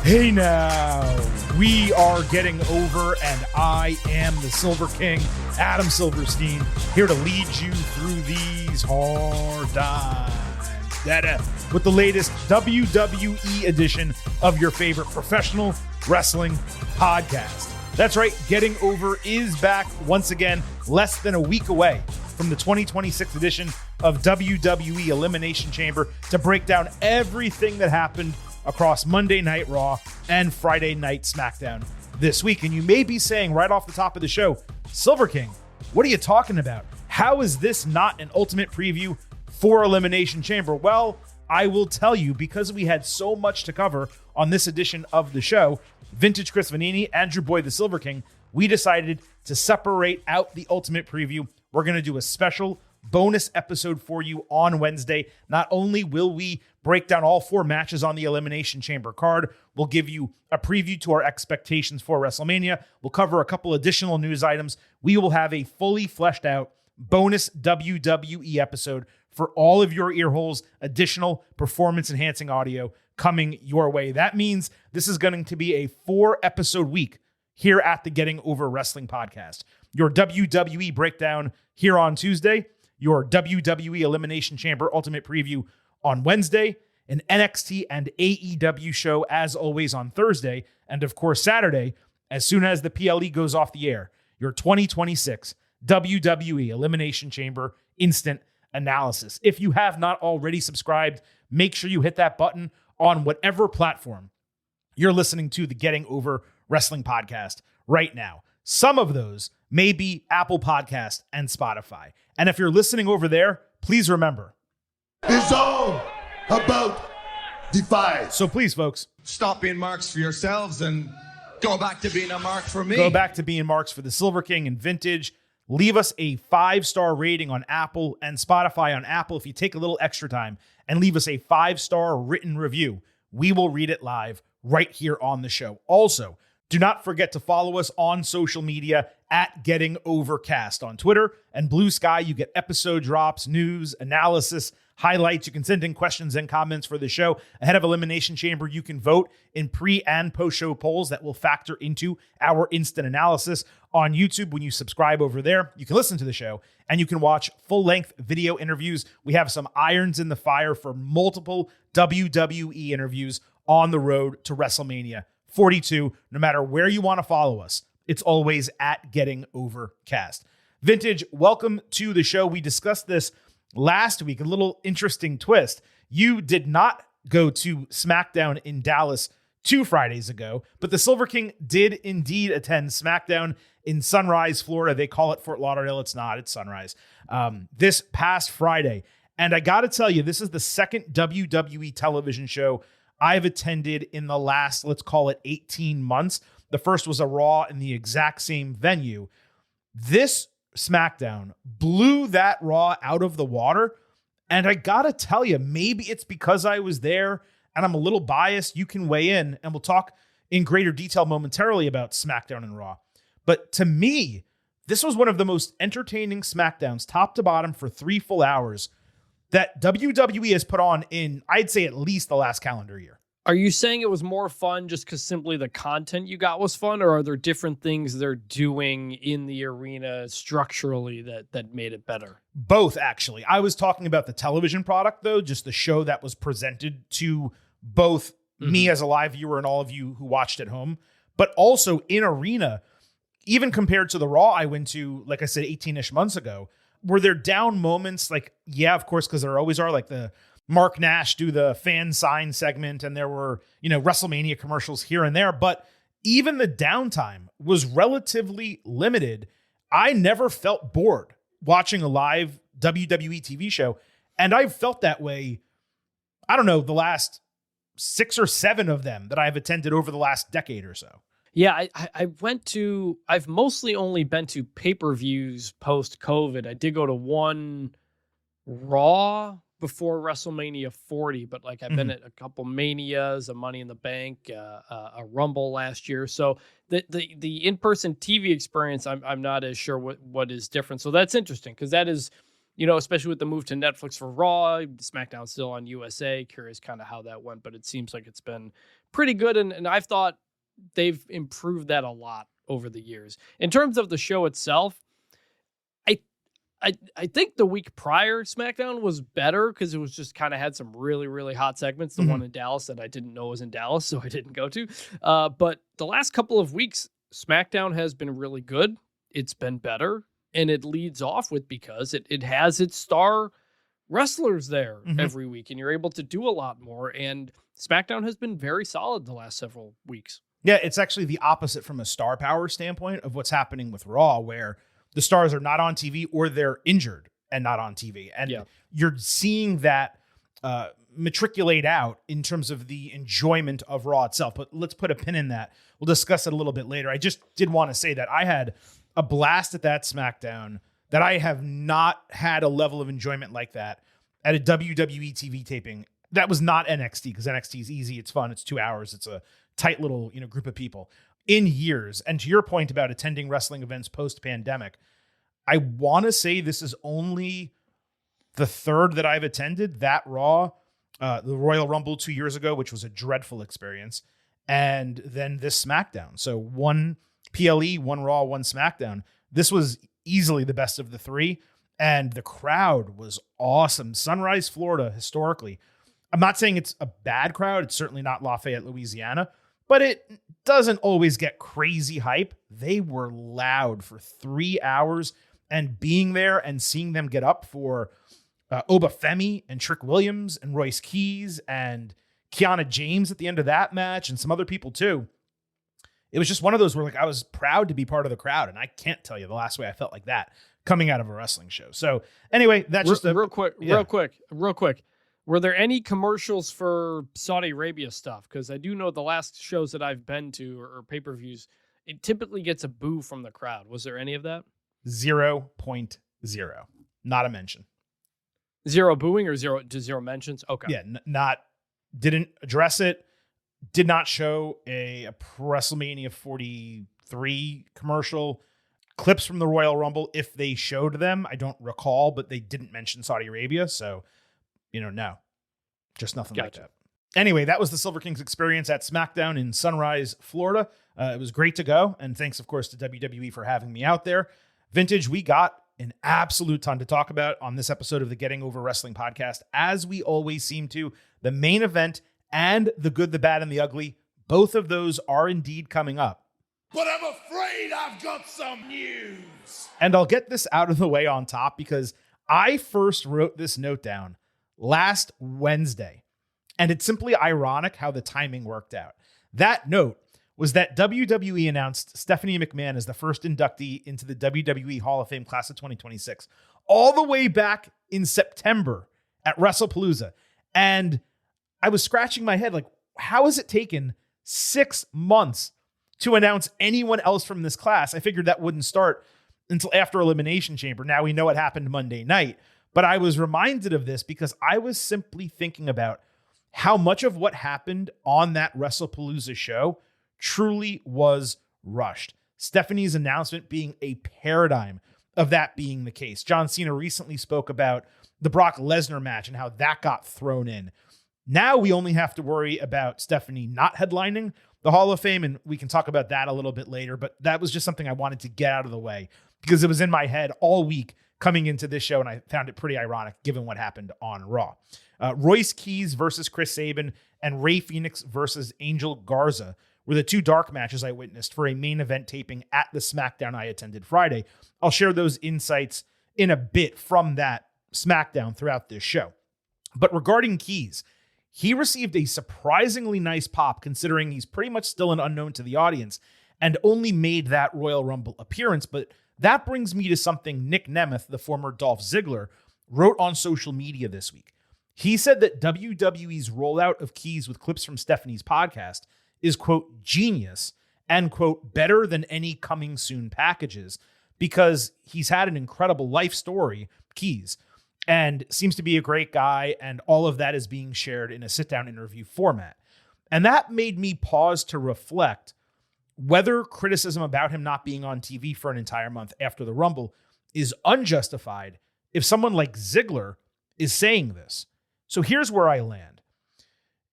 Hey now, we are getting over, and I am the Silver King, Adam Silverstein, here to lead you through these hard times. With the latest WWE edition of your favorite professional wrestling podcast. That's right, Getting Over is back once again, less than a week away from the 2026 edition of WWE Elimination Chamber to break down everything that happened across Monday Night Raw and Friday Night SmackDown this week. And you may be saying right off the top of the show, Silver King, what are you talking about? How is this not an ultimate preview for Elimination Chamber? Well, I will tell you, because we had so much to cover on this edition of the show, Vintage Chris Vanini and your boy, the Silver King, we decided to separate out the ultimate preview. We're going to do a special bonus episode for you on Wednesday. Not only will we break down all 4 matches on the Elimination Chamber card, we'll give you a preview to our expectations for WrestleMania. We'll cover a couple additional news items. We will have a fully fleshed out bonus WWE episode for all of your ear holes, additional performance enhancing audio coming your way. That means this is going to be a 4-episode week here at the Getting Over Wrestling podcast. Your WWE breakdown here on Tuesday, your WWE Elimination Chamber Ultimate Preview on Wednesday, an NXT and AEW show as always on Thursday, and of course Saturday, as soon as the PLE goes off the air, your 2026 WWE Elimination Chamber Instant Analysis. If you have not already subscribed, make sure you hit that button on whatever platform you're listening to the Getting Over Wrestling podcast right now. Some of those may be Apple Podcast and Spotify. And if you're listening over there, please remember, it's all about Defy. So please, folks, stop being marks for yourselves and go back to being a mark for me. Go back to being marks for the Silver King and Vintage. Leave us a 5-star rating on Apple and Spotify. On Apple, if you take a little extra time and leave us a 5-star written review, we will read it live right here on the show. Also, do not forget to follow us on social media at Getting Overcast on Twitter and Blue Sky. You get episode drops, news, analysis, highlights. You can send in questions and comments for the show. Ahead of Elimination Chamber, you can vote in pre- and post-show polls that will factor into our instant analysis on YouTube. When you subscribe over there, you can listen to the show and you can watch full-length video interviews. We have some irons in the fire for multiple WWE interviews on the road to WrestleMania 42. No matter where you want to follow us, it's always at Getting Overcast. Vintage, welcome to the show. We discussed this last week, a little interesting twist. You did not go to SmackDown in Dallas 2 Fridays ago, but the Silver King did indeed attend SmackDown in Sunrise, Florida. They call it Fort Lauderdale. It's not, it's Sunrise. This past Friday. And I got to tell you, this is the second WWE television show I've attended in the last, let's call it 18 months. The first was a Raw in the exact same venue. This SmackDown blew that Raw out of the water. And I gotta tell you, maybe it's because I was there and I'm a little biased. You can weigh in and we'll talk in greater detail momentarily about SmackDown and Raw. But to me, this was one of the most entertaining SmackDowns, top to bottom, for 3 full hours that WWE has put on in, I'd say, at least the last calendar year. Are you saying it was more fun just because simply the content you got was fun, or are there different things they're doing in the arena structurally that made it better? Both, actually. I was talking about the television product, though, just the show that was presented to both me as a live viewer and all of you who watched at home, but also in arena, even compared to the Raw I went to, like I said, 18-ish months ago. Were there down moments? Like, yeah, of course, because there always are, like the Mark Nash do the fan sign segment, and there were, WrestleMania commercials here and there, but even the downtime was relatively limited. I never felt bored watching a live WWE TV show, and I've felt that way, I don't know, the last 6 or 7 of them that I've attended over the last decade or so. Yeah, I've mostly only been to pay-per-views post-COVID. I did go to one Raw before WrestleMania 40, but like I've been at a couple Manias, a Money in the Bank, a Rumble last year. So the in-person TV experience, I'm not as sure what is different. So that's interesting because that is, especially with the move to Netflix for Raw, SmackDown still on USA. Curious kind of how that went, but it seems like it's been pretty good. And I've thought they've improved that a lot over the years. In terms of the show itself, I think the week prior SmackDown was better because it was just kind of had some really, really hot segments. The one in Dallas that I didn't know was in Dallas, so I didn't go to. But the last couple of weeks, SmackDown has been really good. It's been better. And it leads off with because it has its star wrestlers there every week, and you're able to do a lot more. And SmackDown has been very solid the last several weeks. Yeah, it's actually the opposite from a star power standpoint of what's happening with Raw, where the stars are not on TV or they're injured and not on TV. And you're seeing that matriculate out in terms of the enjoyment of Raw itself. But let's put a pin in that. We'll discuss it a little bit later. I just did want to say that I had a blast at that SmackDown that I have not had a level of enjoyment like that at a WWE TV taping. That was not NXT, because NXT is easy. It's fun. It's 2 hours. It's a tight little, group of people in years. And to your point about attending wrestling events post-pandemic, I want to say this is only the third that I've attended. That Raw, the Royal Rumble 2 years ago, which was a dreadful experience, and then this SmackDown. So one PLE, one Raw, one SmackDown. This was easily the best of the three, and the crowd was awesome. Sunrise, Florida, historically. I'm not saying it's a bad crowd. It's certainly not Lafayette, Louisiana, but it doesn't always get crazy hype. They were loud for 3 hours, and being there and seeing them get up for Obafemi and Trick Williams and Royce Keys and Kiana James at the end of that match, and some other people too. It was just one of those where I was proud to be part of the crowd, and I can't tell you the last way I felt like that coming out of a wrestling show. So anyway, that's just real quick. Were there any commercials for Saudi Arabia stuff? Because I do know the last shows that I've been to or pay-per-views, it typically gets a boo from the crowd. Was there any of that? 0.0. Not a mention. Zero booing or zero mentions? Okay. Yeah, didn't address it. Did not show a WrestleMania 43 commercial. Clips from the Royal Rumble, if they showed them, I don't recall, but they didn't mention Saudi Arabia. So, no, just nothing like that. Anyway, that was the Silver Kings experience at SmackDown in Sunrise, Florida. It was great to go. And thanks, of course, to WWE for having me out there. Vintage, we got an absolute ton to talk about on this episode of the Getting Over Wrestling podcast, as we always seem to. The main event and the good, the bad, and the ugly, both of those are indeed coming up. But I'm afraid I've got some news. And I'll get this out of the way on top, because I first wrote this note down last Wednesday, and it's simply ironic how the timing worked out. That note was that WWE announced Stephanie McMahon as the first inductee into the WWE Hall of Fame class of 2026, all the way back in September at WrestlePalooza. And I was scratching my head, how has it taken 6 months to announce anyone else from this class? I figured that wouldn't start until after Elimination Chamber. Now we know what happened Monday night, but I was reminded of this because I was simply thinking about how much of what happened on that WrestlePalooza show truly was rushed. Stephanie's announcement being a paradigm of that being the case. John Cena recently spoke about the Brock Lesnar match and how that got thrown in. Now we only have to worry about Stephanie not headlining the Hall of Fame, and we can talk about that a little bit later, but that was just something I wanted to get out of the way because it was in my head all week coming into this show, and I found it pretty ironic given what happened on Raw. Royce Keys versus Chris Sabin and Rey Fenix versus Angel Garza were the two dark matches I witnessed for a main event taping at the SmackDown I attended Friday. I'll share those insights in a bit from that SmackDown throughout this show. But regarding Keys, he received a surprisingly nice pop considering he's pretty much still an unknown to the audience and only made that Royal Rumble appearance. But that brings me to something Nick Nemeth, the former Dolph Ziggler, wrote on social media this week. He said that WWE's rollout of Keys with clips from Stephanie's podcast is, quote, genius and, quote, better than any coming soon packages because he's had an incredible life story, Keys, and seems to be a great guy, and all of that is being shared in a sit-down interview format. And that made me pause to reflect whether criticism about him not being on TV for an entire month after the Rumble is unjustified if someone like Ziggler is saying this. So here's where I land.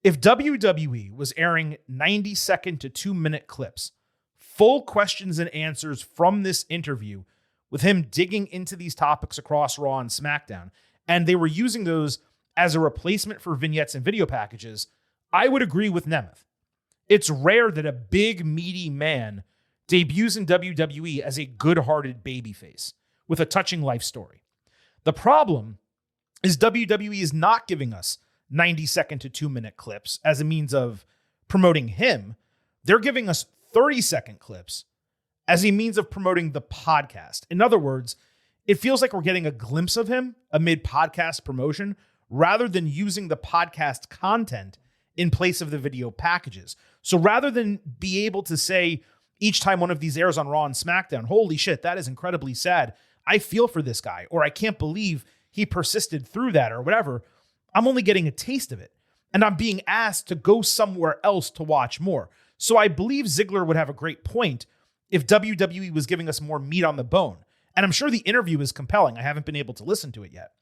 If WWE was airing 90-second to 2-minute clips, full questions and answers from this interview with him digging into these topics across Raw and SmackDown, and they were using those as a replacement for vignettes and video packages, I would agree with Nemeth. It's rare that a big, meaty man debuts in WWE as a good-hearted babyface with a touching life story. The problem is WWE is not giving us 90-second to 2-minute clips as a means of promoting him. They're giving us 30-second clips as a means of promoting the podcast. In other words, it feels like we're getting a glimpse of him amid podcast promotion rather than using the podcast content in place of the video packages. So rather than be able to say each time one of these airs on Raw and SmackDown, holy shit, that is incredibly sad, I feel for this guy, or I can't believe he persisted through that, or whatever, I'm only getting a taste of it. And I'm being asked to go somewhere else to watch more. So I believe Ziggler would have a great point if WWE was giving us more meat on the bone. And I'm sure the interview is compelling. I haven't been able to listen to it yet.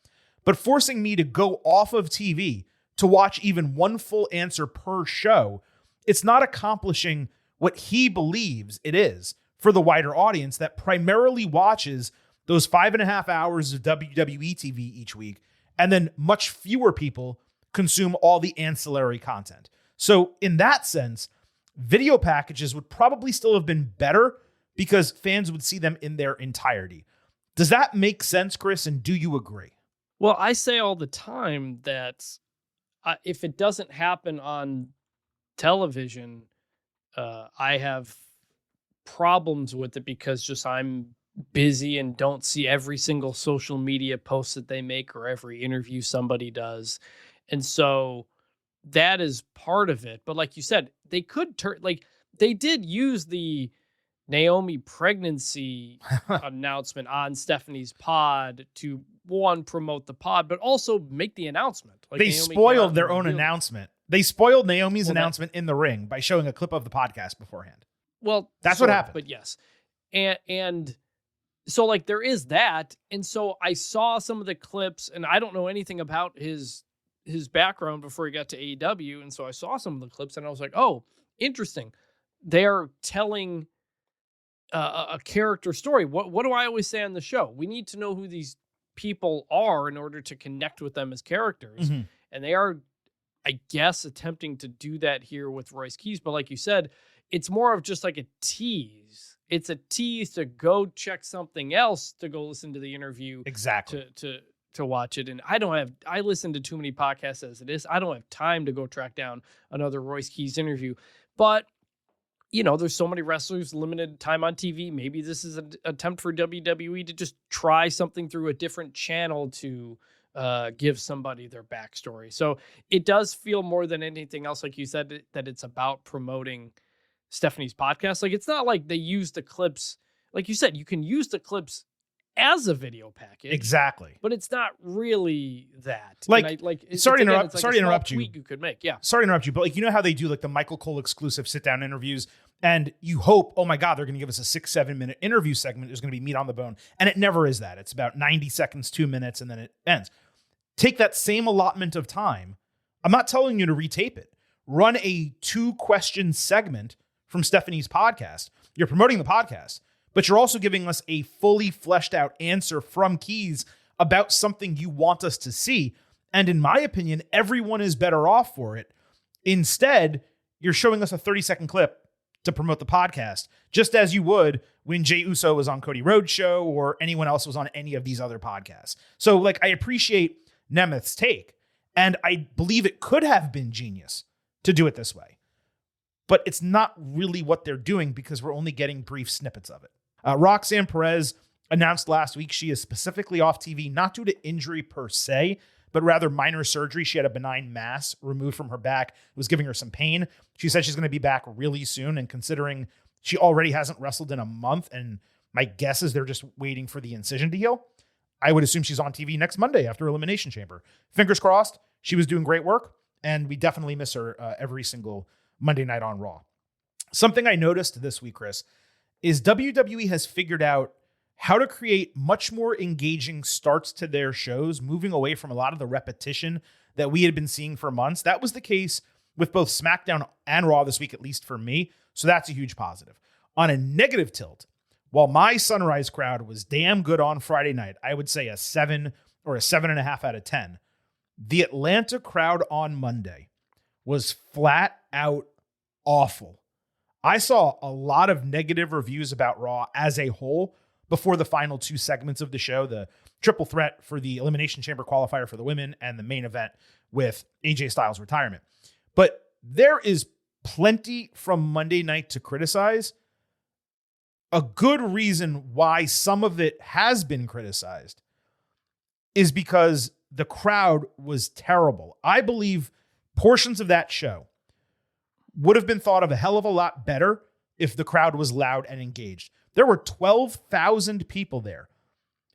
But forcing me to go off of TV to watch even one full answer per show, it's not accomplishing what he believes it is for the wider audience that primarily watches those 5.5 hours of WWE TV each week, and then much fewer people consume all the ancillary content. So in that sense, video packages would probably still have been better because fans would see them in their entirety. Does that make sense, Chris? And do you agree? Well, I say all the time that if it doesn't happen on television, I have problems with it because just I'm busy and don't see every single social media post that they make or every interview somebody does. And so that is part of it. But like you said, they could turn, like they did use the Naomi pregnancy announcement on Stephanie's pod to promote the pod, but also make the announcement. Like they Naomi spoiled their own announcement. They spoiled Naomi's announcement in the ring by showing a clip of the podcast beforehand. Well, that's what happened. But yes. And so like there is that. And so I saw some of the clips and I don't know anything about his background before he got to AEW. And so I saw some of the clips and I was like, oh, interesting. They're telling a character story. What do I always say on the show? We need to know who these people are in order to connect with them as characters. Mm-hmm. And they are, I guess, attempting to do that here with Royce Keys. But like you said, it's more of just like a tease. It's a tease to go check something else to go listen to the interview. Exactly. To watch it. And I listen to too many podcasts as it is. I don't have time to go track down another Royce Keys interview. But, you know, there's so many wrestlers, limited time on TV. Maybe this is an attempt for WWE to just try something through a different channel to give somebody their backstory. So it does feel more than anything else, like you said, that it's about promoting Stephanie's podcast. Like, it's not like they use the clips. Like you said, you can use the clips as a video package. Exactly. But it's not really that. Like, sorry to interrupt you. You could make, yeah. Sorry to interrupt you, but like, you know how they do like the Michael Cole exclusive sit-down interviews, and you hope, oh my God, they're going to give us a 6-7 minute interview segment. There's going to be meat on the bone. And it never is that. It's about 90 seconds, 2 minutes, and then it ends. Take that same allotment of time. I'm not telling you to retape it. Run a 2-question segment from Stephanie's podcast. You're promoting the podcast, but you're also giving us a fully fleshed out answer from Keys about something you want us to see. And in my opinion, everyone is better off for it. Instead, you're showing us a 30-second clip to promote the podcast, just as you would when Jey Uso was on Cody Rhodes' show or anyone else was on any of these other podcasts. So like, I appreciate Nemeth's take, and I believe it could have been genius to do it this way. But it's not really what they're doing because we're only getting brief snippets of it. Roxanne Perez announced last week she is specifically off TV, not due to injury per se, but rather minor surgery. She had a benign mass removed from her back. It was giving her some pain. She said she's going to be back really soon, and considering she already hasn't wrestled in a month, and my guess is they're just waiting for the incision to heal, I would assume she's on TV next Monday after Elimination Chamber. Fingers crossed. She was doing great work, and we definitely miss her every single Monday night on Raw. Something I noticed this week, Chris, is WWE has figured out how to create much more engaging starts to their shows, moving away from a lot of the repetition that we had been seeing for months. That was the case with both SmackDown and Raw this week, at least for me. So that's a huge positive. On a negative tilt, while my Sunrise crowd was damn good on Friday night, I would say a 7 or a 7.5 out of 10. The Atlanta crowd on Monday was flat out awful. I saw a lot of negative reviews about Raw as a whole before the final 2 segments of the show, the triple threat for the Elimination Chamber qualifier for the women and the main event with AJ Styles' retirement. But there is plenty from Monday night to criticize. A good reason why some of it has been criticized is because the crowd was terrible. I believe portions of that show would have been thought of a hell of a lot better if the crowd was loud and engaged. There were 12,000 people there,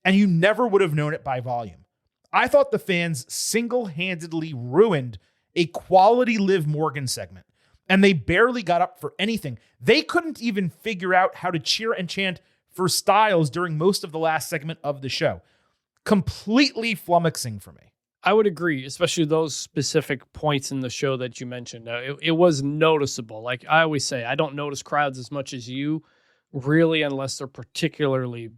and you never would have known it by volume. I thought the fans single-handedly ruined a quality Liv Morgan segment, and they barely got up for anything. They couldn't even figure out how to cheer and chant for Styles during most of the last segment of the show. Completely flummoxing for me. I would agree, especially those specific points in the show that you mentioned. It was noticeable. Like I always say, I don't notice crowds as much as you, really, unless they're particularly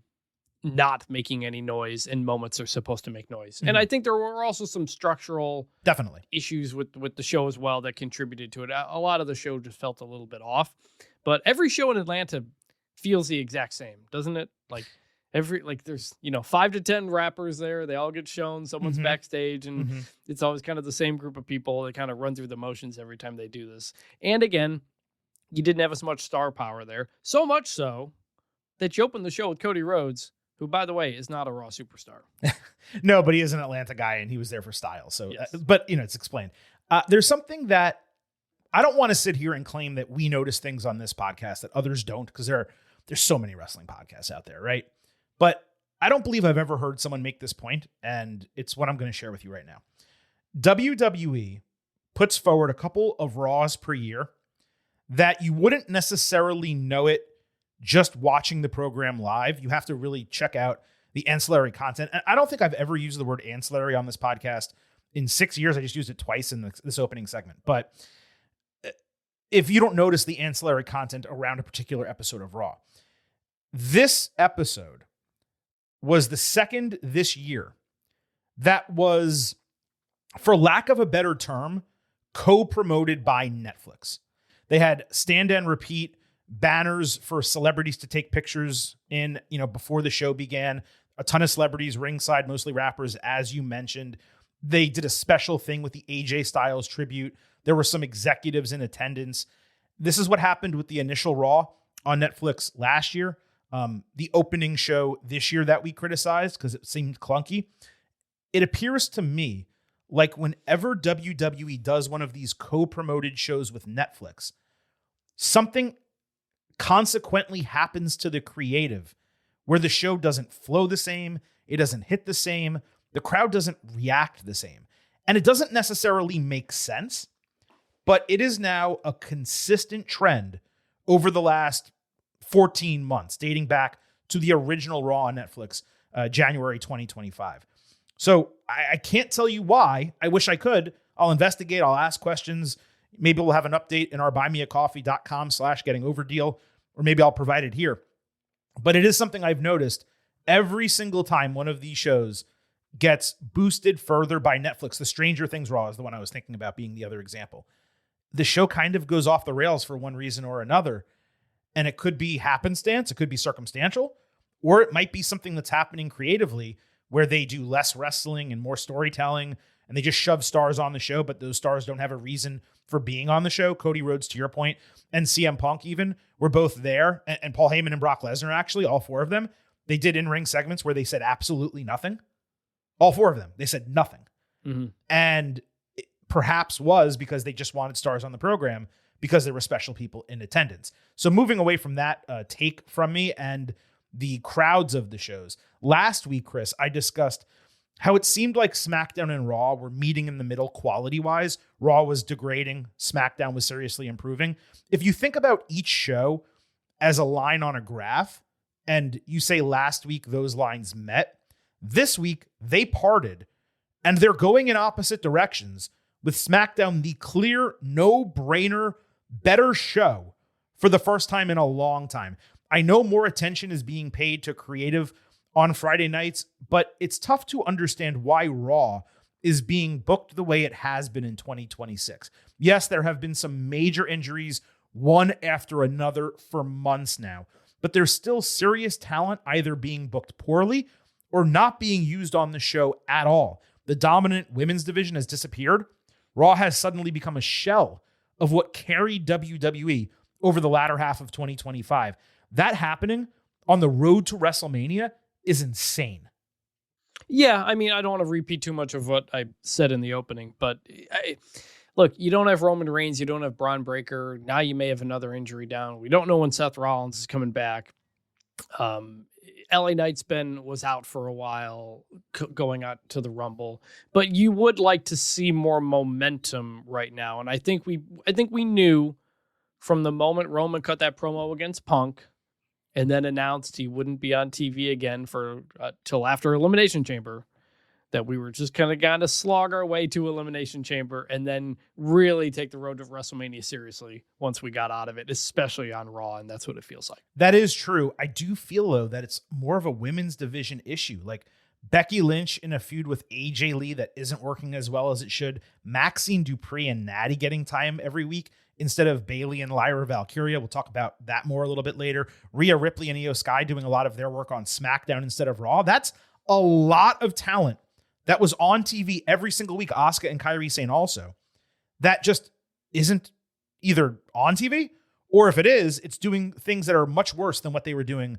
not making any noise in moments they're supposed to make noise. Mm-hmm. And I think there were also some structural issues with the show as well that contributed to it. A lot of the show just felt a little bit off. But every show in Atlanta feels the exact same, doesn't it? There's 5 to 10 rappers there. They all get shown. Someone's backstage, and it's always kind of the same group of people that kind of run through the motions every time they do this. And again, you didn't have as much star power there. So much so that you opened the show with Cody Rhodes, who, by the way, is not a Raw superstar. No, but he is an Atlanta guy, and he was there for Styles. So, yes. But it's explained. There's something that I don't want to sit here and claim that we notice things on this podcast that others don't, because there's so many wrestling podcasts out there, right? But I don't believe I've ever heard someone make this point, and it's what I'm going to share with you right now. WWE puts forward a couple of Raws per year that you wouldn't necessarily know it just watching the program live. You have to really check out the ancillary content. And I don't think I've ever used the word ancillary on this podcast in 6 years. I just used it twice in this opening segment. But if you don't notice the ancillary content around a particular episode of Raw, this episode was the second this year that was, for lack of a better term, co-promoted by Netflix. They had stand and repeat banners for celebrities to take pictures in, before the show began. A ton of celebrities ringside, mostly rappers, as you mentioned. They did a special thing with the AJ Styles tribute. There were some executives in attendance. This is what happened with the initial Raw on Netflix last year. The opening show this year that we criticized because it seemed clunky. It appears to me like whenever WWE does one of these co-promoted shows with Netflix, something consequently happens to the creative where the show doesn't flow the same, it doesn't hit the same, the crowd doesn't react the same. And it doesn't necessarily make sense, but it is now a consistent trend over the last 14 months, dating back to the original Raw on Netflix, January 2025. So I can't tell you why. I wish I could. I'll investigate. I'll ask questions. Maybe we'll have an update in our buymeacoffee.com/gettingover deal, or maybe I'll provide it here. But it is something I've noticed every single time one of these shows gets boosted further by Netflix. The Stranger Things Raw is the one I was thinking about being the other example. The show kind of goes off the rails for one reason or another. And it could be happenstance, it could be circumstantial, or it might be something that's happening creatively where they do less wrestling and more storytelling, and they just shove stars on the show, but those stars don't have a reason for being on the show. Cody Rhodes, to your point, and CM Punk even were both there, and Paul Heyman and Brock Lesnar, actually, all 4 of them. They did in-ring segments where they said absolutely nothing. All 4 of them, they said nothing. Mm-hmm. And it perhaps was because they just wanted stars on the program because there were special people in attendance. So moving away from that take from me and the crowds of the shows. Last week, Chris, I discussed how it seemed like SmackDown and Raw were meeting in the middle quality-wise. Raw was degrading. SmackDown was seriously improving. If you think about each show as a line on a graph, and you say last week those lines met. This week they parted, and they're going in opposite directions, with SmackDown the clear no-brainer better show for the first time in a long time. I know more attention is being paid to creative on Friday nights, but it's tough to understand why Raw is being booked the way it has been in 2026. Yes, there have been some major injuries, one after another for months now, but there's still serious talent either being booked poorly or not being used on the show at all. The dominant women's division has disappeared. Raw has suddenly become a shell of what carried WWE over the latter half of 2025. That happening on the road to WrestleMania is insane. Yeah, I mean, I don't want to repeat too much of what I said in the opening, but look, you don't have Roman Reigns, you don't have Braun Breaker. Now you may have another injury down. We don't know when Seth Rollins is coming back. LA Knight's was out for a while going out to the Rumble, but you would like to see more momentum right now. And I think we knew from the moment Roman cut that promo against Punk and then announced he wouldn't be on TV again for till after Elimination Chamber, that we were just kind of going to slog our way to Elimination Chamber and then really take the road to WrestleMania seriously once we got out of it, especially on Raw, and that's what it feels like. That is true. I do feel, though, that it's more of a women's division issue. Like Becky Lynch in a feud with AJ Lee that isn't working as well as it should. Maxine Dupree and Natty getting time every week instead of Bayley and Lyra Valkyria. We'll talk about that more a little bit later. Rhea Ripley and Io Sky doing a lot of their work on SmackDown instead of Raw. That's a lot of talent that was on TV every single week. Asuka and Kairi Sane also. That just isn't either on TV, or if it is, it's doing things that are much worse than what they were doing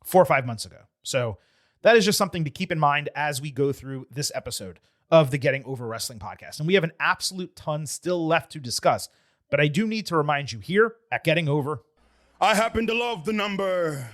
4 or 5 months ago. So that is just something to keep in mind as we go through this episode of the Getting Over Wrestling podcast. And we have an absolute ton still left to discuss, but I do need to remind you here at Getting Over, I happen to love the number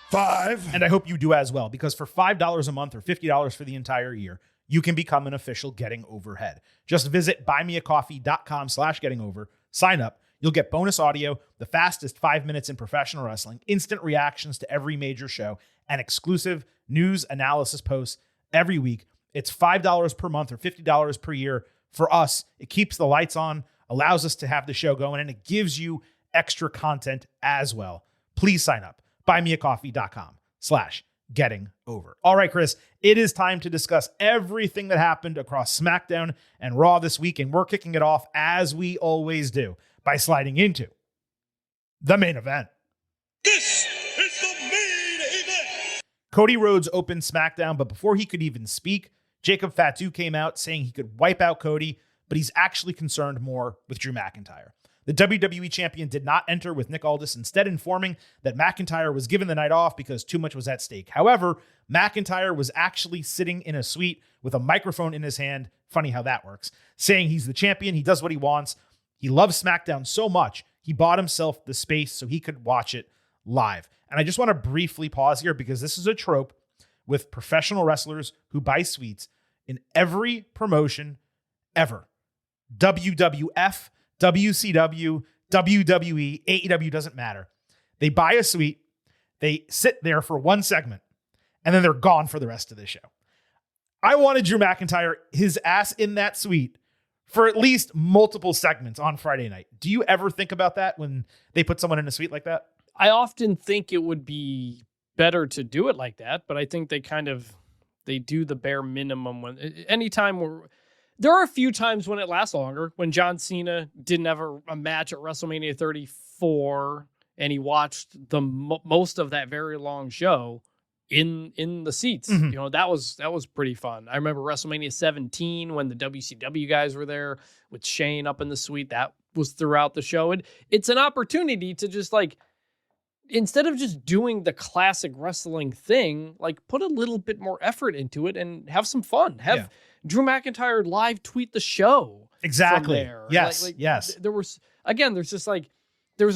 5. and I hope you do as well, because for $5 a month or $50 for the entire year, you can become an official Getting Over head. Just visit buymeacoffee.com/gettingover, sign up. You'll get bonus audio, the fastest 5 minutes in professional wrestling, instant reactions to every major show, and exclusive news analysis posts every week. It's $5 per month or $50 per year. For us, it keeps the lights on, allows us to have the show going, and it gives you extra content as well. Please sign up. buymeacoffee.com/getting over. All right, Chris, it is time to discuss everything that happened across SmackDown and Raw this week, and we're kicking it off as we always do by sliding into the main event. This is the main event. Cody Rhodes opened SmackDown, but before he could even speak, Jacob Fatu came out saying he could wipe out Cody, but he's actually concerned more with Drew McIntyre. The WWE champion did not enter with Nick Aldis, instead informing that McIntyre was given the night off because too much was at stake. However, McIntyre was actually sitting in a suite with a microphone in his hand, funny how that works, saying he's the champion, he does what he wants, he loves SmackDown so much, he bought himself the space so he could watch it live. And I just want to briefly pause here because this is a trope with professional wrestlers who buy suites in every promotion ever. WWF, WCW, WWE, AEW, doesn't matter. They buy a suite, they sit there for one segment, and then they're gone for the rest of the show. I wanted Drew McIntyre, his ass in that suite for at least multiple segments on Friday night. Do you ever think about that when they put someone in a suite like that? I often think it would be better to do it like that, but I think they do the bare minimum there are a few times when it lasts longer. When John Cena didn't have a match at WrestleMania 34 and he watched the most of that very long show in the seats. Mm-hmm. You know, that was pretty fun. I remember WrestleMania 17 when the WCW guys were there with Shane up in the suite. That was throughout the show. And it's an opportunity to just instead of just doing the classic wrestling thing, put a little bit more effort into it and have some fun. Have Drew McIntyre live tweet the show. Exactly. From there. Yes. Yes. There was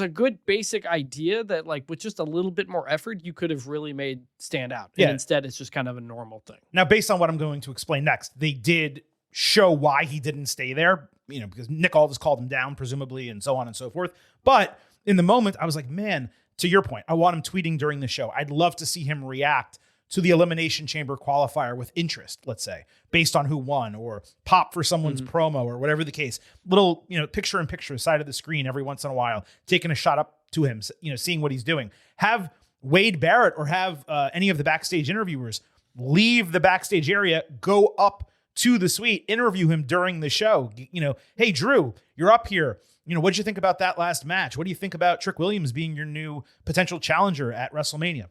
a good basic idea that with just a little bit more effort, you could have really made stand out. And instead it's just kind of a normal thing. Now, based on what I'm going to explain next, they did show why he didn't stay there, because Nick Aldis called him down, presumably, and so on and so forth. But in the moment, I was like, man, to your point, I want him tweeting during the show. I'd love to see him react to the Elimination Chamber qualifier with interest, let's say, based on who won, or pop for someone's promo, or whatever the case. Little, picture-in-picture side of the screen every once in a while, taking a shot up to him, seeing what he's doing. Have Wade Barrett or have any of the backstage interviewers leave the backstage area, go up to the suite, interview him during the show. Hey, Drew, you're up here. What'd you think about that last match? What do you think about Trick Williams being your new potential challenger at WrestleMania?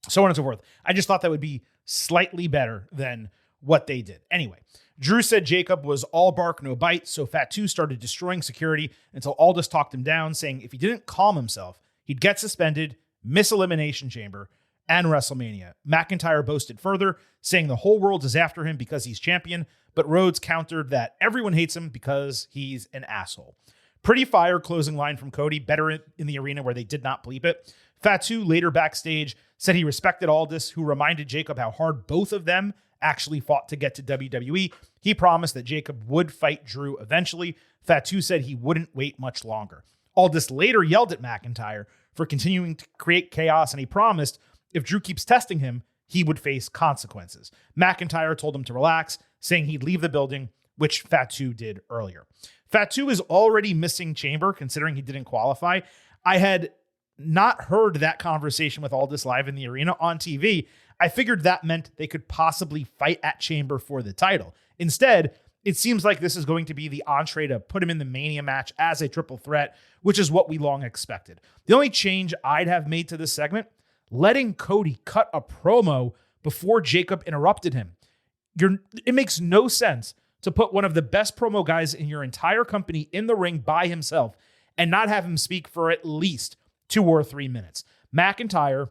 So on and so forth. I just thought that would be slightly better than what they did. Anyway, Drew said Jacob was all bark, no bite, so Fatu started destroying security until Aldis talked him down, saying if he didn't calm himself, he'd get suspended, miss Elimination Chamber, and WrestleMania. McIntyre boasted further, saying the whole world is after him because he's champion, but Rhodes countered that everyone hates him because he's an asshole. Pretty fire closing line from Cody, better in the arena where they did not bleep it. Fatu later backstage said he respected Aldis, who reminded Jacob how hard both of them actually fought to get to WWE. He promised that Jacob would fight Drew eventually. Fatu said he wouldn't wait much longer. Aldis later yelled at McIntyre for continuing to create chaos, and he promised if Drew keeps testing him, he would face consequences. McIntyre told him to relax, saying he'd leave the building, which Fatu did earlier. Fatu is already missing Chamber, considering he didn't qualify. I had not heard that conversation with Aldis live in the arena on TV. I figured that meant they could possibly fight at Chamber for the title. Instead, it seems like this is going to be the entree to put him in the Mania match as a triple threat, which is what we long expected. The only change I'd have made to this segment, letting Cody cut a promo before Jacob interrupted him. It makes no sense to put one of the best promo guys in your entire company in the ring by himself and not have him speak for at least 2 or 3 minutes. McIntyre,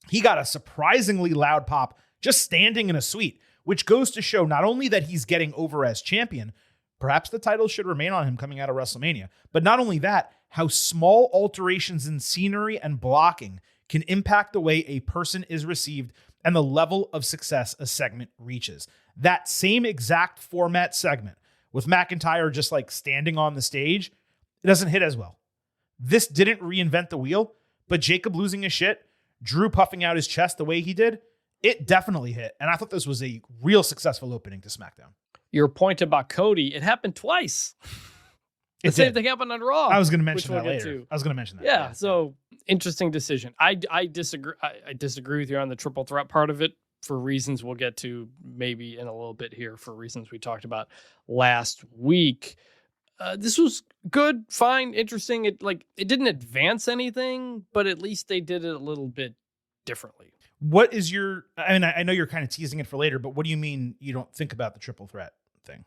he got a surprisingly loud pop just standing in a suite, which goes to show not only that he's getting over as champion, perhaps the title should remain on him coming out of WrestleMania, but not only that, how small alterations in scenery and blocking can impact the way a person is received and the level of success a segment reaches. That same exact format segment with McIntyre just like standing on the stage, it doesn't hit as well. This didn't reinvent the wheel, but Jacob losing his shit, Drew puffing out his chest the way he did, it definitely hit. And I thought this was a real successful opening to SmackDown. Your point about Cody, it happened twice. The same thing happened on Raw. I was going to mention that later. I was going to mention that. Yeah, so interesting decision. I disagree. I disagree with you on the triple threat part of it for reasons we'll get to maybe in a little bit here, for reasons we talked about last week. This was good, fine, interesting. It didn't advance anything, but at least they did it a little bit differently. What is your, I know you're kind of teasing it for later, but what do you mean you don't think about the triple threat thing?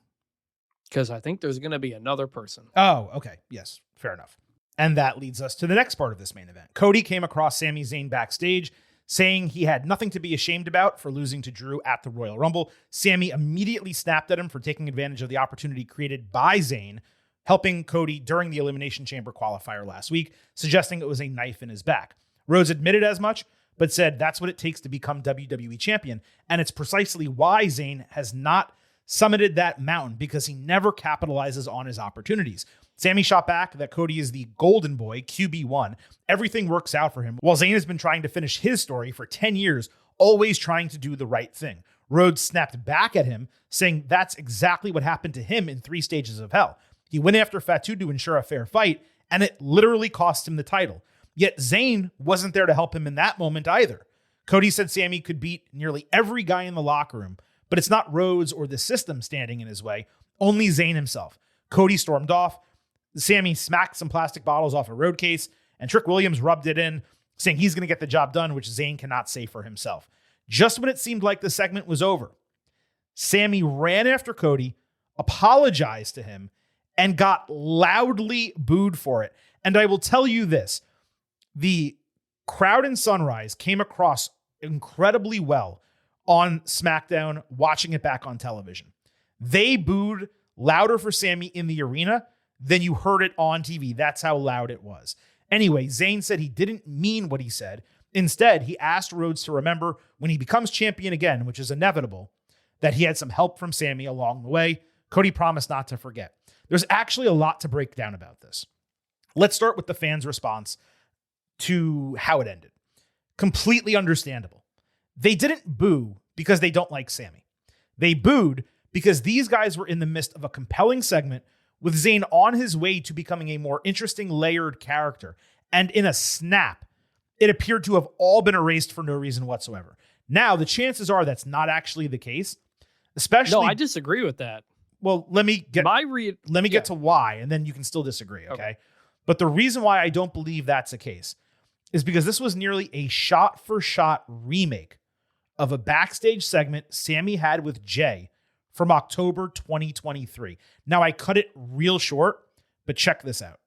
Because I think there's going to be another person. Oh, okay. Yes, fair enough. And that leads us to the next part of this main event. Cody came across Sami Zayn backstage, saying he had nothing to be ashamed about for losing to Drew at the Royal Rumble. Sami immediately snapped at him for taking advantage of the opportunity created by Zayn, helping Cody during the Elimination Chamber qualifier last week, suggesting it was a knife in his back. Rhodes admitted as much, but said that's what it takes to become WWE champion. And it's precisely why Zayn has not summited that mountain, because he never capitalizes on his opportunities. Sami shot back that Cody is the golden boy, QB1. Everything works out for him, while Zayn has been trying to finish his story for 10 years, always trying to do the right thing. Rhodes snapped back at him, saying that's exactly what happened to him in 3 Stages of Hell. He went after Fatu to ensure a fair fight, and it literally cost him the title. Yet Zayn wasn't there to help him in that moment either. Cody said Sami could beat nearly every guy in the locker room, but it's not Rhodes or the system standing in his way, only Zayn himself. Cody stormed off. Sami smacked some plastic bottles off a road case, and Trick Williams rubbed it in, saying he's going to get the job done, which Zayn cannot say for himself. Just when it seemed like the segment was over, Sami ran after Cody, apologized to him, and got loudly booed for it. And I will tell you this, the crowd in Sunrise came across incredibly well on SmackDown, watching it back on television. They booed louder for Sami in the arena than you heard it on TV. That's how loud it was. Anyway, Zayn said he didn't mean what he said. Instead, he asked Rhodes to remember when he becomes champion again, which is inevitable, that he had some help from Sami along the way. Cody promised not to forget. There's actually a lot to break down about this. Let's start with the fans' response to how it ended. Completely understandable. They didn't boo because they don't like Sammy. They booed because these guys were in the midst of a compelling segment with Zayn on his way to becoming a more interesting layered character. And in a snap, it appeared to have all been erased for no reason whatsoever. Now, the chances are that's not actually the case, especially... No, I disagree with that. Well, let me get get to why, and then you can still disagree, okay? But the reason why I don't believe that's the case is because this was nearly a shot-for-shot remake of a backstage segment Sammy had with Jay from October 2023. Now, I cut it real short, but check this out.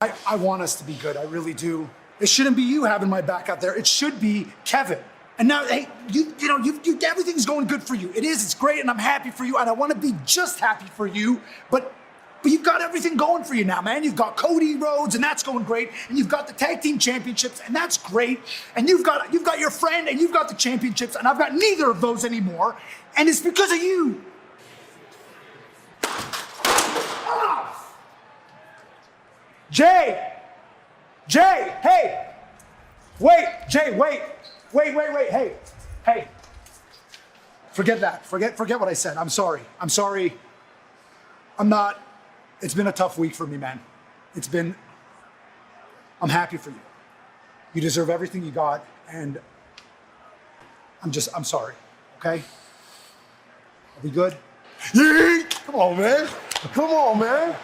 I want us to be good. I really do. It shouldn't be you having my back out there. It should be Kevin. And now, hey, you everything's going good for you. It is. It's great, and I'm happy for you, and I want to be just happy for you. But you've got everything going for you now, man. You've got Cody Rhodes, and that's going great. And you've got the tag team championships, and that's great. And you've got your friend, and you've got the championships, and I've got neither of those anymore. And it's because of you. Ah! Jay, hey, wait, Jay, wait, hey. Forget that. Forget what I said. I'm sorry. I'm not. It's been a tough week for me, man. I'm happy for you. You deserve everything you got, and I'm sorry, okay? Are we good? Yeah. Come on, man.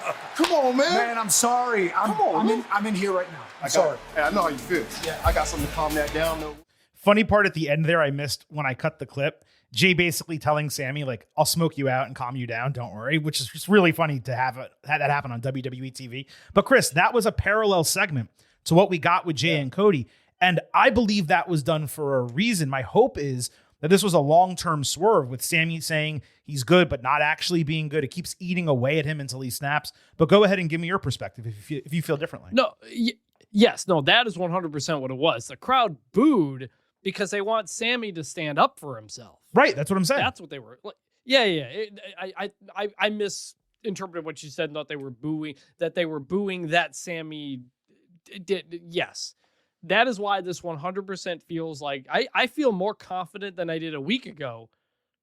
Man, I'm sorry. I'm in here right now. I'm sorry. Hey, I know how you feel. Yeah. I got something to calm that down, though. Funny part at the end there, I missed when I cut the clip. Jay basically telling Sammy, like, I'll smoke you out and calm you down, don't worry, which is just really funny to have that happen on WWE TV. But Chris, that was a parallel segment to what we got with Jay and Cody. And I believe that was done for a reason. My hope is that this was a long-term swerve with Sammy saying he's good, but not actually being good. It keeps eating away at him until he snaps. But go ahead and give me your perspective if you feel differently. No, yes, that is 100% what it was. The crowd booed because they want Sammy to stand up for himself. Right, that's what I'm saying. That's what they were. I misinterpreted what you said. Thought they were booing that Sammy did. Yes, that is why this 100% feels like I feel more confident than I did a week ago.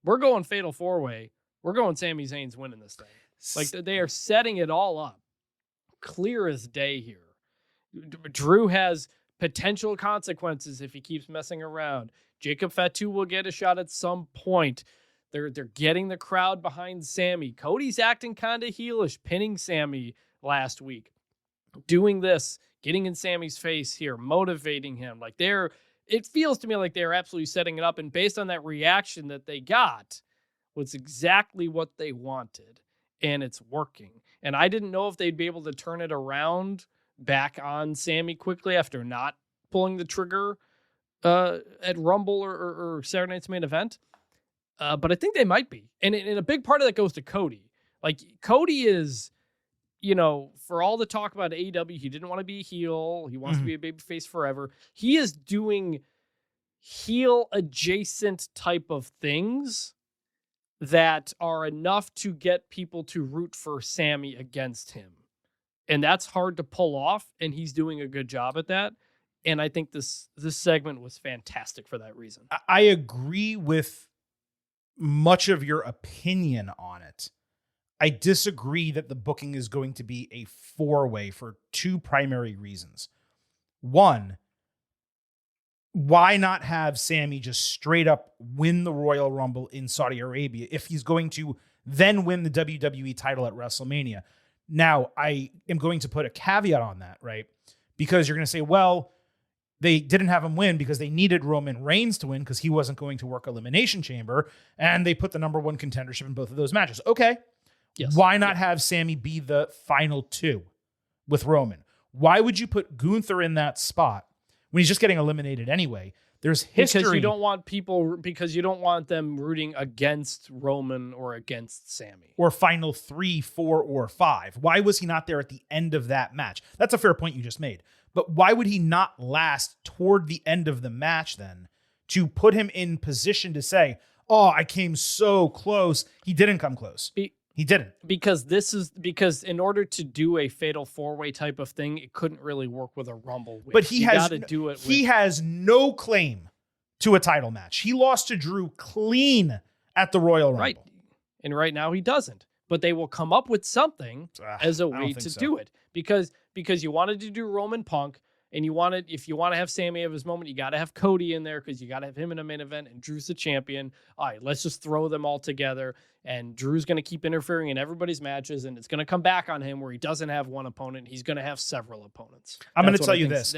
We're going Fatal 4-Way. We're going Sami Zayn's winning this thing. Like, they are setting it all up, clear as day here. Drew has potential consequences if he keeps messing around. Jacob Fatu will get a shot at some point. They're getting the crowd behind Sammy. Cody's acting kind of heelish, pinning Sammy last week. Doing this, getting in Sammy's face here, motivating him. Like, it feels to me like they're absolutely setting it up. And based on that reaction that they got, was exactly what they wanted. And it's working. And I didn't know if they'd be able to turn it around back on Sammy quickly after not pulling the trigger at Rumble or Saturday Night's Main Event. But I think they might be. And a big part of that goes to Cody. Like, Cody is, for all the talk about AEW, he didn't want to be a heel. He wants to be a babyface forever. He is doing heel adjacent type of things that are enough to get people to root for Sammy against him. And that's hard to pull off, and he's doing a good job at that. And I think this segment was fantastic for that reason. I agree with much of your opinion on it. I disagree that the booking is going to be a 4-way for two primary reasons. One, why not have Sammy just straight up win the Royal Rumble in Saudi Arabia if he's going to then win the WWE title at WrestleMania? Now, I am going to put a caveat on that, right? Because you're going to say, well, they didn't have him win because they needed Roman Reigns to win because he wasn't going to work Elimination Chamber, and they put the number one contendership in both of those matches. Okay. Yes. Why not have Sammy be the final two with Roman? Why would you put Gunther in that spot when he's just getting eliminated anyway? There's history. Because you don't want them rooting against Roman or against Sammy. Or final 3, 4, or 5. Why was he not there at the end of that match? That's a fair point you just made. But why would he not last toward the end of the match then to put him in position to say, oh, I came so close. He didn't come close. He didn't. Because in order to do a fatal 4-way type of thing, it couldn't really work with a Rumble win. But he has no claim to a title match. He lost to Drew clean at the Royal Rumble. Right. And right now he doesn't. But they will come up with something as a way to do it. Because you wanted to do Roman Punk, and if you want to have Sammy have his moment, you got to have Cody in there because you got to have him in a main event, and Drew's the champion. All right, let's just throw them all together, and Drew's going to keep interfering in everybody's matches, and it's going to come back on him where he doesn't have one opponent. He's going to have several opponents. I'm going to tell you this.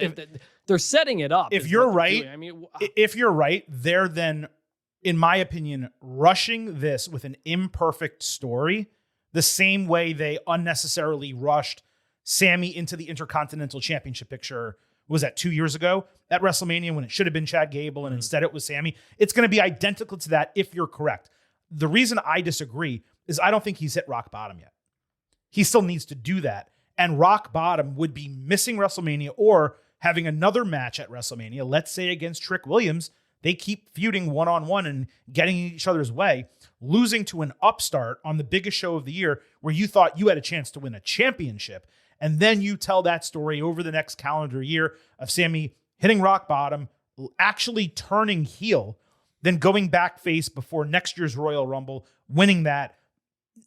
They're setting it up. If you're right, if you're right, they're then, in my opinion, rushing this with an imperfect story the same way they unnecessarily rushed Sammy into the Intercontinental Championship picture. Was that 2 years ago at WrestleMania when it should have been Chad Gable and instead it was Sammy? It's going to be identical to that if you're correct. The reason I disagree is I don't think he's hit rock bottom yet. He still needs to do that. And rock bottom would be missing WrestleMania or having another match at WrestleMania, let's say against Trick Williams. They keep feuding one-on-one and getting in each other's way, losing to an upstart on the biggest show of the year where you thought you had a chance to win a championship. And then you tell that story over the next calendar year of Sammy hitting rock bottom, actually turning heel, then going back face before next year's Royal Rumble, winning that,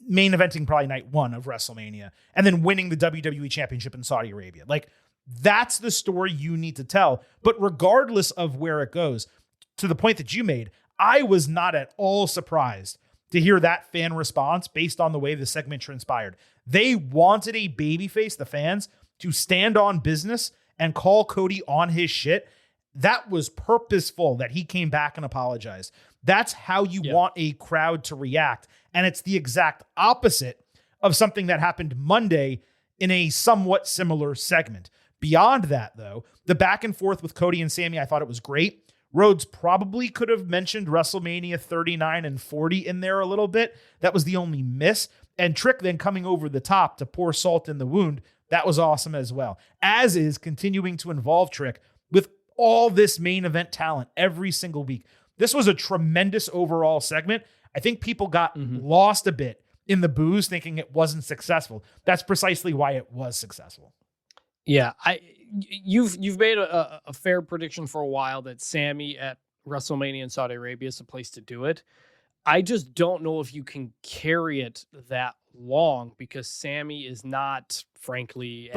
main eventing probably night 1 of WrestleMania, and then winning the WWE Championship in Saudi Arabia. Like, that's the story you need to tell. But regardless of where it goes, to the point that you made, I was not at all surprised to hear that fan response based on the way the segment transpired. They wanted a babyface, the fans, to stand on business and call Cody on his shit. That was purposeful that he came back and apologized. That's how you want a crowd to react. And it's the exact opposite of something that happened Monday in a somewhat similar segment. Beyond that, though, the back and forth with Cody and Sammy, I thought it was great. Rhodes probably could have mentioned WrestleMania 39 and 40 in there a little bit. That was the only miss. And Trick then coming over the top to pour salt in the wound. That was awesome as well. As is continuing to involve Trick with all this main event talent every single week. This was a tremendous overall segment. I think people got lost a bit in the booze thinking it wasn't successful. That's precisely why it was successful. Yeah, you've made a fair prediction for a while that Sammy at WrestleMania in Saudi Arabia is the place to do it. I just don't know if you can carry it that long because Sammy is not, frankly,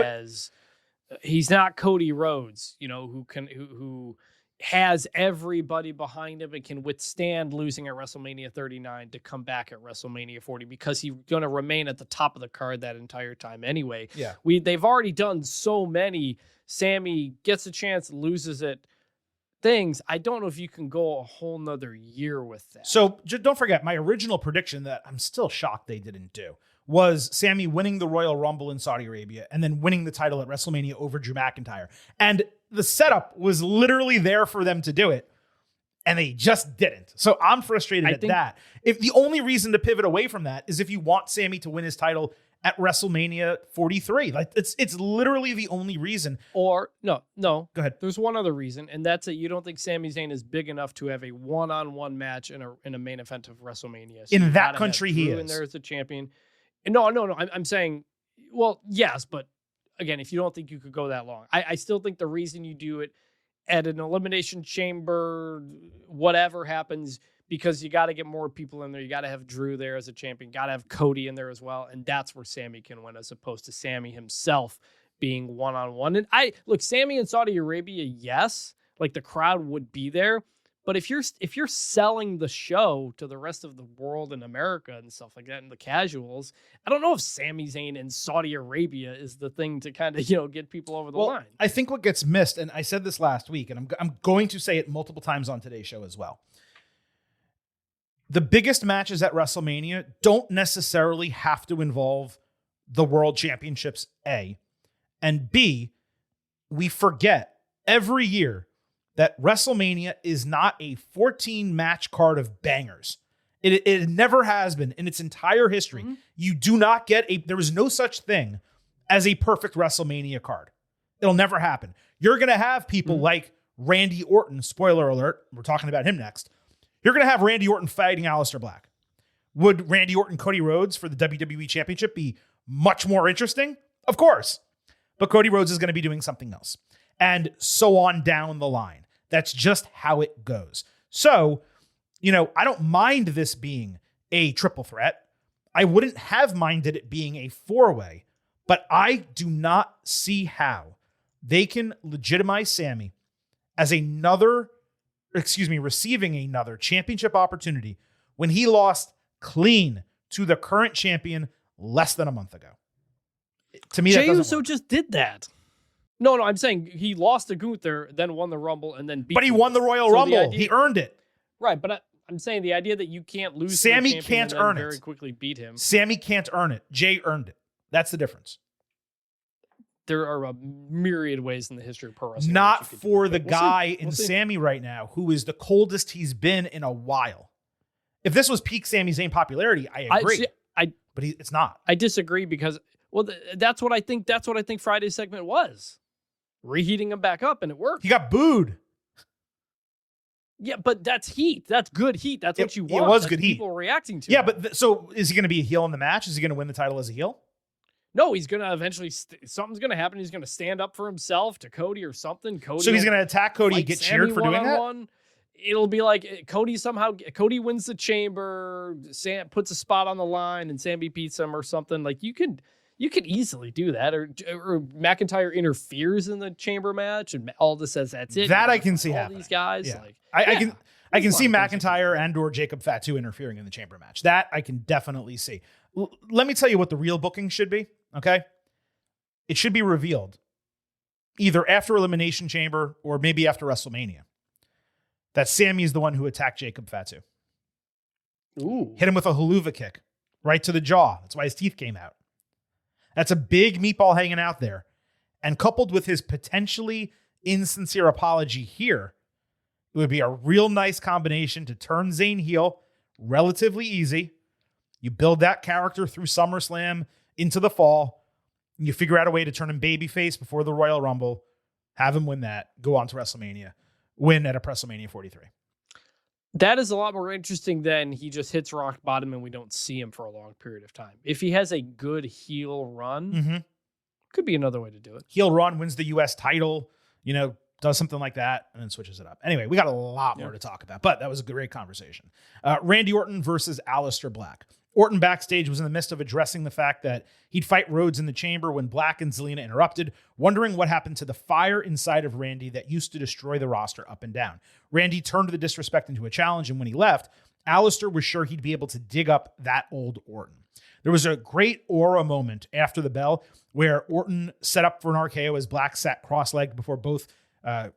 he's not Cody Rhodes, who has everybody behind him and can withstand losing at WrestleMania 39 to come back at WrestleMania 40 because he's going to remain at the top of the card that entire time anyway. Yeah. They've already done so many Sammy gets a chance, loses it things. I don't know if you can go a whole nother year with that. So don't forget, my original prediction that I'm still shocked they didn't do was Sammy winning the Royal Rumble in Saudi Arabia and then winning the title at WrestleMania over Drew McIntyre. And the setup was literally there for them to do it, and they just didn't. So I'm frustrated at that. If the only reason to pivot away from that is if you want Sammy to win his title at WrestleMania 43. Like it's literally the only reason. Or no. Go ahead. There's one other reason, and that's that you don't think Sami Zayn is big enough to have a one-on-one match in a main event of WrestleMania. So in that country, he is. And there's a champion. No. I'm saying, well, yes, but again, if you don't think you could go that long, I still think the reason you do it at an elimination chamber, whatever happens, because you got to get more people in there. You got to have Drew there as a champion. Got to have Cody in there as well. And that's where Sammy can win as opposed to Sammy himself being one-on-one. And Sammy in Saudi Arabia, yes, like the crowd would be there. But if you're selling the show to the rest of the world and America and stuff like that and the casuals, I don't know if Sami Zayn in Saudi Arabia is the thing to kind of, get people over the line. I think what gets missed, and I said this last week, and I'm going to say it multiple times on today's show as well. The biggest matches at WrestleMania don't necessarily have to involve the World Championships, A. And B, we forget every year that WrestleMania is not a 14-match card of bangers. It never has been in its entire history. Mm-hmm. You do not get there is no such thing as a perfect WrestleMania card. It'll never happen. You're going to have people like Randy Orton, spoiler alert, we're talking about him next. You're going to have Randy Orton fighting Aleister Black. Would Randy Orton, Cody Rhodes for the WWE Championship be much more interesting? Of course. But Cody Rhodes is going to be doing something else. And so on down the line. That's just how it goes. So, I don't mind this being a triple threat. I wouldn't have minded it being a four-way, but I do not see how they can legitimize Sammy as receiving another championship opportunity when he lost clean to the current champion less than a month ago. To me, that doesn't Uso work. just did that. No, I'm saying he lost to Gunther, then won the Rumble, and then beat But he won the Royal Rumble. He earned it. Right, but I'm saying the idea that you can't lose Sammy to the champion can't and then earn very it. quickly beat him. Sammy can't earn it. Jay earned it. That's the difference. There are a myriad ways in the history of pro wrestling. Not that you could for do the it, but guy we'll in see. Sammy right now, who is the coldest he's been in a while. If this was peak Sami Zayn popularity, I agree. But it's not. I disagree because that's what I think. That's what I think Friday's segment was, reheating him back up, and it worked. He got booed. Yeah, but that's heat. That's good heat. That's what you want. It was That's good heat. people reacting to. Yeah, it. but so is he going to be a heel in the match? Is he going to win the title as a heel? No, he's going to eventually, something's going to happen. He's going to stand up for himself to Cody or something. Cody. So he's going to attack Cody and fight get cheered Sammy for doing that? one-on-one. It'll be like Cody wins the chamber, Sam puts a spot on the line, and Sammy beats him or something. Like you could easily do that, or McIntyre interferes in the chamber match, and Aldis says that's it. That I can see all happening. These guys, Yeah. like I can see fun things. McIntyre and or Jacob Fatu interfering in the chamber match. That I can definitely see. Let me tell you what the real booking should be, okay? It should be revealed either after Elimination Chamber or maybe after WrestleMania that Sammy is the one who attacked Jacob Fatu. Ooh, Hit him with a haluva kick right to the jaw. That's why his teeth came out. That's a big meatball hanging out there. And coupled with his potentially insincere apology here, it would be a real nice combination to turn Zayn heel relatively easy. You build that character through SummerSlam into the fall. And you figure out a way to turn him babyface before the Royal Rumble. Have him win that. Go on to WrestleMania. Win at a WrestleMania 43. that is a lot more interesting than he just hits rock bottom and we don't see him for a long period of time. If he has a good heel run, could be another way to do it. Heel run, wins the U.S. title, does something like that, and then switches it up. Anyway, we got a lot more to talk about, but that was a great conversation. Randy Orton versus Aleister Black. Orton backstage was in the midst of addressing the fact that he'd fight Rhodes in the chamber when Black and Zelina interrupted, wondering what happened to the fire inside of Randy that used to destroy the roster up and down. Randy turned the disrespect into a challenge, and when he left, Aleister was sure he'd be able to dig up that old Orton. There was a great aura moment after the bell where Orton set up for an RKO as Black sat cross-legged before both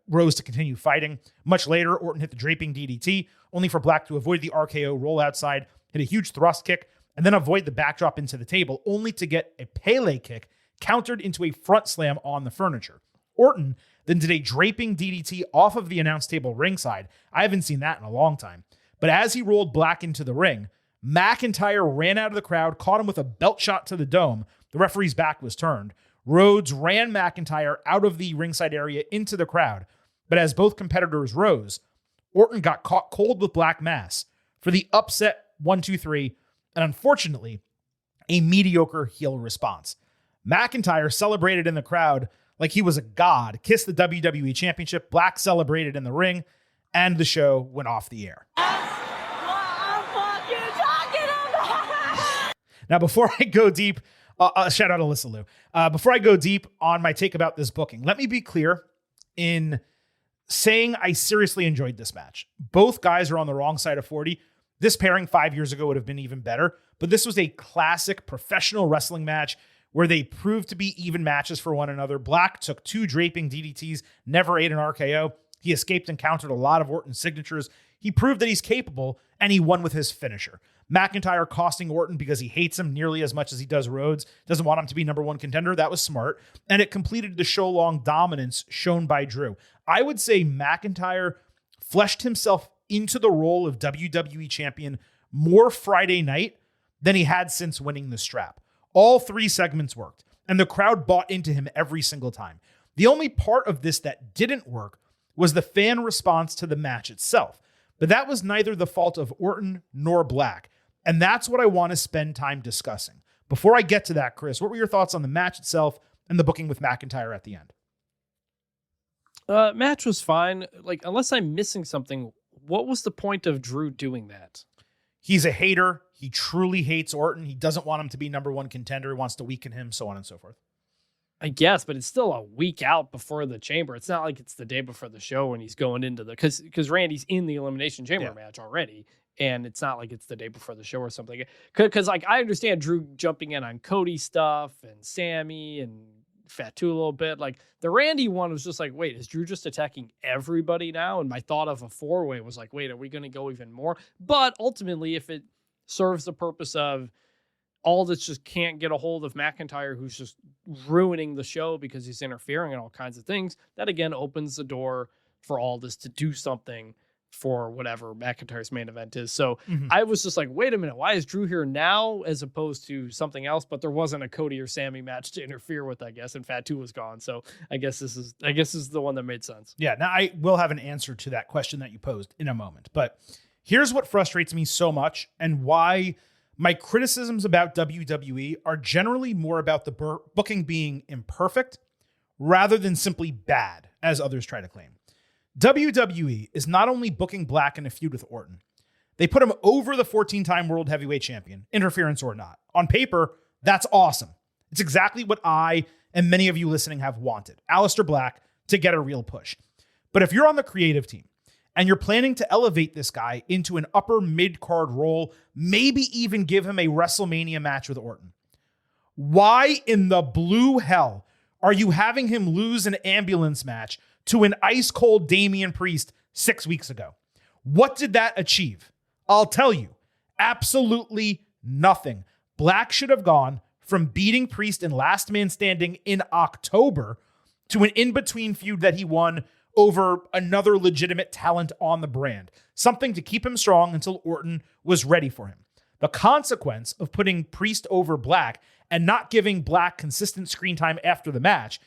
rose to continue fighting. Much later, Orton hit the draping DDT, only for Black to avoid the RKO, roll outside, hit a huge thrust kick, and then avoid the backdrop into the table, only to get a Pele kick countered into a front slam on the furniture. Orton then did a draping DDT off of the announce table ringside. I haven't seen that in a long time. But as he rolled Black into the ring, McIntyre ran out of the crowd, caught him with a belt shot to the dome. The referee's back was turned. Rhodes ran McIntyre out of the ringside area into the crowd. But as both competitors rose, Orton got caught cold with Black Mass for the upset 1-2-3, and unfortunately, a mediocre heel response. McIntyre celebrated in the crowd like he was a god, kissed the WWE Championship, Black celebrated in the ring, and the show went off the air. Now, before I go deep, shout out Alyssa Lou. Before I go deep on my take about this booking, let me be clear in saying I seriously enjoyed this match. Both guys are on the wrong side of 40. This pairing 5 years ago would have been even better, but this was a classic professional wrestling match where they proved to be even matches for one another. Black took 2 draping DDTs, never ate an RKO. He escaped and countered a lot of Orton's signatures. He proved that he's capable, and he won with his finisher. McIntyre costing Orton because he hates him nearly as much as he does Rhodes, doesn't want him to be number one contender. That was smart, and it completed the show-long dominance shown by Drew. I would say McIntyre fleshed himself into the role of WWE champion more Friday night than he had since winning the strap. All 3 segments worked, and the crowd bought into him every single time. The only part of this that didn't work was the fan response to the match itself, but that was neither the fault of Orton nor Black. And that's what I want to spend time discussing. Before I get to that, Chris, what were your thoughts on the match itself and the booking with McIntyre at the end? Match was fine. Like, unless I'm missing something, what was the point of Drew doing that? He's a hater. He truly hates Orton. He doesn't want him to be number one contender. He wants to weaken him, so on and so forth. I guess, but it's still a week out before the Chamber. It's not like it's the day before the show when he's going into the, because Randy's in the Elimination Chamber match already, and it's not like it's the day before the show or something. Because like I understand Drew jumping in on Cody stuff and Sammy and Fatu a little bit. Like the Randy one was just like, wait, is Drew just attacking everybody now? And my thought of a 4-way was like, wait, are we going to go even more? But ultimately, if it serves the purpose of Aldis just can't get a hold of McIntyre, who's just ruining the show because he's interfering in all kinds of things, that again opens the door for Aldis to do something for whatever McIntyre's main event is. So I was just like, wait a minute, why is Drew here now as opposed to something else? But there wasn't a Cody or Sammy match to interfere with, I guess, and Fatu was gone. So I guess this is the one that made sense. Yeah, now I will have an answer to that question that you posed in a moment. But here's what frustrates me so much and why my criticisms about WWE are generally more about the booking being imperfect rather than simply bad, as others try to claim. WWE is not only booking Black in a feud with Orton, they put him over the 14-time World Heavyweight Champion, interference or not. On paper, that's awesome. It's exactly what I and many of you listening have wanted. Aleister Black to get a real push. But if you're on the creative team, and you're planning to elevate this guy into an upper mid-card role, maybe even give him a WrestleMania match with Orton, why in the blue hell are you having him lose an ambulance match to an ice-cold Damian Priest 6 weeks ago? What did that achieve? I'll tell you, absolutely nothing. Black should have gone from beating Priest in Last Man Standing in October to an in-between feud that he won over another legitimate talent on the brand. Something to keep him strong until Orton was ready for him. The consequence of putting Priest over Black and not giving Black consistent screen time after the match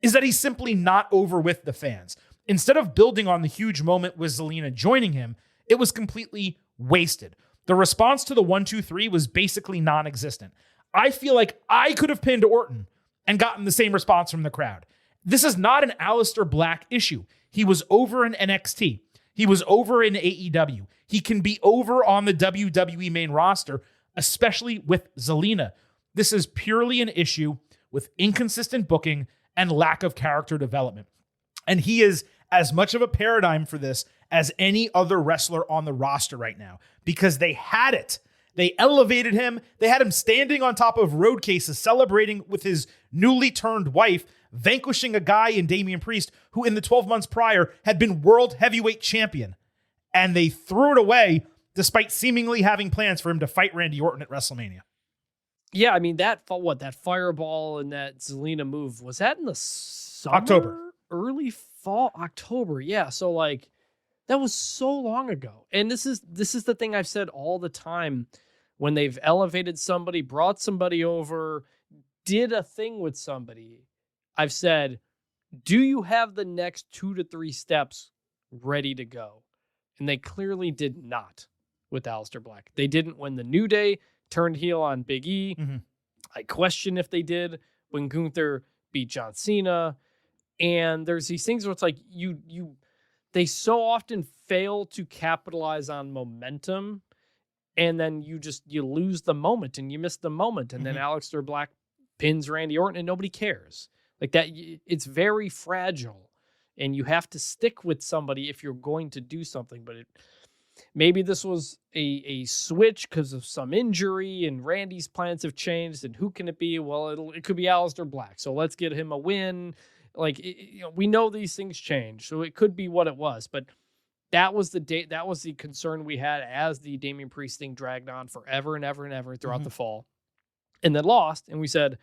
is that he's simply not over with the fans. Instead of building on the huge moment with Zelina joining him, it was completely wasted. The response to the 1-2-3 was basically non-existent. I feel like I could have pinned Orton and gotten the same response from the crowd. This is not an Aleister Black issue. He was over in NXT. He was over in AEW. He can be over on the WWE main roster, especially with Zelina. This is purely an issue with inconsistent booking and lack of character development. And he is as much of a paradigm for this as any other wrestler on the roster right now because they had it. They elevated him. They had him standing on top of road cases, celebrating with his newly turned wife, vanquishing a guy in Damian Priest who in the 12 months prior had been world heavyweight champion. And they threw it away despite seemingly having plans for him to fight Randy Orton at WrestleMania. Yeah, I mean, that fireball and that Zelina move, was that in the summer? October. Early fall? October, yeah. So, like, that was so long ago. And this is the thing I've said all the time when they've elevated somebody, brought somebody over, did a thing with somebody. I've said, do you have the next 2 to 3 steps ready to go? And they clearly did not with Aleister Black. They didn't when the New Day turned heel on Big E. Mm-hmm. I question if they did when Gunther beat John Cena. And there's these things where it's like they so often fail to capitalize on momentum, and then you lose the moment and you miss the moment. And then Aleister Black pins Randy Orton and nobody cares. Like that, it's very fragile, and you have to stick with somebody if you're going to do something. But maybe this was a switch because of some injury, and Randy's plans have changed. And who can it be? Well, it could be Aleister Black. So let's get him a win. Like, we know these things change, so it could be what it was. But that was the concern we had as the Damian Priest thing dragged on forever and ever and ever throughout the fall, and then lost. And we said,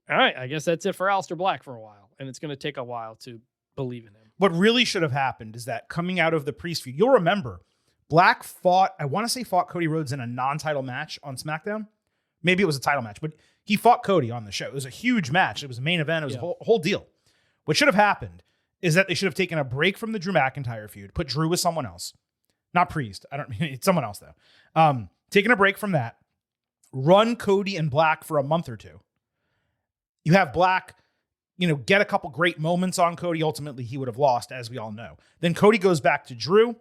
all right, I guess that's it for Aleister Black for a while, and it's going to take a while to believe in him. What really should have happened is that coming out of the Priest feud, you'll remember Black fought Cody Rhodes in a non-title match on SmackDown. Maybe it was a title match, but he fought Cody on the show. It was a huge match. It was a main event. It was a whole deal. What should have happened is that they should have taken a break from the Drew McIntyre feud, put Drew with someone else, not Priest. I don't mean it's someone else though. taking a break from that, run Cody and Black for a month or two. You have Black, get a couple great moments on Cody. Ultimately, he would have lost, as we all know. Then Cody goes back to Drew.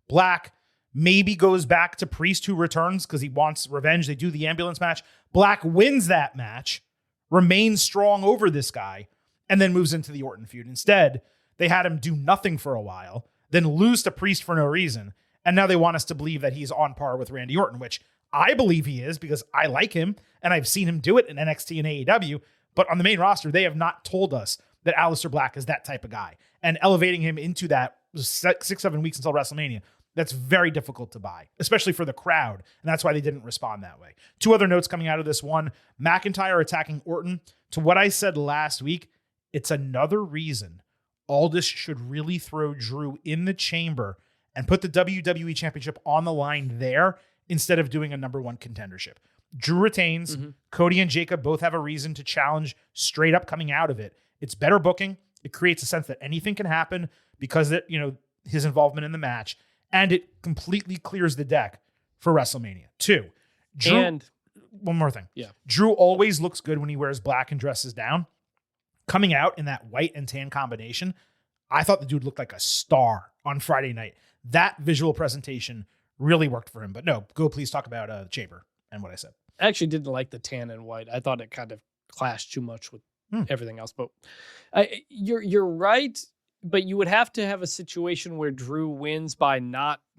Black maybe goes back to Priest, who returns because he wants revenge. They do the ambulance match. Black wins that match, remains strong over this guy, and then moves into the Orton feud. Instead, they had him do nothing for a while, then lose to Priest for no reason. And now they want us to believe that he's on par with Randy Orton, which I believe he is because I like him and I've seen him do it in NXT and AEW. But on the main roster, they have not told us that Aleister Black is that type of guy. And elevating him into that 6-7 weeks until WrestleMania, that's very difficult to buy, especially for the crowd. And that's why they didn't respond that way. Two other notes coming out of this one, McIntyre attacking Orton. To what I said last week, it's another reason Aldis should really throw Drew in the chamber and put the WWE Championship on the line there instead of doing a number one contendership. Drew retains. Mm-hmm. Cody and Jacob both have a reason to challenge straight up coming out of it. It's better booking. It creates a sense that anything can happen because of, his involvement in the match. And it completely clears the deck for WrestleMania. Two, Drew, and one more thing. Yeah. Drew always looks good when he wears black and dresses down. Coming out in that white and tan combination, I thought the dude looked like a star on Friday night. That visual presentation really worked for him. But no, go please talk about the chamber and what I said. I actually didn't like the tan and white. I thought it kind of clashed too much with everything else. But you're right. But you would have to have a situation where Drew wins by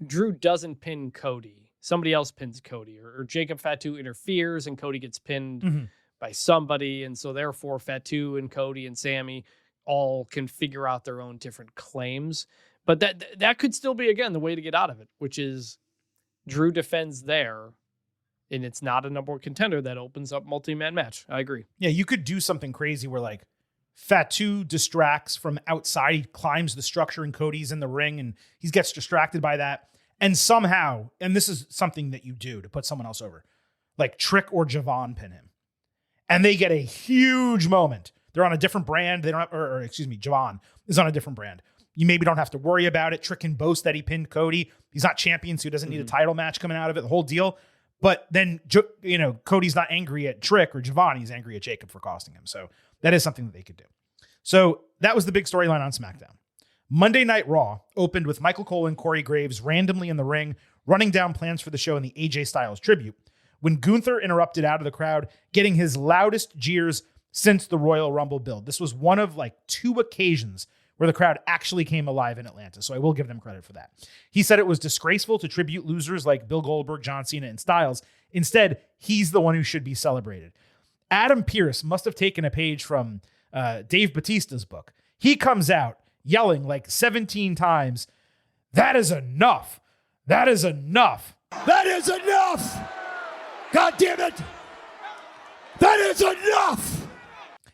Drew doesn't pin Cody. Somebody else pins Cody, or Jacob Fatu interferes and Cody gets pinned by somebody. And so therefore Fatu and Cody and Sammy all can figure out their own different claims. But that could still be, again, the way to get out of it, which is Drew defends there and it's not a number one contender. That opens up multi-man match. I agree. Yeah, you could do something crazy where like Fatu distracts from outside. He climbs the structure and Cody's in the ring and he gets distracted by that. And somehow, and this is something that you do to put someone else over, like Trick or Javon pin him. And they get a huge moment. They're on a different brand. They don't have, or excuse me, Javon is on a different brand. You maybe don't have to worry about it. Trick can boast that he pinned Cody. He's not champion, so he doesn't need a title match coming out of it, the whole deal. But then, Cody's not angry at Trick or Javon. He's angry at Jacob for costing him. So that is something that they could do. So that was the big storyline on SmackDown. Monday Night Raw opened with Michael Cole and Corey Graves randomly in the ring, running down plans for the show in the AJ Styles tribute, when Gunther interrupted out of the crowd, getting his loudest jeers since the Royal Rumble build. This was one of like 2 occasions where the crowd actually came alive in Atlanta, so I will give them credit for that. He said it was disgraceful to tribute losers like Bill Goldberg, John Cena, and Styles. Instead, he's the one who should be celebrated. Adam Pearce must have taken a page from Dave Bautista's book. He comes out yelling like 17 times, "That is enough! That is enough! That is enough! God damn it! That is enough!"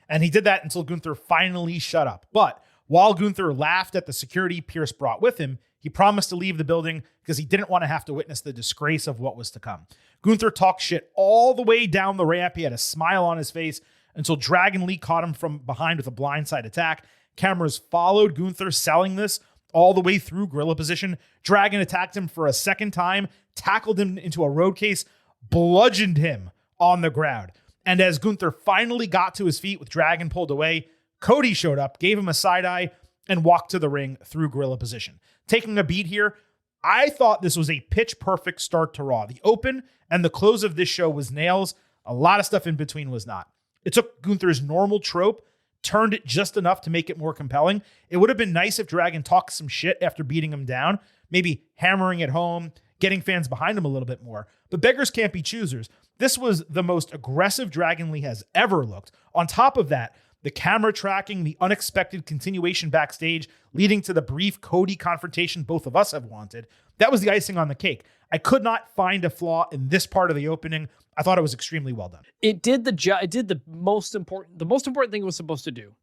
And he did that until Gunther finally shut up. But while Gunther laughed at the security Pearce brought with him, he promised to leave the building because he didn't want to have to witness the disgrace of what was to come. Gunther talked shit all the way down the ramp. He had a smile on his face until Dragon Lee caught him from behind with a blindside attack. Cameras followed Gunther selling this all the way through gorilla position. Dragon attacked him for a second time, tackled him into a road case, bludgeoned him on the ground. And as Gunther finally got to his feet with Dragon pulled away, Cody showed up, gave him a side eye, and walked to the ring through gorilla position. Taking a beat here, I thought this was a pitch perfect start to Raw. The open and the close of this show was nails. A lot of stuff in between was not. It took Gunther's normal trope, turned it just enough to make it more compelling. It would have been nice if Dragon talked some shit after beating him down, maybe hammering it home, getting fans behind him a little bit more. But beggars can't be choosers. This was the most aggressive Dragon Lee has ever looked. On top of that, the camera tracking, the unexpected continuation backstage, leading to the brief Cody confrontation both of us have wanted. That was the icing on the cake. I could not find a flaw in this part of the opening. I thought it was extremely well done. It did the job. It did the most important thing it was supposed to do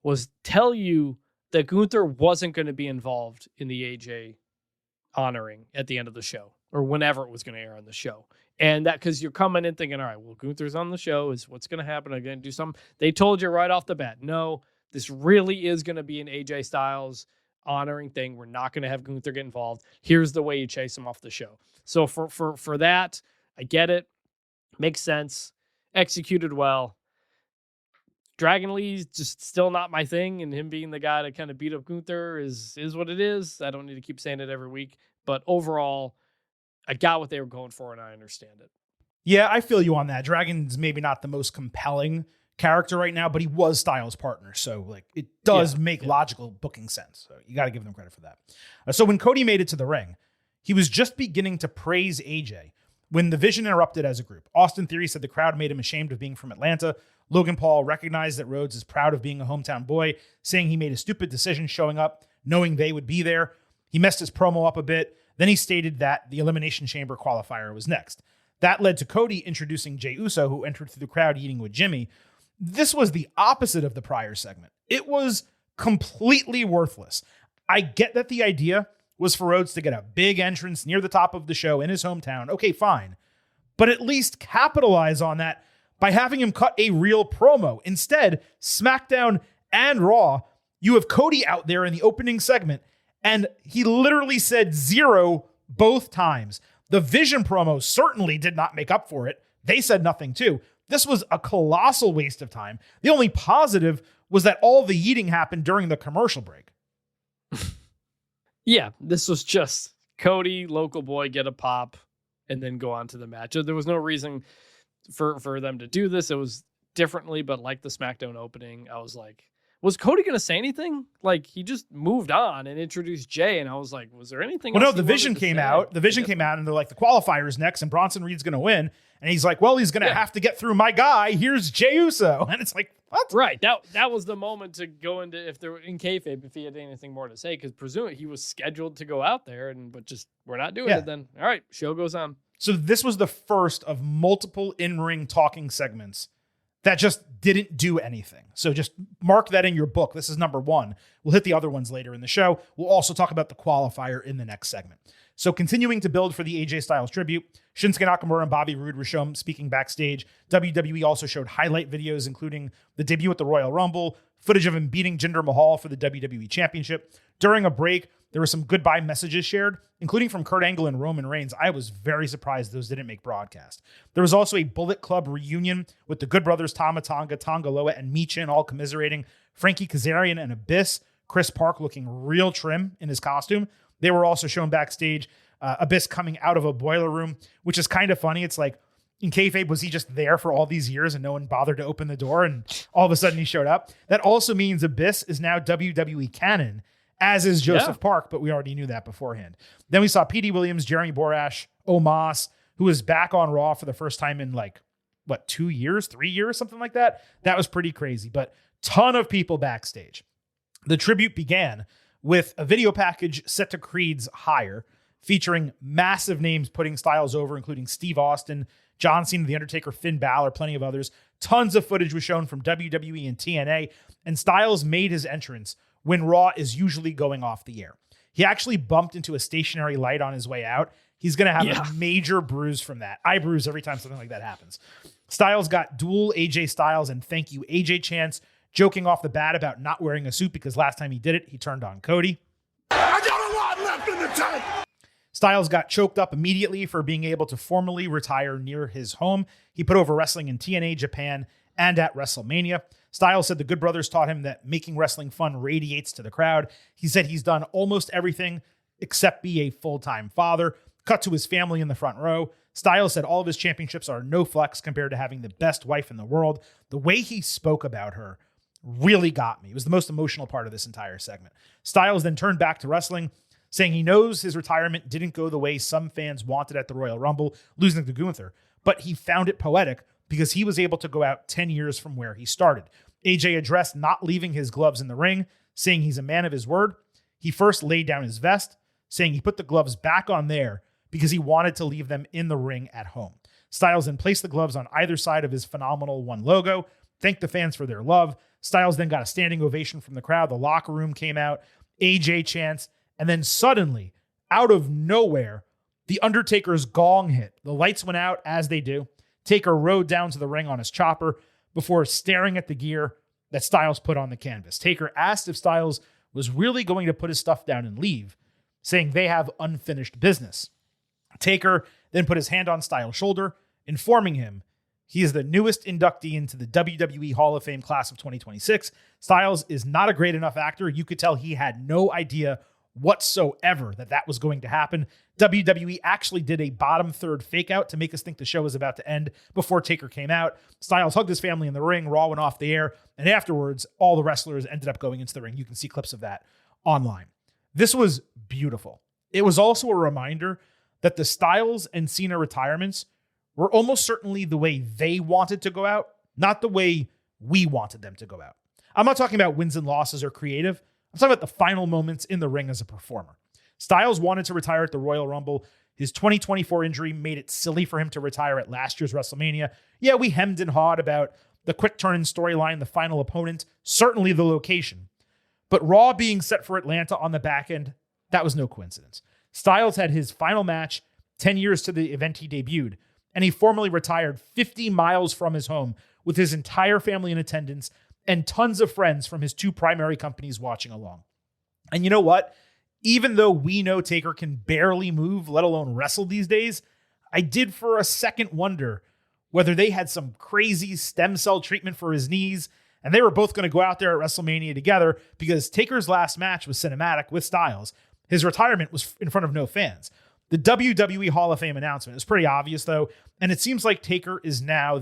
was tell you that Gunther wasn't going to be involved in the AJ honoring at the end of the show or whenever it was going to air on the show. And that because you're coming in thinking, all right, well, Gunther's on the show. Is what's going to happen? I'm going to do something. They told you right off the bat, no, this really is going to be an AJ Styles honoring thing. We're not going to have Gunther get involved. Here's the way you chase him off the show. So for that, I get it. Makes sense. Executed well. Dragon Lee's just still not my thing, and him being the guy to kind of beat up Gunther is what it is. I don't need to keep saying it every week. But overall, I got what they were going for, and I understand it. Yeah, I feel you on that. Dragon's maybe not the most compelling character right now, but he was Styles' partner. So like it does make logical booking sense. So you got to give them credit for that. So when Cody made it to the ring, he was just beginning to praise AJ when the Vision interrupted as a group. Austin Theory said the crowd made him ashamed of being from Atlanta. Logan Paul recognized that Rhodes is proud of being a hometown boy, saying he made a stupid decision showing up, knowing they would be there. He messed his promo up a bit. Then he stated that the Elimination Chamber qualifier was next. That led to Cody introducing Jey Uso, who entered through the crowd eating with Jimmy. This was the opposite of the prior segment. It was completely worthless. I get that the idea was for Rhodes to get a big entrance near the top of the show in his hometown. Okay, fine. But at least capitalize on that by having him cut a real promo. Instead, SmackDown and Raw, you have Cody out there in the opening segment, and he literally said 0 both times. The Vision promo certainly did not make up for it. They said nothing too. This was a colossal waste of time. The only positive was that all the eating happened during the commercial break. Yeah, this was just Cody, local boy, get a pop, and then go on to the match. There was no reason for them to do this. It was differently, but like the SmackDown opening, I was like, was Cody going to say anything? Like, he just moved on and introduced Jay, and I was like, was there anything else? Well, no, the Vision came out. The Vision came out, and they're like, the qualifier's next, and Bronson Reed's going to win. And he's like, well, he's going to have to get through my guy. Here's Jey Uso. And it's like, what? Right. That was the moment to go into, if there were in kayfabe, if he had anything more to say, because presumably he was scheduled to go out there, but just we're not doing it then. All right, show goes on. So this was the first of multiple in-ring talking segments that just didn't do anything. So just mark that in your book. This is number 1. We'll hit the other ones later in the show. We'll also talk about the qualifier in the next segment. So continuing to build for the AJ Styles tribute, Shinsuke Nakamura and Bobby Roode were shown speaking backstage. WWE also showed highlight videos, including the debut at the Royal Rumble, footage of him beating Jinder Mahal for the WWE Championship. During a break, there were some goodbye messages shared, including from Kurt Angle and Roman Reigns. I was very surprised those didn't make broadcast. There was also a Bullet Club reunion with the Good Brothers, Tama Tonga, Tonga Loa, and Michin all commiserating. Frankie Kazarian and Abyss, Chris Park looking real trim in his costume. They were also shown backstage. Abyss coming out of a boiler room, which is kind of funny. It's like, in kayfabe, was he just there for all these years and no one bothered to open the door and all of a sudden he showed up? That also means Abyss is now WWE canon, as is Joseph Park, but we already knew that beforehand. Then we saw P.D. Williams, Jeremy Borash, Omos, who was back on Raw for the first time in 2 years, 3 years, something like that. That was pretty crazy, but ton of people backstage. The tribute began with a video package set to Creed's Higher, featuring massive names putting Styles over, including Steve Austin, John Cena, The Undertaker, Finn Balor, plenty of others. Tons of footage was shown from WWE and TNA, and Styles made his entrance when Raw is usually going off the air. He actually bumped into a stationary light on his way out. He's going to have a major bruise from that. I bruise every time something like that happens. Styles got dual AJ Styles and thank you AJ chants, joking off the bat about not wearing a suit because last time he did it, he turned on Cody. I got a lot left in the tank. Styles got choked up immediately for being able to formally retire near his home. He put over wrestling in TNA, Japan, and at WrestleMania. Styles said the Good Brothers taught him that making wrestling fun radiates to the crowd. He said he's done almost everything except be a full-time father. Cut to his family in the front row. Styles said all of his championships are no flex compared to having the best wife in the world. The way he spoke about her really got me. It was the most emotional part of this entire segment. Styles then turned back to wrestling, saying he knows his retirement didn't go the way some fans wanted at the Royal Rumble, losing to Gunther, but he found it poetic because he was able to go out 10 years from where he started. AJ addressed not leaving his gloves in the ring, saying he's a man of his word. He first laid down his vest, saying he put the gloves back on there because he wanted to leave them in the ring at home. Styles then placed the gloves on either side of his Phenomenal One logo, thanked the fans for their love. Styles then got a standing ovation from the crowd. The locker room came out, AJ chants, and then suddenly, out of nowhere, the Undertaker's gong hit. The lights went out, as they do. Taker rode down to the ring on his chopper before staring at the gear that Styles put on the canvas. Taker asked if Styles was really going to put his stuff down and leave, saying they have unfinished business. Taker then put his hand on Styles' shoulder, informing him he is the newest inductee into the WWE Hall of Fame class of 2026. Styles is not a great enough actor. You could tell he had no idea whatsoever that was going to happen. WWE actually did a bottom third fake out to make us think the show was about to end before Taker came out. Styles hugged his family in the ring. Raw went off the air. And afterwards, all the wrestlers ended up going into the ring. You can see clips of that online. This was beautiful. It was also a reminder that the Styles and Cena retirements were almost certainly the way they wanted to go out, not the way we wanted them to go out. I'm not talking about wins and losses or creative. I'm talking about the final moments in the ring as a performer. Styles wanted to retire at the Royal Rumble. His 2024 injury made it silly for him to retire at last year's WrestleMania. Yeah, we hemmed and hawed about the quick turn in storyline, the final opponent, certainly the location. But Raw being set for Atlanta on the back end, that was no coincidence. Styles had his final match 10 years to the event he debuted, and he formally retired 50 miles from his home with his entire family in attendance and tons of friends from his two primary companies watching along. And you know what? Even though we know Taker can barely move, let alone wrestle these days, I did for a second wonder whether they had some crazy stem cell treatment for his knees and they were both going to go out there at WrestleMania together, because Taker's last match was cinematic with Styles. His retirement was in front of no fans. The WWE Hall of Fame announcement is pretty obvious, though, and it seems like Taker is now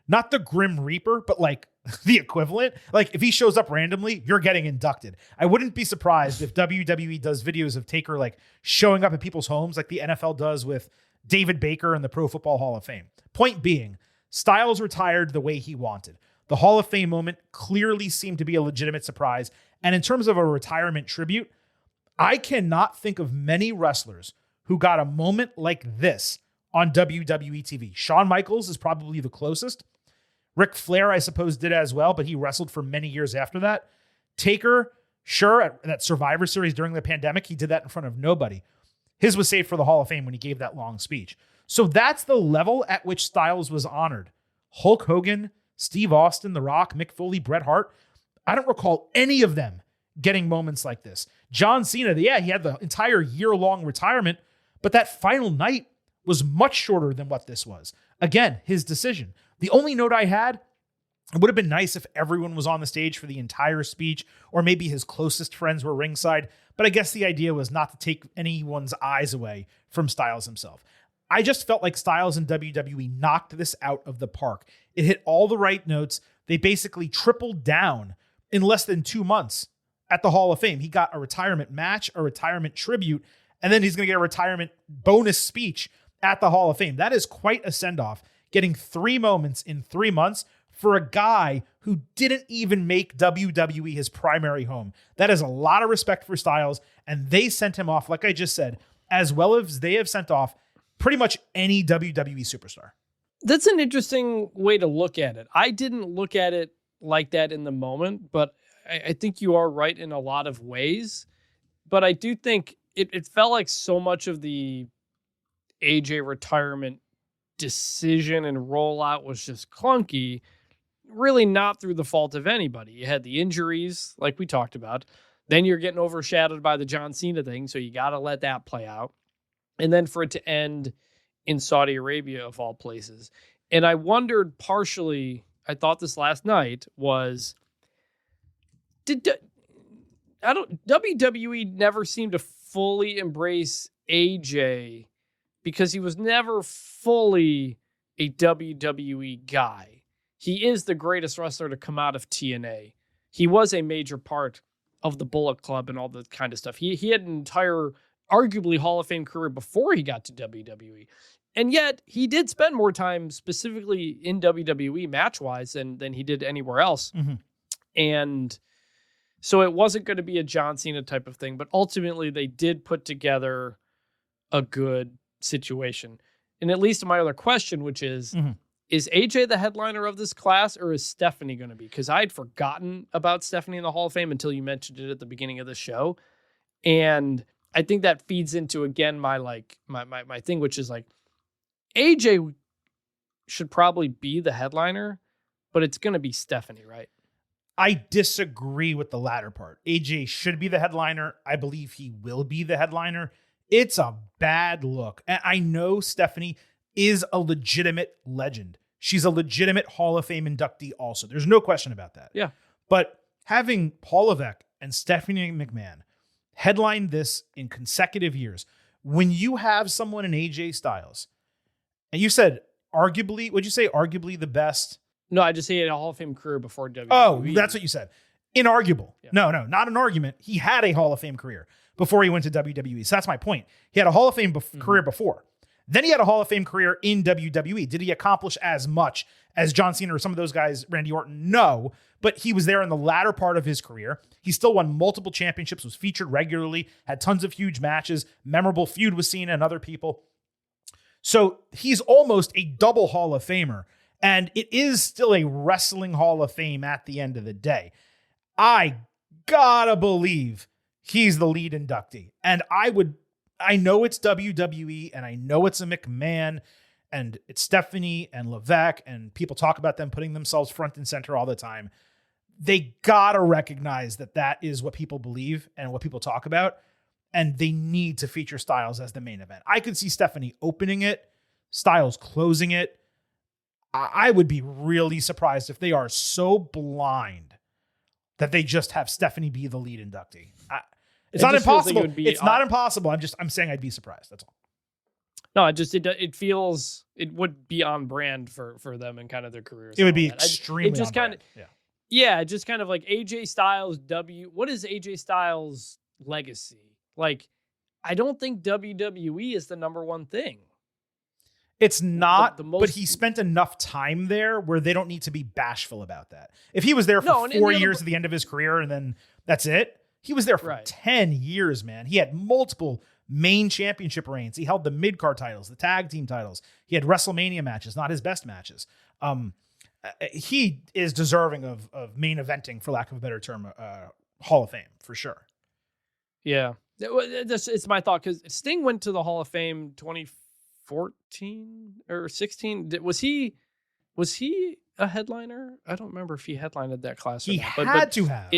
not the Grim Reaper, but like the equivalent. Like, if he shows up randomly, you're getting inducted. I wouldn't be surprised if WWE does videos of Taker like showing up at people's homes like the NFL does with David Baker and the Pro Football Hall of Fame. Point being, Styles retired the way he wanted. The Hall of Fame moment clearly seemed to be a legitimate surprise. And in terms of a retirement tribute, I cannot think of many wrestlers who got a moment like this on WWE TV. Shawn Michaels is probably the closest. Ric Flair, I suppose, did as well, but he wrestled for many years after that. Taker, sure, at that Survivor Series during the pandemic, he did that in front of nobody. His was saved for the Hall of Fame when he gave that long speech. So that's the level at which Styles was honored. Hulk Hogan, Steve Austin, The Rock, Mick Foley, Bret Hart. I don't recall any of them getting moments like this. John Cena, yeah, he had the entire year-long retirement, but that final night was much shorter than what this was. Again, his decision. The only note I had, it would have been nice if everyone was on the stage for the entire speech, or maybe his closest friends were ringside, but I guess the idea was not to take anyone's eyes away from Styles himself. I just felt like Styles and WWE knocked this out of the park. It hit all the right notes. They basically tripled down in less than 2 months at the Hall of Fame. He got a retirement match, a retirement tribute, and then he's going to get a retirement bonus speech at the Hall of Fame. That is quite a send-off, getting 3 moments in 3 months for a guy who didn't even make WWE his primary home. That is a lot of respect for Styles, and they sent him off, like I just said, as well as they have sent off pretty much any WWE superstar. That's an interesting way to look at it. I didn't look at it like that in the moment, but I think you are right in a lot of ways. But I do think it felt like so much of the AJ retirement decision and rollout was just clunky, really not through the fault of anybody. You had the injuries, like we talked about. Then you're getting overshadowed by the John Cena thing, so you got to let that play out. And then for it to end in Saudi Arabia, of all places. And I wondered partially, I thought this last night, was, WWE never seemed to fully embrace AJ because he was never fully a WWE guy. He is the greatest wrestler to come out of TNA. He was a major part of the Bullet Club and all that kind of stuff. He had an entire, arguably Hall of Fame career before he got to WWE. And yet he did spend more time specifically in WWE match-wise than he did anywhere else. Mm-hmm. And so it wasn't going to be a John Cena type of thing, but ultimately they did put together a good situation. And it leads to my other question, which is, is AJ the headliner of this class, or is Stephanie going to be? Because I had forgotten about Stephanie in the Hall of Fame until you mentioned it at the beginning of the show. And I think that feeds into, again, my thing, which is like, AJ should probably be the headliner, but it's going to be Stephanie, right? I disagree with the latter part. AJ should be the headliner. I believe he will be the headliner. It's a bad look. And I know Stephanie is a legitimate legend. She's a legitimate Hall of Fame inductee also. There's no question about that. Yeah. But having Paul Levesque and Stephanie McMahon headline this in consecutive years, when you have someone in AJ Styles, and you said arguably, would you say arguably the best? No, I just say he had a Hall of Fame career before WWE. Oh, that's what you said. Inarguable. Yeah. No, not an argument. He had a Hall of Fame career before he went to WWE. So that's my point. He had a Hall of Fame career before. Then he had a Hall of Fame career in WWE. Did he accomplish as much as John Cena or some of those guys, Randy Orton? No, but he was there in the latter part of his career. He still won multiple championships, was featured regularly, had tons of huge matches, memorable feud with Cena and other people. So he's almost a double Hall of Famer, and it is still a wrestling Hall of Fame at the end of the day. I gotta believe he's the lead inductee. And I know it's WWE and I know it's a McMahon and it's Stephanie and Levesque and people talk about them putting themselves front and center all the time. They gotta recognize that that is what people believe and what people talk about. And they need to feature Styles as the main event. I could see Stephanie opening it, Styles closing it. I would be really surprised if they are so blind that they just have Stephanie be the lead inductee. It's not impossible. It's not impossible. I'm saying I'd be surprised. That's all. No, it feels it would be on brand for them and kind of their careers. It would be extremely it just on kind brand. of yeah, just kind of like AJ Styles what is AJ Styles' legacy? Like, I don't think WWE is the number one thing. It's not, but he spent enough time there where they don't need to be bashful about that. If he was there for 4 years at the end of his career and then that's it, he was there for 10 years, man. He had multiple main championship reigns. He held the mid-card titles, the tag team titles. He had WrestleMania matches, not his best matches. He is deserving of main eventing, for lack of a better term, Hall of Fame, for sure. Yeah. It's my thought, because Sting went to the Hall of Fame 2014 or 16. Was he a headliner? I don't remember if he headlined that class. He or not, had to have.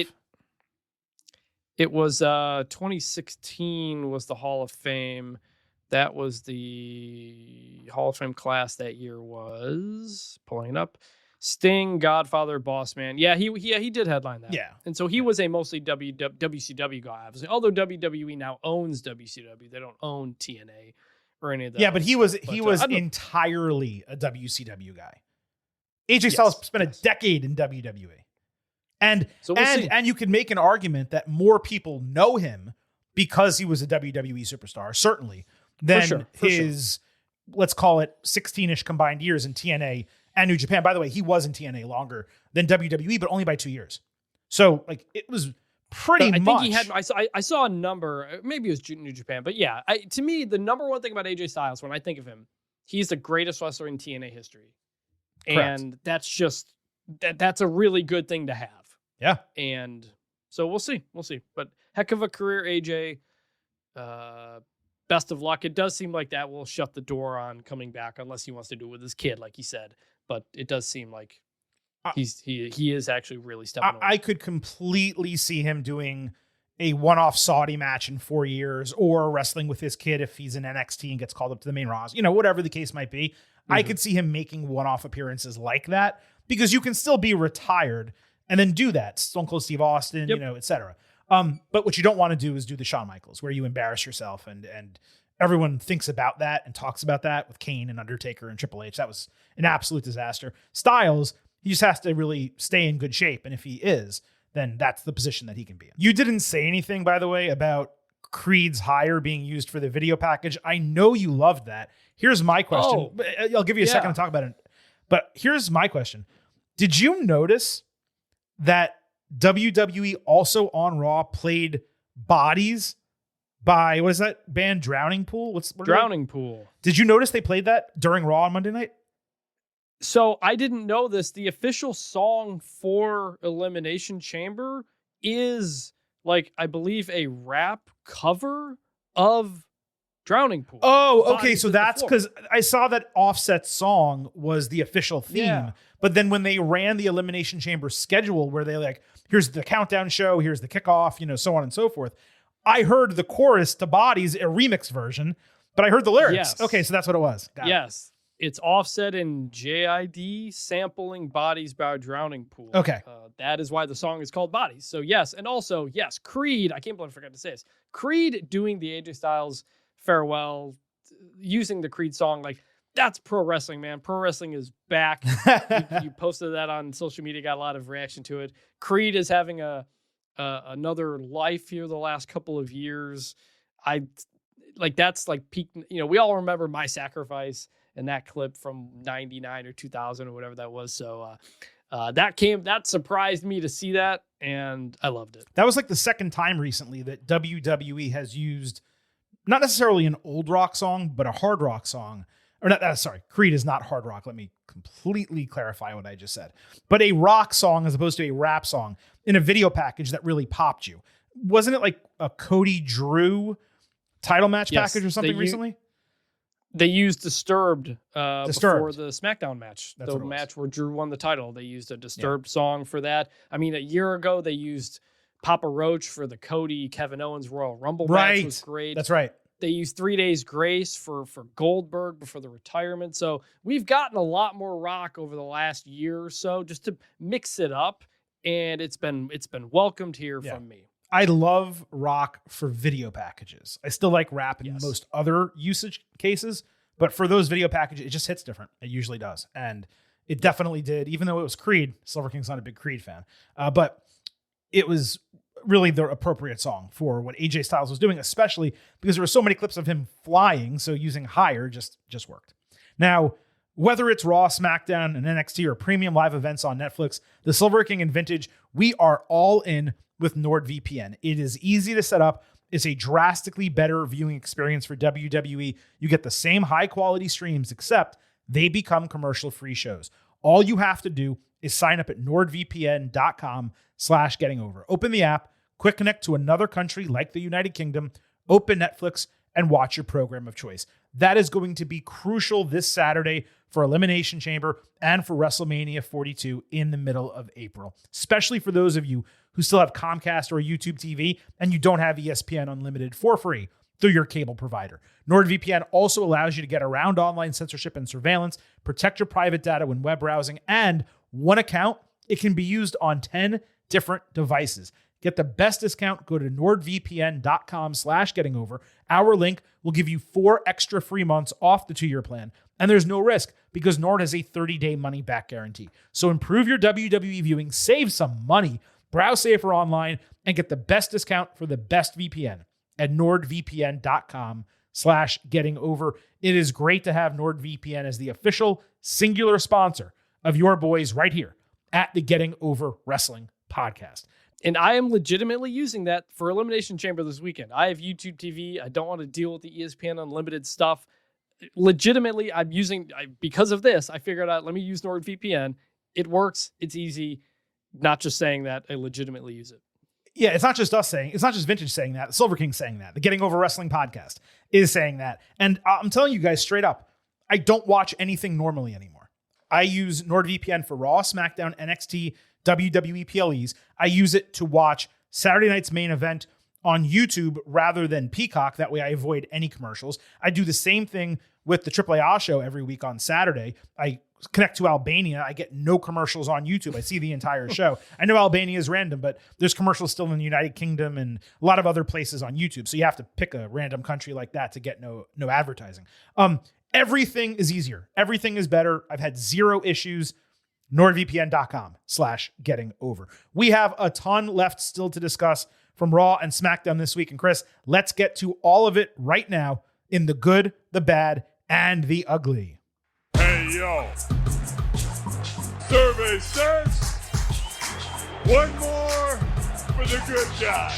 It was 2016 was the Hall of Fame. That was the Hall of Fame class that year was pulling it up. Sting, Godfather, Bossman. Yeah, he did headline that. Yeah. And so he was a mostly WCW guy, obviously. Although WWE now owns WCW, they don't own TNA or any of that. Yeah, but he was entirely a WCW guy. AJ Styles spent a decade in WWE. And you could make an argument that more people know him because he was a WWE superstar, certainly, than his, let's call it 16-ish combined years in TNA and New Japan. By the way, he was in TNA longer than WWE, but only by 2 years. So, like, it was pretty much. I think he had. I saw a number. Maybe it was New Japan, but yeah. To me, the number one thing about AJ Styles, when I think of him, he's the greatest wrestler in TNA history, and that's just that's a really good thing to have. Yeah, and so we'll see. But heck of a career, AJ. Best of luck. It does seem like that will shut the door on coming back, unless he wants to do it with his kid, like he said. But it does seem like he is actually really stepping away. I could completely see him doing a one-off Saudi match in 4 years, or wrestling with his kid if he's in NXT and gets called up to the main roster. Whatever the case might be. Mm-hmm. I could see him making one-off appearances like that, because you can still be retired and then do that. Stone Cold Steve Austin, et cetera. But what you don't want to do is do the Shawn Michaels, where you embarrass yourself, and everyone thinks about that and talks about that with Kane and Undertaker and Triple H. That was an absolute disaster. Styles, he just has to really stay in good shape. And if he is, then that's the position that he can be in. You didn't say anything, by the way, about Creed's hire being used for the video package. I know you loved that. Here's my question. I'll give you a second to talk about it. But here's my question. Did you notice that WWE also on Raw played Bodies by, what is that band, Drowning Pool? Drowning Pool. Did you notice they played that during Raw on Monday night? So I didn't know this. The official song for Elimination Chamber is, like, I believe a rap cover of Drowning Pool. Oh, okay. So that's because I saw that Offset's song was the official theme. Yeah. But then when they ran the Elimination Chamber schedule, where they here's the countdown show, here's the kickoff, so on and so forth, I heard the chorus to Bodies, a remix version, but I heard the lyrics. Yes. Okay, so that's what it was. Got it. Yes. It's Offset and JID sampling Bodies by Drowning Pool. Okay. That is why the song is called Bodies. So yes, and also, yes, Creed, I can't believe I forgot to say this. Creed doing the AJ Styles farewell, using the Creed song, like, that's pro wrestling, man. Pro wrestling is back. You posted that on social media, got a lot of reaction to it. Creed is having another life here the last couple of years. That's like peak. We all remember My Sacrifice and that clip from 99 or 2000 or whatever that was. So that surprised me to see that, and I loved it. That was like the second time recently that WWE has used not necessarily an old rock song, but a hard rock song. Or not, sorry, Creed is not hard rock. Let me completely clarify what I just said. But a rock song as opposed to a rap song in a video package that really popped you. Wasn't it like a Cody Drew title match package or something recently? They used Disturbed before the SmackDown match. That's the match where Drew won the title. They used a Disturbed song for that. I mean, a year ago, they used Papa Roach for the Cody Kevin Owens Royal Rumble match. Was great. That's right. They used 3 Days Grace for Goldberg before the retirement. So we've gotten a lot more rock over the last year or so just to mix it up. And it's been welcomed here from me. I love rock for video packages. I still like rap in most other usage cases, but for those video packages, it just hits different. It usually does. And it definitely did, even though it was Creed. Silver King's not a big Creed fan, but it was really the appropriate song for what AJ Styles was doing, especially because there were so many clips of him flying. So using higher just worked. Now, whether it's Raw, SmackDown, and NXT, or premium live events on Netflix, the Silver King and Vintage, we are all in with NordVPN. It is easy to set up. It's a drastically better viewing experience for WWE. You get the same high quality streams, except they become commercial-free shows. All you have to do is sign up at nordvpn.com/gettingover. Open the app, quick connect to another country like the United Kingdom, open Netflix, and watch your program of choice. That is going to be crucial this Saturday for Elimination Chamber and for WrestleMania 42 in the middle of April, especially for those of you who still have Comcast or YouTube TV and you don't have ESPN Unlimited for free through your cable provider. NordVPN also allows you to get around online censorship and surveillance, protect your private data when web browsing, and one account, it can be used on 10 different devices. Get the best discount. Go to nordvpn.com/gettingover. Our link will give you 4 extra free months off the 2-year plan. And there's no risk because Nord has a 30-day money-back guarantee. So improve your WWE viewing, save some money, browse safer online, and get the best discount for the best VPN at nordvpn.com/gettingover. It is great to have NordVPN as the official singular sponsor of your boys right here at the Getting Over Wrestling podcast. And I am legitimately using that for Elimination Chamber this weekend. I have YouTube TV. I don't want to deal with the ESPN Unlimited stuff. Legitimately, I'm using, because of this, I figured out, let me use NordVPN. It works. It's easy. Not just saying that. I legitimately use it. Yeah, it's not just us saying, it's not just Vintage saying that. The Silver King saying that. The Getting Over Wrestling podcast is saying that. And I'm telling you guys straight up, I don't watch anything normally anymore. I use NordVPN for Raw, SmackDown, NXT, WWE PLEs. I use it to watch Saturday night's main event on YouTube rather than Peacock. That way I avoid any commercials. I do the same thing with the AAA show every week on Saturday. I connect to Albania. I get no commercials on YouTube. I see the entire show. I know Albania is random, but there's commercials still in the United Kingdom and a lot of other places on YouTube. So you have to pick a random country like that to get no advertising. Everything is easier. Everything is better. I've had zero issues. NordVPN.com/gettingover. We have a ton left still to discuss from Raw and SmackDown this week. And Chris, let's get to all of it right now in the good, the bad, and the ugly. Hey, yo. Survey says one more for the good guy.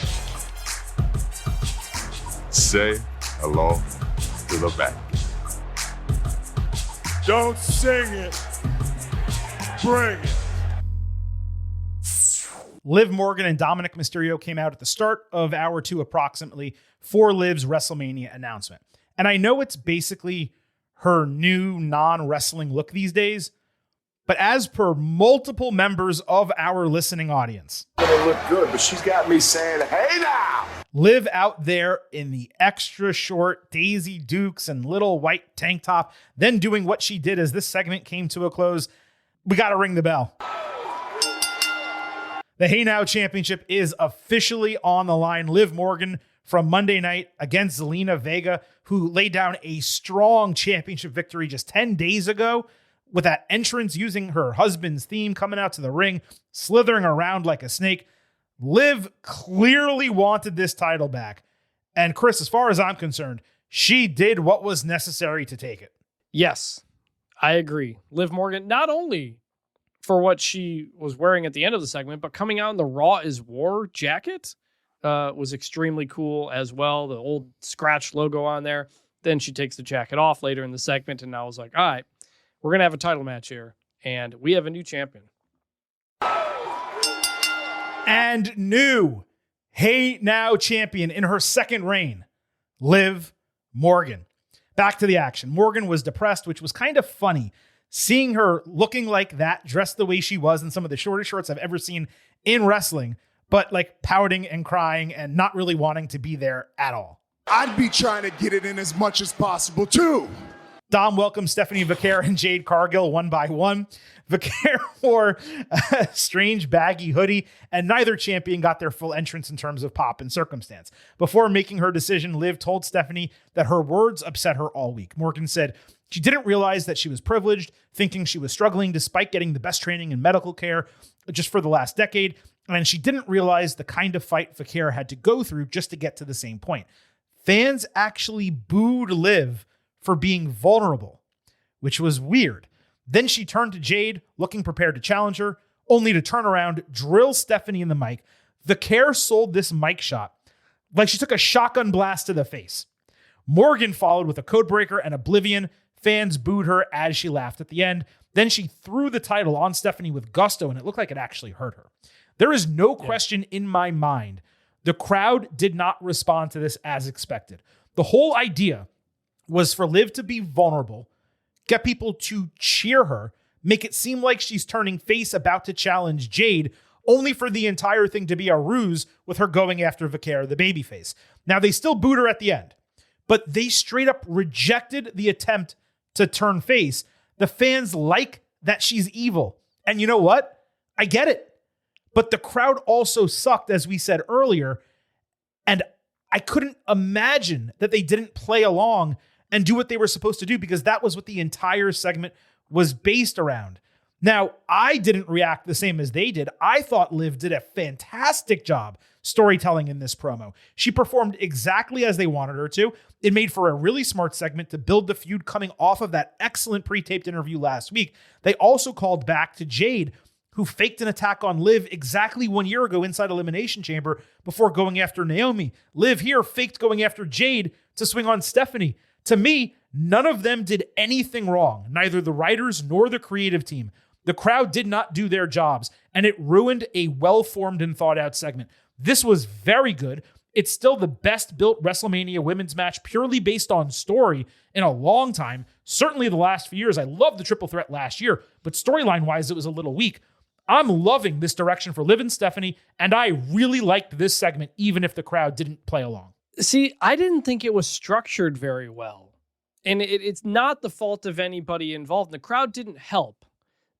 Say hello to the back. Don't sing it. Bring it. Liv Morgan and Dominic Mysterio came out at the start of hour 2 approximately for Liv's WrestleMania announcement. And I know it's basically her new non-wrestling look these days, but as per multiple members of our listening audience, Gonna look good, but she's got me saying, hey now! Liv out there in the extra short Daisy Dukes and little white tank top, then doing what she did as this segment came to a close. We got to ring the bell. The Hey Now Championship is officially on the line. Liv Morgan from Monday night against Zelina Vega, who laid down a strong championship victory just 10 days ago with that entrance using her husband's theme, coming out to the ring, slithering around like a snake. Liv clearly wanted this title back. And Chris, as far as I'm concerned, she did what was necessary to take it. Yes, I agree. Liv Morgan, not only for what she was wearing at the end of the segment, but coming out in the Raw is War jacket was extremely cool as well. The old scratch logo on there. Then she takes the jacket off later in the segment, and I was like, all right, we're going to have a title match here, and we have a new champion. And new Hey Now champion in her second reign, Liv Morgan. Back to the action. Morgan was depressed, which was kind of funny. Seeing her looking like that, dressed the way she was in some of the shortest shorts I've ever seen in wrestling, but like pouting and crying and not really wanting to be there at all. I'd be trying to get it in as much as possible, too. Dom welcomed Stephanie Vaquer and Jade Cargill one by one. Vaquer wore a strange baggy hoodie, and neither champion got their full entrance in terms of pop and circumstance. Before making her decision, Liv told Stephanie that her words upset her all week. Morgan said she didn't realize that she was privileged, thinking she was struggling despite getting the best training in medical care just for the last decade, and she didn't realize the kind of fight Vaquer had to go through just to get to the same point. Fans actually booed Liv for being vulnerable, which was weird. Then she turned to Jade, looking prepared to challenge her, only to turn around, drill Stephanie in the mic. Vaquer sold this mic shot like she took a shotgun blast to the face. Morgan followed with a codebreaker and Oblivion. Fans booed her as she laughed at the end. Then she threw the title on Stephanie with gusto, and it looked like it actually hurt her. There is no question in my mind the crowd did not respond to this as expected. The whole idea was for Liv to be vulnerable, get people to cheer her, make it seem like she's turning face about to challenge Jade, only for the entire thing to be a ruse with her going after Vaquer, the babyface. Now, they still booed her at the end, but they straight up rejected the attempt to turn face. The fans like that she's evil. And you know what? I get it. But the crowd also sucked, as we said earlier, and I couldn't imagine that they didn't play along and do what they were supposed to do, because that was what the entire segment was based around. Now, I didn't react the same as they did. I thought Liv did a fantastic job storytelling in this promo. She performed exactly as they wanted her to. It made for a really smart segment to build the feud coming off of that excellent pre-taped interview last week. They also called back to Jade, who faked an attack on Liv exactly 1 year ago inside Elimination Chamber before going after Naomi. Liv here faked going after Jade to swing on Stephanie. To me, none of them did anything wrong, neither the writers nor the creative team. The crowd did not do their jobs, and it ruined a well-formed and thought-out segment. This was very good. It's still the best-built WrestleMania women's match purely based on story in a long time. Certainly the last few years. I loved the triple threat last year, but storyline-wise, it was a little weak. I'm loving this direction for Liv and Stephanie, and I really liked this segment, even if the crowd didn't play along. See, I didn't think it was structured very well. And it's not the fault of anybody involved. The crowd didn't help.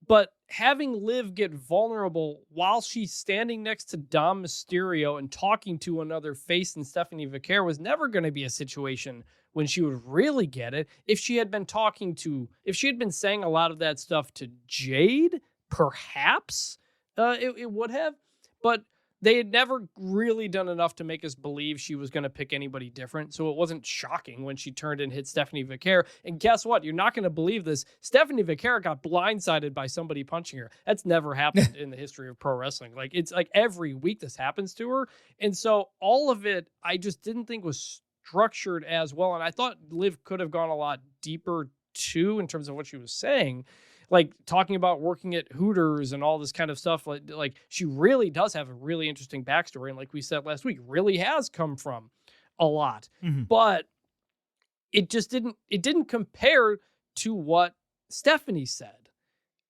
But having Liv get vulnerable while she's standing next to Dom Mysterio and talking to another face in Stephanie Vaquer was never going to be a situation when she would really get it. If she had been saying a lot of that stuff to Jade, perhaps it would have. But they had never really done enough to make us believe she was going to pick anybody different. So it wasn't shocking when she turned and hit Stephanie Vaquer. And guess what? You're not going to believe this. Stephanie Vaquer got blindsided by somebody punching her. That's never happened in the history of pro wrestling. Like, it's like every week this happens to her. And so all of it, I just didn't think was structured as well. And I thought Liv could have gone a lot deeper too in terms of what she was saying. Like talking about working at Hooters and all this kind of stuff. Like she really does have a really interesting backstory. And like we said last week, really has come from a lot, but it just didn't compare to what Stephanie said.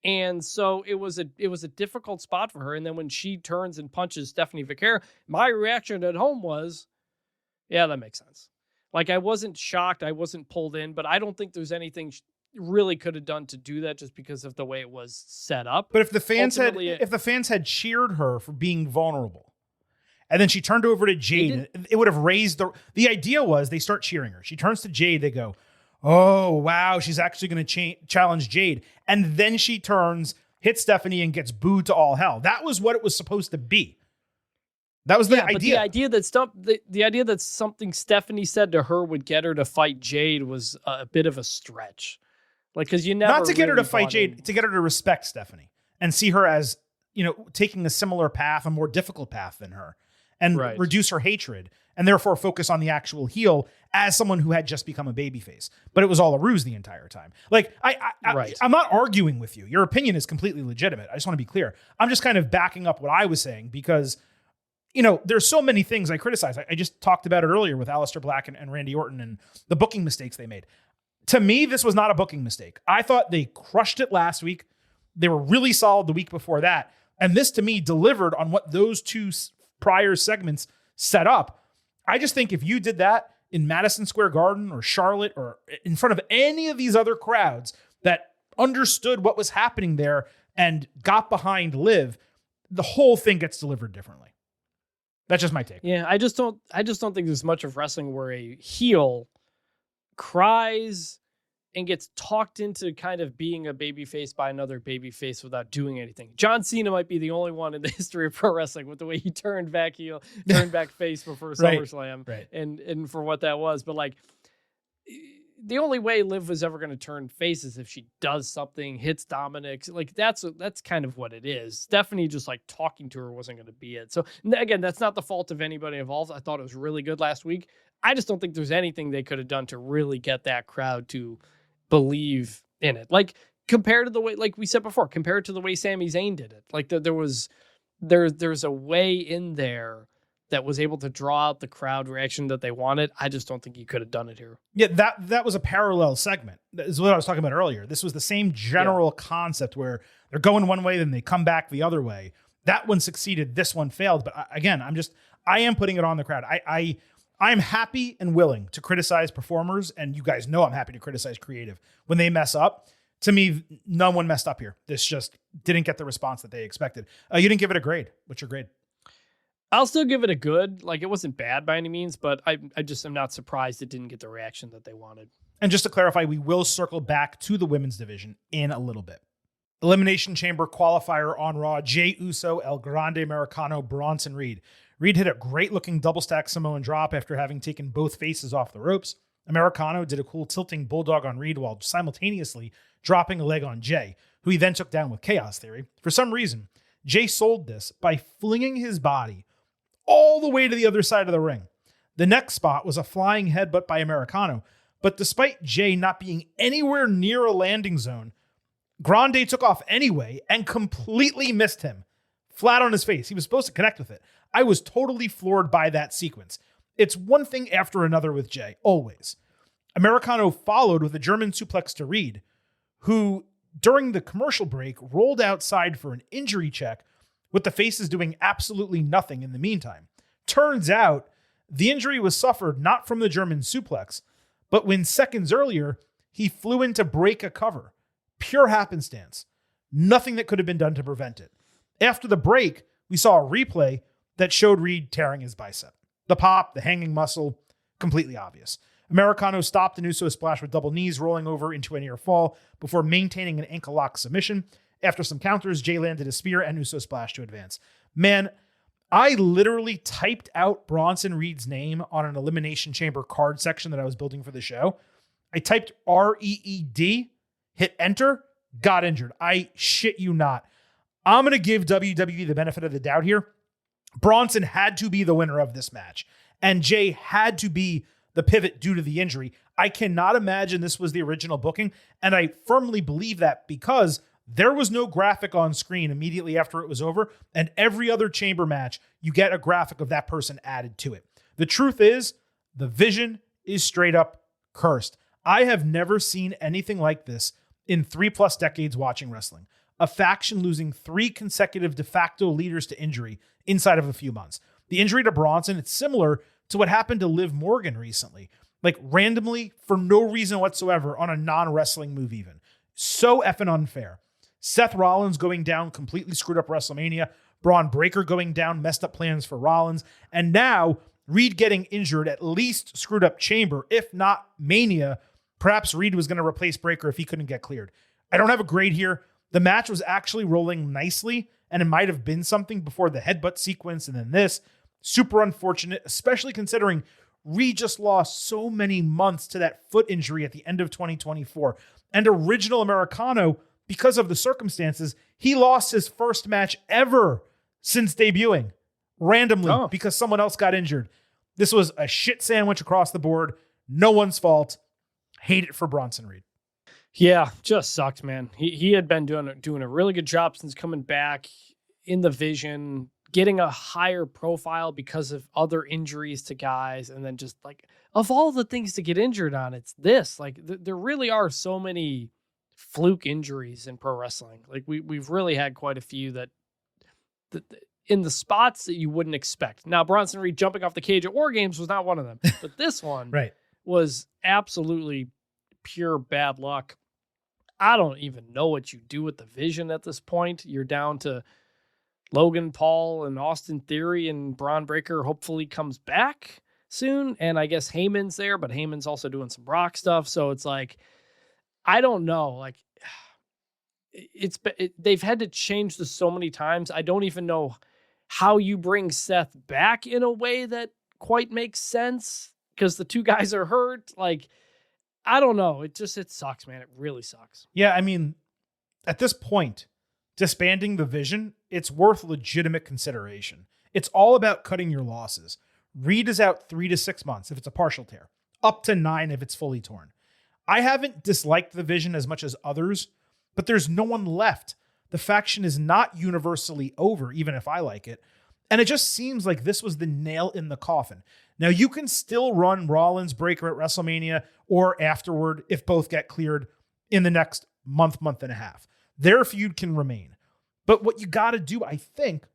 And so it was a difficult spot for her. And then when she turns and punches Stephanie Vaquer, my reaction at home was, Yeah, that makes sense. Like, I wasn't shocked. I wasn't pulled in, but I don't think there's anything really could have done to do that just because of the way it was set up. But if the fans had cheered her for being vulnerable, and then she turned over to Jade, it would have raised the idea was they start cheering her. She turns to Jade. They go, oh, wow, she's actually going to challenge Jade. And then she turns, hits Stephanie, and gets booed to all hell. That was what it was supposed to be. That was the idea. But the idea that something Stephanie said to her would get her to fight Jade was a bit of a stretch. Like, because you never not to get her really to fight Jade, to get her to respect Stephanie and see her as, taking a similar path, a more difficult path than her, and reduce her hatred, and therefore focus on the actual heel as someone who had just become a babyface. But it was all a ruse the entire time. Like, I'm not arguing with you. Your opinion is completely legitimate. I just want to be clear. I'm just kind of backing up what I was saying because, there's so many things I criticize. I just talked about it earlier with Aleister Black and Randy Orton and the booking mistakes they made. To me, this was not a booking mistake. I thought they crushed it last week. They were really solid the week before that. And this, to me, delivered on what those two prior segments set up. I just think if you did that in Madison Square Garden or Charlotte or in front of any of these other crowds that understood what was happening there and got behind Liv, the whole thing gets delivered differently. That's just my take. Yeah, I just don't think there's much of wrestling where a heel cries and gets talked into kind of being a babyface by another babyface without doing anything. John Cena might be the only one in the history of pro wrestling with the way he turned back face before SummerSlam, and for what that was. But like, the only way Liv was ever going to turn face is if she does something, hits Dominic. Like, that's kind of what it is. Stephanie just like talking to her wasn't going to be it. So again, that's not the fault of anybody involved. I thought it was really good last week. I just don't think there's anything they could have done to really get that crowd to believe in it. Like, compared to the way, like we said before, compared to the way Sami Zayn did it. Like, there's a way in there that was able to draw out the crowd reaction that they wanted. I just don't think you could have done it here. Yeah, that was a parallel segment. That is what I was talking about earlier. This was the same general concept where they're going one way, then they come back the other way. That one succeeded, this one failed. But again, I am putting it on the crowd. I'm happy and willing to criticize performers, and you guys know I'm happy to criticize creative when they mess up. To me, no one messed up here. This just didn't get the response that they expected. You didn't give it a grade. What's your grade? I'll still give it a good. Like, it wasn't bad by any means, but I just am not surprised it didn't get the reaction that they wanted. And just to clarify, we will circle back to the women's division in a little bit. Elimination Chamber qualifier on Raw, Jey Uso, El Grande Americano, Bronson Reed. Reed hit a great-looking double-stack Samoan drop after having taken both faces off the ropes. Americano did a cool tilting bulldog on Reed while simultaneously dropping a leg on Jey, who he then took down with Chaos Theory. For some reason, Jey sold this by flinging his body all the way to the other side of the ring. The next spot was a flying headbutt by Americano, but despite Jey not being anywhere near a landing zone, Grande took off anyway and completely missed him. Flat on his face. He was supposed to connect with it. I was totally floored by that sequence. It's one thing after another with Jey, always. Americano followed with a German suplex to Reed, who, during the commercial break, rolled outside for an injury check, with the faces doing absolutely nothing in the meantime. Turns out, the injury was suffered not from the German suplex, but when seconds earlier, he flew in to break a cover. Pure happenstance. Nothing that could have been done to prevent it. After the break, we saw a replay that showed Reed tearing his bicep. The pop, the hanging muscle, completely obvious. Americano stopped an Uso splash with double knees, rolling over into a near fall before maintaining an ankle lock submission. After some counters, Jey landed a spear and Uso splash to advance. Man, I literally typed out Bronson Reed's name on an Elimination Chamber card section that I was building for the show. I typed REED, hit enter, got injured. I shit you not. I'm going to give WWE the benefit of the doubt here. Bronson had to be the winner of this match, and Jey had to be the pivot due to the injury. I cannot imagine this was the original booking, and I firmly believe that because there was no graphic on screen immediately after it was over, and every other chamber match, you get a graphic of that person added to it. The truth is, the vision is straight up cursed. I have never seen anything like this in 3+ decades watching wrestling. A faction losing 3 consecutive de facto leaders to injury inside of a few months. The injury to Bronson, it's similar to what happened to Liv Morgan recently. Like randomly, for no reason whatsoever, on a non-wrestling move even. So effing unfair. Seth Rollins going down completely screwed up WrestleMania. Braun Breaker going down, messed up plans for Rollins. And now Reed getting injured at least screwed up Chamber, if not Mania. Perhaps Reed was going to replace Breaker if he couldn't get cleared. I don't have a grade here. The match was actually rolling nicely, and it might have been something before the headbutt sequence and then this. Super unfortunate, especially considering Reed just lost so many months to that foot injury at the end of 2024. And Original Americano, because of the circumstances, he lost his first match ever since debuting randomly because someone else got injured. This was a shit sandwich across the board. No one's fault. Hate it for Bronson Reed. Yeah, just sucks, man. He had been doing a really good job since coming back in the Vision, getting a higher profile because of other injuries to guys, and then just like of all the things to get injured on, it's this. Like there really are so many fluke injuries in pro wrestling. Like we've really had quite a few that in the spots that you wouldn't expect. Now, Bronson Reed jumping off the cage at War Games was not one of them, but this one was absolutely pure bad luck. I don't even know what you do with the Vision at this point. You're down to Logan Paul and Austin Theory, and Braun Breaker hopefully comes back soon. And I guess Heyman's there, but Heyman's also doing some Brock stuff. So it's like, I don't know. Like they've had to change this so many times. I don't even know how you bring Seth back in a way that quite makes sense because the two guys are hurt. Like, I don't know. It sucks, man. It really sucks. Yeah. I mean, at this point, disbanding the Vision, it's worth legitimate consideration. It's all about cutting your losses. Reed is out 3 to 6 months if it's a partial tear, up to 9 if it's fully torn. I haven't disliked the Vision as much as others, but there's no one left. The faction is not universally over, even if I like it. And it just seems like this was the nail in the coffin. Now, you can still run Rollins Breaker at WrestleMania or afterward if both get cleared in the next month and a half. Their feud can remain. But what you got to do, I think,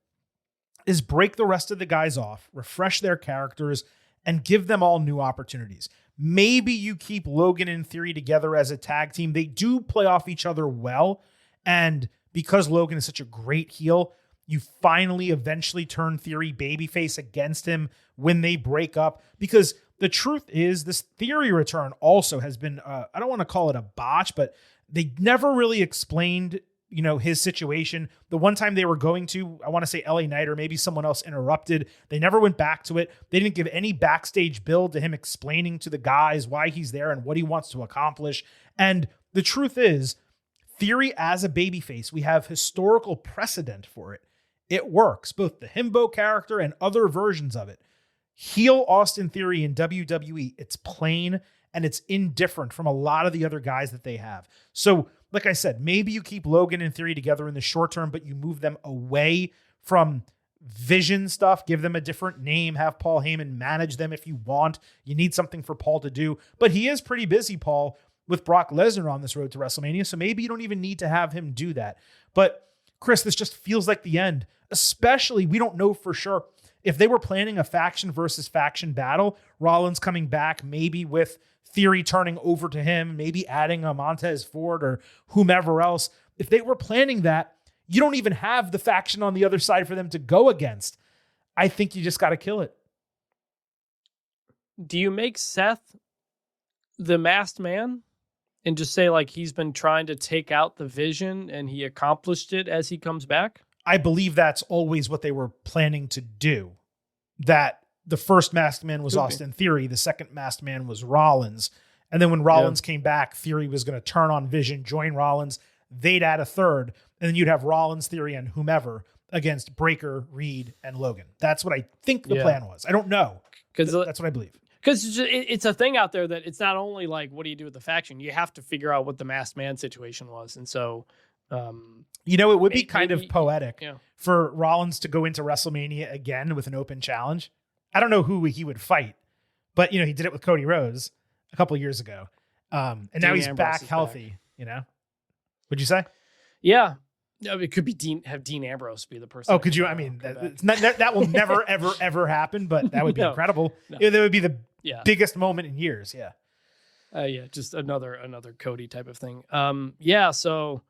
is break the rest of the guys off, refresh their characters, and give them all new opportunities. Maybe you keep Logan and Theory together as a tag team. They do play off each other well. And because Logan is such a great heel, you finally eventually turn Theory babyface against him when they break up. Because the truth is, this Theory return also has been, I don't want to call it a botch, but they never really explained, his situation. The one time they were going to, I want to say LA Knight or maybe someone else interrupted. They never went back to it. They didn't give any backstage build to him explaining to the guys why he's there and what he wants to accomplish. And the truth is, Theory as a babyface, we have historical precedent for it. It works, both the himbo character and other versions of it. Heel Austin Theory in WWE, it's plain and it's indifferent from a lot of the other guys that they have. So, like I said, maybe you keep Logan and Theory together in the short term, but you move them away from Vision stuff, give them a different name, have Paul Heyman manage them if you want. You need something for Paul to do, but he is pretty busy, Paul, with Brock Lesnar on this road to WrestleMania, so maybe you don't even need to have him do that. But Chris, this just feels like the end, especially we don't know for sure if they were planning a faction versus faction battle, Rollins coming back, maybe with Theory turning over to him, maybe adding a Montez Ford or whomever else. If they were planning that, you don't even have the faction on the other side for them to go against. I think you just got to kill it. Do you make Seth the masked man and just say like he's been trying to take out the Vision and he accomplished it as he comes back? I believe that's always what they were planning to do. That the first masked man was Austin Theory. The second masked man was Rollins. And then when Rollins came back, Theory was going to turn on Vision, join Rollins. They'd add a third. And then you'd have Rollins, Theory, and whomever against Breaker, Reed, and Logan. That's what I think the plan was. I don't know. That's what I believe. Because it's a thing out there that it's not only like, what do you do with the faction? You have to figure out what the masked man situation was. And so... it would be kind of poetic for Rollins to go into WrestleMania again with an open challenge. I don't know who he would fight, but he did it with Cody Rhodes a couple of years ago. And now he's back healthy, What'd you say? Yeah. No, it could be Dean Ambrose be the person. Oh, could you? I mean, that will never, ever, ever happen, but that would be incredible. No. Yeah, that would be the biggest moment in years. Yeah. Just another Cody type of thing. So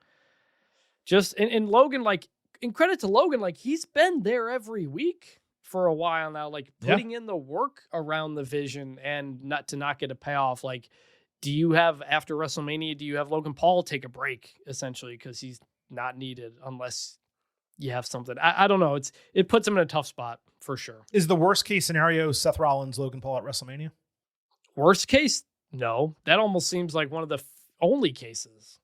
just and Logan, like, in credit to Logan, like, he's been there every week for a while now, like putting in the work around the vision and not get a payoff. Like, do you have, after WrestleMania, do you have Logan Paul take a break essentially because he's not needed unless you have something? I don't know. It puts him in a tough spot for sure. Is the worst case scenario Seth Rollins, Logan Paul at WrestleMania? Worst case? No, that almost seems like one of the only cases.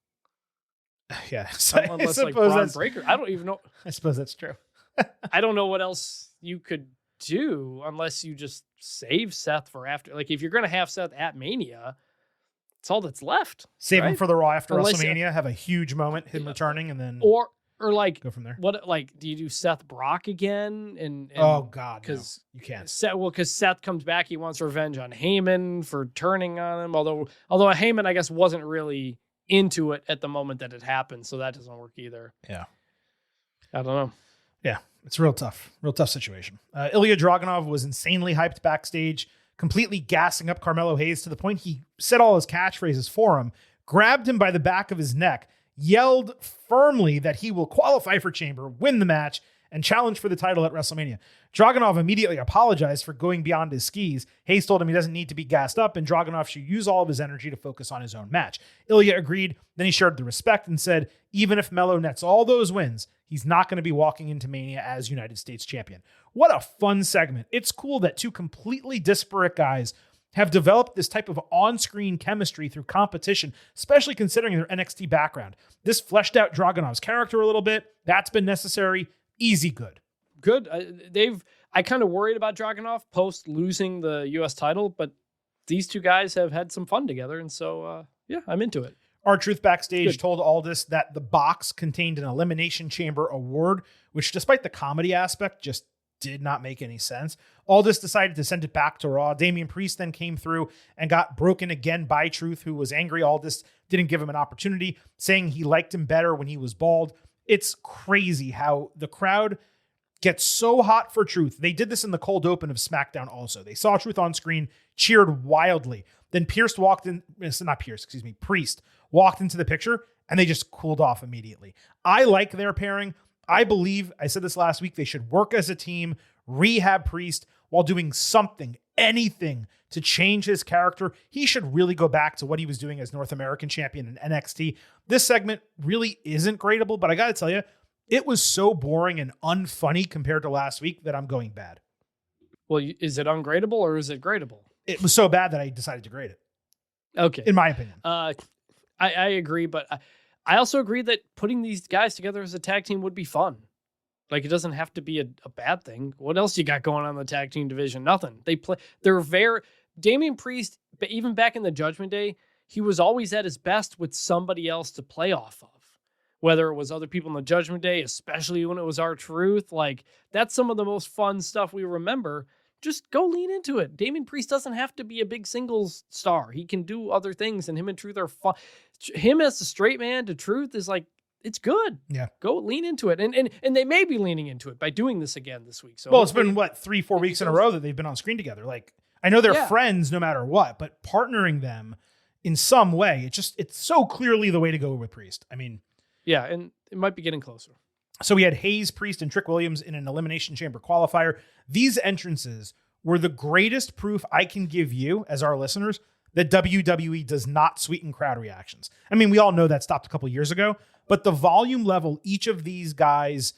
Yeah. Unless like Braun Breaker. I don't even know. I suppose that's true. I don't know what else you could do unless you just save Seth for after. Like, if you're going to have Seth at Mania, it's all that's left. Save him for the Raw after WrestleMania, have a huge moment, him returning, and then or like go from there. What, like, do you do Seth Brock again? And oh God, because you can't. Because Seth comes back, he wants revenge on Heyman for turning on him. Although Heyman, I guess, wasn't really into it at the moment that it happened, so that doesn't work either. Yeah, I don't know. Yeah, it's real tough situation. Ilya Dragunov was insanely hyped backstage, completely gassing up Carmelo Hayes to the point he said all his catchphrases for him, grabbed him by the back of his neck, yelled firmly that he will qualify for Chamber, win the match, and challenge for the title at WrestleMania. Dragunov immediately apologized for going beyond his skis. Hayes told him he doesn't need to be gassed up, and Dragunov should use all of his energy to focus on his own match. Ilya agreed, then he shared the respect and said, even if Melo nets all those wins, he's not going to be walking into Mania as United States champion. What a fun segment. It's cool that two completely disparate guys have developed this type of on-screen chemistry through competition, especially considering their NXT background. This fleshed out Dragunov's character a little bit. That's been necessary. Easy good. Good. I kind of worried about Dragunov post losing the U.S. title, but these two guys have had some fun together, and so, I'm into it. R-Truth backstage told Aldis that the box contained an Elimination Chamber award, which, despite the comedy aspect, just did not make any sense. Aldis decided to send it back to Raw. Damian Priest then came through and got broken again by Truth, who was angry Aldis didn't give him an opportunity, saying he liked him better when he was bald. It's crazy how the crowd gets so hot for Truth. They did this in the cold open of SmackDown also. They saw Truth on screen, cheered wildly. Then Priest walked into the picture, and they just cooled off immediately. I like their pairing. I believe, I said this last week, they should work as a team, rehab Priest while doing something, anything to change his character. He should really go back to what he was doing as North American champion in NXT. This segment really isn't gradable, but I got to tell you, it was so boring and unfunny compared to last week that I'm going bad. Well, is it ungradable or is it gradable? It was so bad that I decided to grade it. Okay. In my opinion. I agree, but I also agree that putting these guys together as a tag team would be fun. Like, it doesn't have to be a bad thing. What else you got going on in the tag team division? Nothing. Damian Priest, even back in the Judgment Day, he was always at his best with somebody else to play off of. Whether it was other people in the Judgment Day, especially when it was R-Truth, like, that's some of the most fun stuff we remember. Just go lean into it. Damian Priest doesn't have to be a big singles star. He can do other things, and him and Truth are fun. Him as a straight man to Truth is like, it's good. Yeah. Go lean into it. And they may be leaning into it by doing this again this week. So, well, it's been 3-4 weeks in a row that they've been on screen together. Like, I know they're friends no matter what, but partnering them in some way, it's so clearly the way to go with Priest. I mean, yeah, and it might be getting closer. So we had Hayes, Priest, and Trick Williams in an Elimination Chamber qualifier. These entrances were the greatest proof I can give you, as our listeners, that WWE does not sweeten crowd reactions. I mean, we all know that stopped a couple years ago, but the volume level each of these guys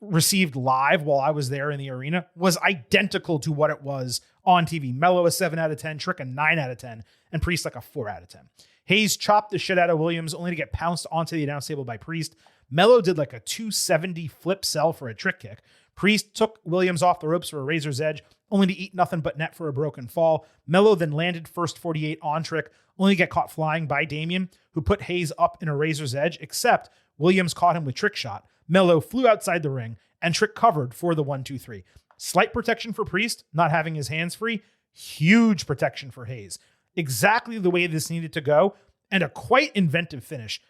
received live while I was there in the arena was identical to what it was on TV. Melo a 7 out of 10, Trick a 9 out of 10, and Priest like a 4 out of 10. Hayes chopped the shit out of Williams only to get pounced onto the announce table by Priest. Melo did like a 270 flip sell for a trick kick. Priest took Williams off the ropes for a razor's edge, only to eat nothing but net for a broken fall. Melo then landed first 48 on Trick, only to get caught flying by Damian, who put Hayes up in a razor's edge, except Williams caught him with Trick shot. Melo flew outside the ring, and Trick covered for the 1-2-3. Slight protection for Priest, not having his hands free. Huge protection for Hayes. Exactly the way this needed to go, and a quite inventive finish.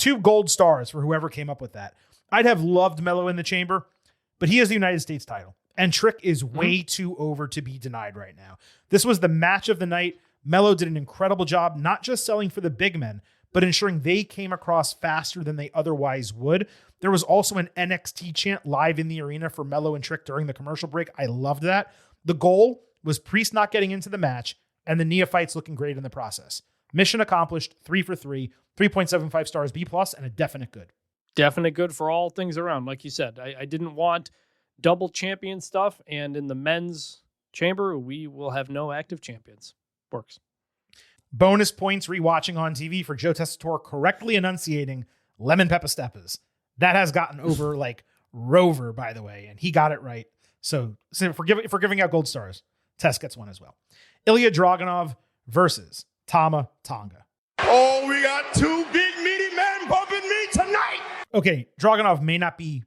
2 gold stars for whoever came up with that. I'd have loved Melo in the chamber, but he has the United States title. And Trick is way too over to be denied right now. This was the match of the night. Melo did an incredible job, not just selling for the big men, but ensuring they came across faster than they otherwise would. There was also an NXT chant live in the arena for Melo and Trick during the commercial break. I loved that. The goal was Priest not getting into the match and the neophytes looking great in the process. Mission accomplished, 3 for 3, 3.75 stars B+, and a definite good. Definite good for all things around. Like you said, I didn't want double champion stuff, and in the men's chamber, we will have no active champions. Works. Bonus points rewatching on TV for Joe Tessitore correctly enunciating lemon pepper steppers. That has gotten over like Rover, by the way, and he got it right. So for giving out gold stars, Tess gets one as well. Ilya Dragunov versus Tama Tonga. Oh, we got 2 big meaty men bumping me tonight. Okay, Dragunov may not be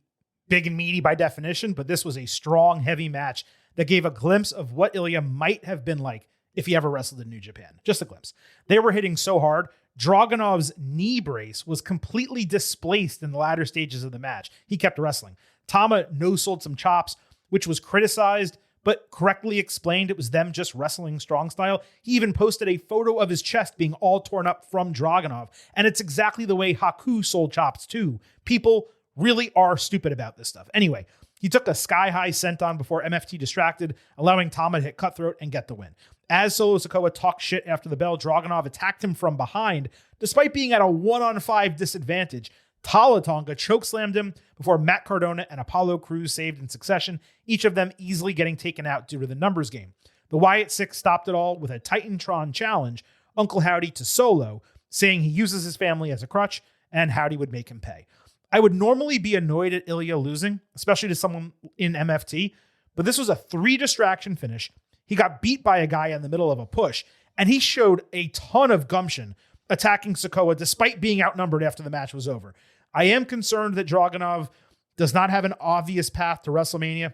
big and meaty by definition, but this was a strong, heavy match that gave a glimpse of what Ilya might have been like if he ever wrestled in New Japan. Just a glimpse. They were hitting so hard. Dragunov's knee brace was completely displaced in the latter stages of the match. He kept wrestling. Tama no-sold some chops, which was criticized, but correctly explained it was them just wrestling strong style. He even posted a photo of his chest being all torn up from Dragunov, and it's exactly the way Haku sold chops too. People really are stupid about this stuff. Anyway, he took a sky-high senton before MFT distracted, allowing Tama to hit Cutthroat and get the win. As Solo Sikoa talked shit after the bell, Dragunov attacked him from behind. Despite being at a 1-on-5 disadvantage, Tama Tonga chokeslammed him before Matt Cardona and Apollo Crews saved in succession, each of them easily getting taken out due to the numbers game. The Wyatt Six stopped it all with a Titantron challenge, Uncle Howdy to Solo, saying he uses his family as a crutch and Howdy would make him pay. I would normally be annoyed at Ilya losing, especially to someone in MFT, but this was a 3-distraction finish. He got beat by a guy in the middle of a push, and he showed a ton of gumption attacking Sikoa despite being outnumbered after the match was over. I am concerned that Dragunov does not have an obvious path to WrestleMania.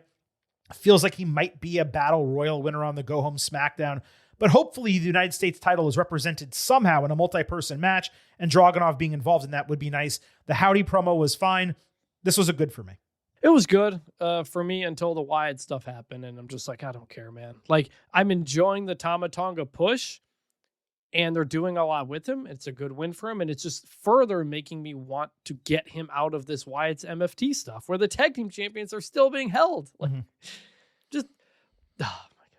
Feels like he might be a Battle Royal winner on the Go Home SmackDown, but hopefully the United States title is represented somehow in a multi-person match, and Dragunov being involved in that would be nice. The Howdy promo was fine. This was a good for me. It was good for me until the Wyatt stuff happened, and I'm just like, I don't care, man. Like, I'm enjoying the Tama Tonga push, and they're doing a lot with him. It's a good win for him, and it's just further making me want to get him out of this Wyatt's MFT stuff, where the tag team champions are still being held. Like,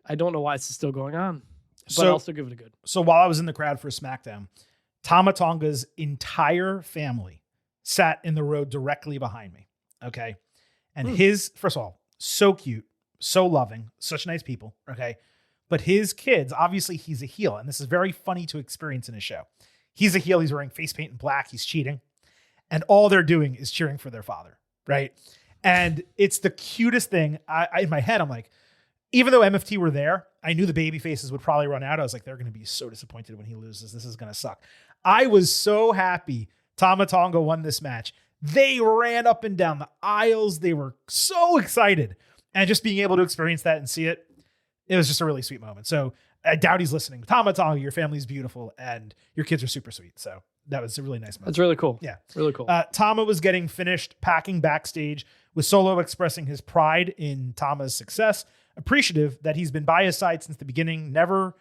I don't know why it's still going on, but I'll still give it a good. So while I was in the crowd for SmackDown, Tama Tonga's entire family sat in the row directly behind me. Okay. And his, first of all, so cute, so loving, such nice people. Okay. But his kids, obviously he's a heel, and this is very funny to experience in a show. He's a heel. He's wearing face paint in black. He's cheating. And all they're doing is cheering for their father. Right. And it's the cutest thing. I in my head, I'm like, even though MFT were there, I knew the baby faces would probably run out. I was like, they're going to be so disappointed when he loses. This is going to suck. I was so happy Tama Tonga won this match. They ran up and down the aisles. They were so excited. And just being able to experience that and see it, it was just a really sweet moment. So I doubt he's listening. Tama Tonga, your family's beautiful and your kids are super sweet. So that was a really nice moment. That's really cool. Yeah. Really cool. Tama was getting finished packing backstage with Solo expressing his pride in Tama's success, appreciative that he's been by his side since the beginning, never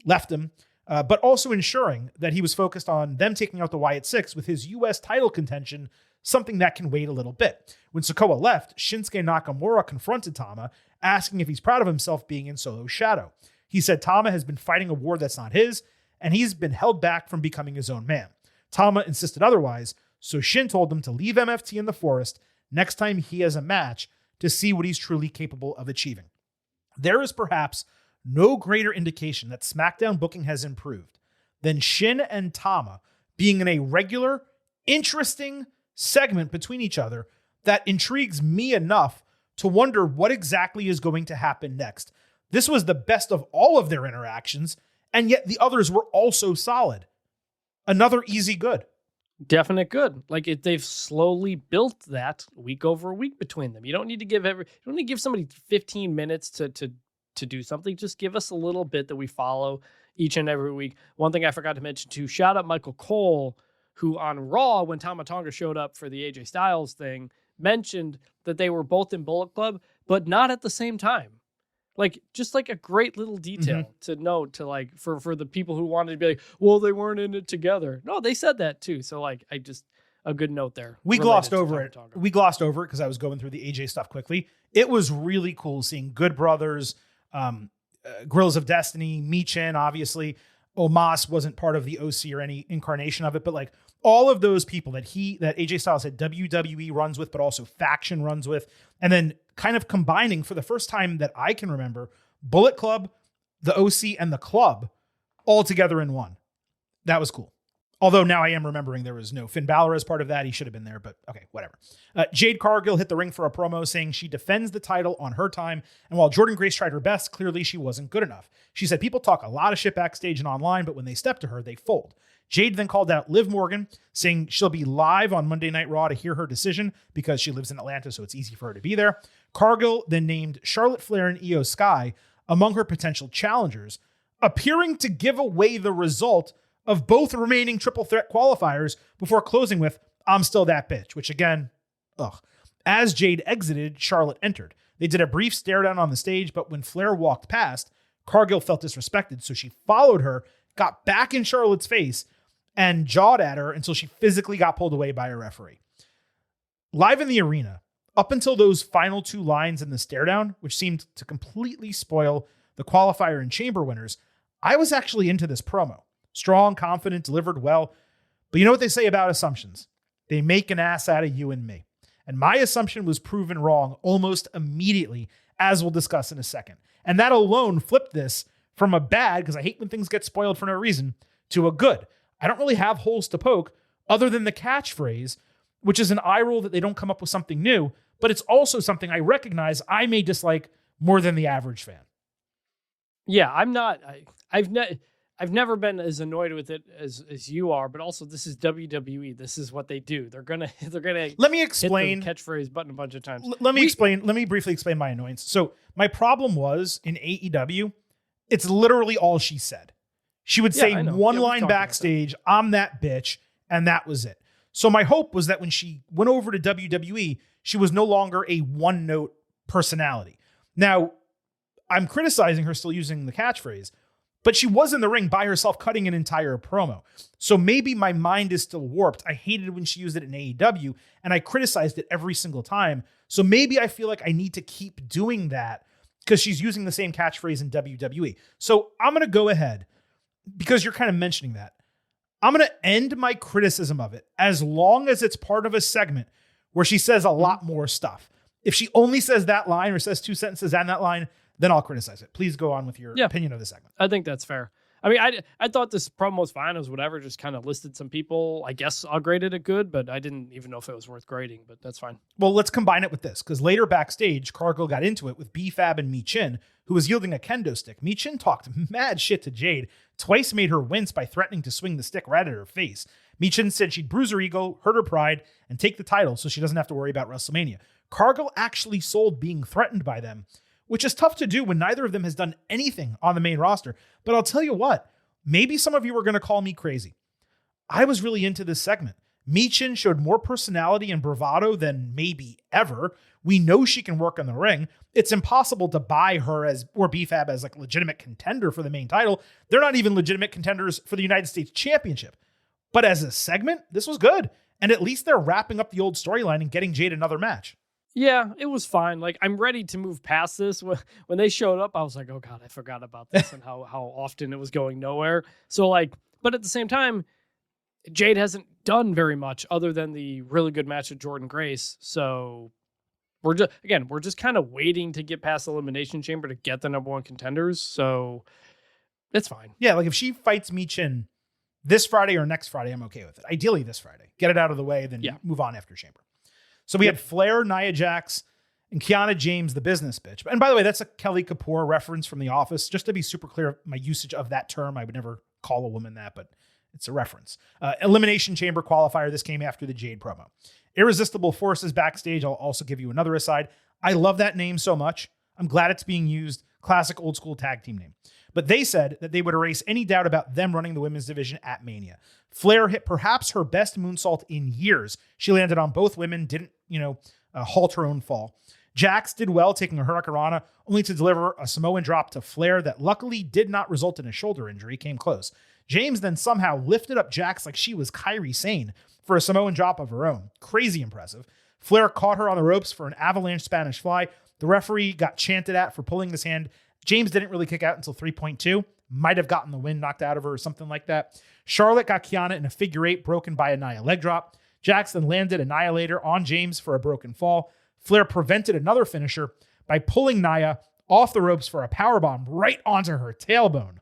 left him, but also ensuring that he was focused on them taking out the Wyatt Six with his U.S. title contention, something that can wait a little bit. When Sikoa left, Shinsuke Nakamura confronted Tama, asking if he's proud of himself being in Solo's shadow. He said Tama has been fighting a war that's not his, and he's been held back from becoming his own man. Tama insisted otherwise, so Shin told him to leave MFT in the forest next time he has a match to see what he's truly capable of achieving. There is perhaps no greater indication that SmackDown booking has improved than Shin and Tama being in a regular, interesting segment between each other that intrigues me enough to wonder what exactly is going to happen next. This was the best of all of their interactions, and yet the others were also solid. Another easy good. Definite good. Like they've slowly built that week over week between them. You don't need to give somebody 15 minutes to do something. Just give us a little bit that we follow each and every week. One thing I forgot to mention too, shout out Michael Cole, who on Raw, when Tama Tonga showed up for the AJ Styles thing, mentioned that they were both in Bullet Club, but not at the same time. Like, just like a great little detail to note, to like, for the people who wanted to be like, well, they weren't in it together. No, they said that too. So like, a good note there. We glossed over it. We glossed over it because I was going through the AJ stuff quickly. It was really cool seeing Good Brothers, Grills of Destiny, Michin, obviously. Omos wasn't part of the OC or any incarnation of it, but like all of those people that AJ Styles had WWE runs with, but also faction runs with, and then kind of combining for the first time that I can remember, Bullet Club, the OC, and the Club all together in one. That was cool. Although now I am remembering there was no Finn Balor as part of that. He should have been there, but okay, whatever. Jade Cargill hit the ring for a promo saying she defends the title on her time. And while Jordynne Grace tried her best, clearly she wasn't good enough. She said people talk a lot of shit backstage and online, but when they step to her, they fold. Jade then called out Liv Morgan, saying she'll be live on Monday Night Raw to hear her decision because she lives in Atlanta, so it's easy for her to be there. Cargill then named Charlotte Flair and Io Sky among her potential challengers, appearing to give away the result of both remaining triple threat qualifiers before closing with, I'm still that bitch, which again, ugh. As Jade exited, Charlotte entered. They did a brief stare down on the stage, but when Flair walked past, Cargill felt disrespected, so she followed her, got back in Charlotte's face, and jawed at her until she physically got pulled away by a referee. Live in the arena, up until those final two lines in the stare down, which seemed to completely spoil the qualifier and chamber winners, I was actually into this promo. Strong, confident, delivered well. But you know what they say about assumptions? They make an ass out of you and me. And my assumption was proven wrong almost immediately, as we'll discuss in a second. And that alone flipped this from a bad, because I hate when things get spoiled for no reason, to a good. I don't really have holes to poke other than the catchphrase, which is an eye roll that they don't come up with something new, but it's also something I recognize I may dislike more than the average fan. Yeah, I'm not. I've never been as annoyed with it as you are, but also this is WWE. This is what they do. They're gonna let me explain hit the catchphrase button a bunch of times. Let me briefly explain my annoyance. So my problem was in AEW, it's literally all she said. She would say one line backstage, I'm that bitch, and that was it. So my hope was that when she went over to WWE, she was no longer a one-note personality. Now, I'm criticizing her still using the catchphrase, but she was in the ring by herself cutting an entire promo. So maybe my mind is still warped. I hated when she used it in AEW, and I criticized it every single time. So maybe I feel like I need to keep doing that because she's using the same catchphrase in WWE. So I'm going to go ahead, because you're kind of mentioning that. I'm going to end my criticism of it as long as it's part of a segment where she says a lot more stuff. If she only says that line or says two sentences and that line, then I'll criticize it. Please go on with your opinion of the segment. I think that's fair. I mean, I thought this promo was fine. It was whatever. Just kind of listed some people. I guess I'll grade it a good, but I didn't even know if it was worth grading, but that's fine. Well, let's combine it with this, because later backstage, Cargill got into it with B-Fab and Michin, who was yielding a kendo stick. Michin talked mad shit to Jade, twice made her wince by threatening to swing the stick right at her face. Michin said she'd bruise her ego, hurt her pride, and take the title so she doesn't have to worry about WrestleMania. Cargill actually sold being threatened by them, which is tough to do when neither of them has done anything on the main roster. But I'll tell you what, maybe some of you are going to call me crazy. I was really into this segment. Michin showed more personality and bravado than maybe ever. We know she can work in the ring. It's impossible to buy her or B-Fab as like a legitimate contender for the main title. They're not even legitimate contenders for the United States Championship. But as a segment, this was good. And at least they're wrapping up the old storyline and getting Jade another match. Yeah, it was fine. Like, I'm ready to move past this. When they showed up, I was like, oh God, I forgot about this and how often it was going nowhere. So like, but at the same time, Jade hasn't done very much other than the really good match with Jordynne Grace. So we're just kind of waiting to get past Elimination Chamber to get the number one contenders. So it's fine. Yeah, like if she fights Michin this Friday or next Friday, I'm okay with it. Ideally this Friday. Get it out of the way, then move on after Chamber. So we had Flair, Nia Jax, and Kiana James, the business bitch. And by the way, that's a Kelly Kapoor reference from The Office. Just to be super clear, my usage of that term, I would never call a woman that, but it's a reference. Elimination Chamber qualifier. This came after the Jade promo. Irresistible Forces backstage. I'll also give you another aside. I love that name so much. I'm glad it's being used. Classic old school tag team name. but they said that they would erase any doubt about them running the women's division at Mania. Flair hit perhaps her best moonsault in years. She landed on both women, didn't, halt her own fall. Jax did well, taking a hurricanrana, only to deliver a Samoan drop to Flair that luckily did not result in a shoulder injury, came close. James then somehow lifted up Jax like she was Kairi Sane for a Samoan drop of her own. Crazy impressive. Flair caught her on the ropes for an avalanche Spanish fly. The referee got chanted at for pulling his hand. James didn't really kick out until 3.2. Might have gotten the wind knocked out of her or something like that. Charlotte got Kiana in a figure eight broken by a Nia leg drop. Jax then landed Annihilator on James for a broken fall. Flair prevented another finisher by pulling Nia off the ropes for a powerbomb right onto her tailbone.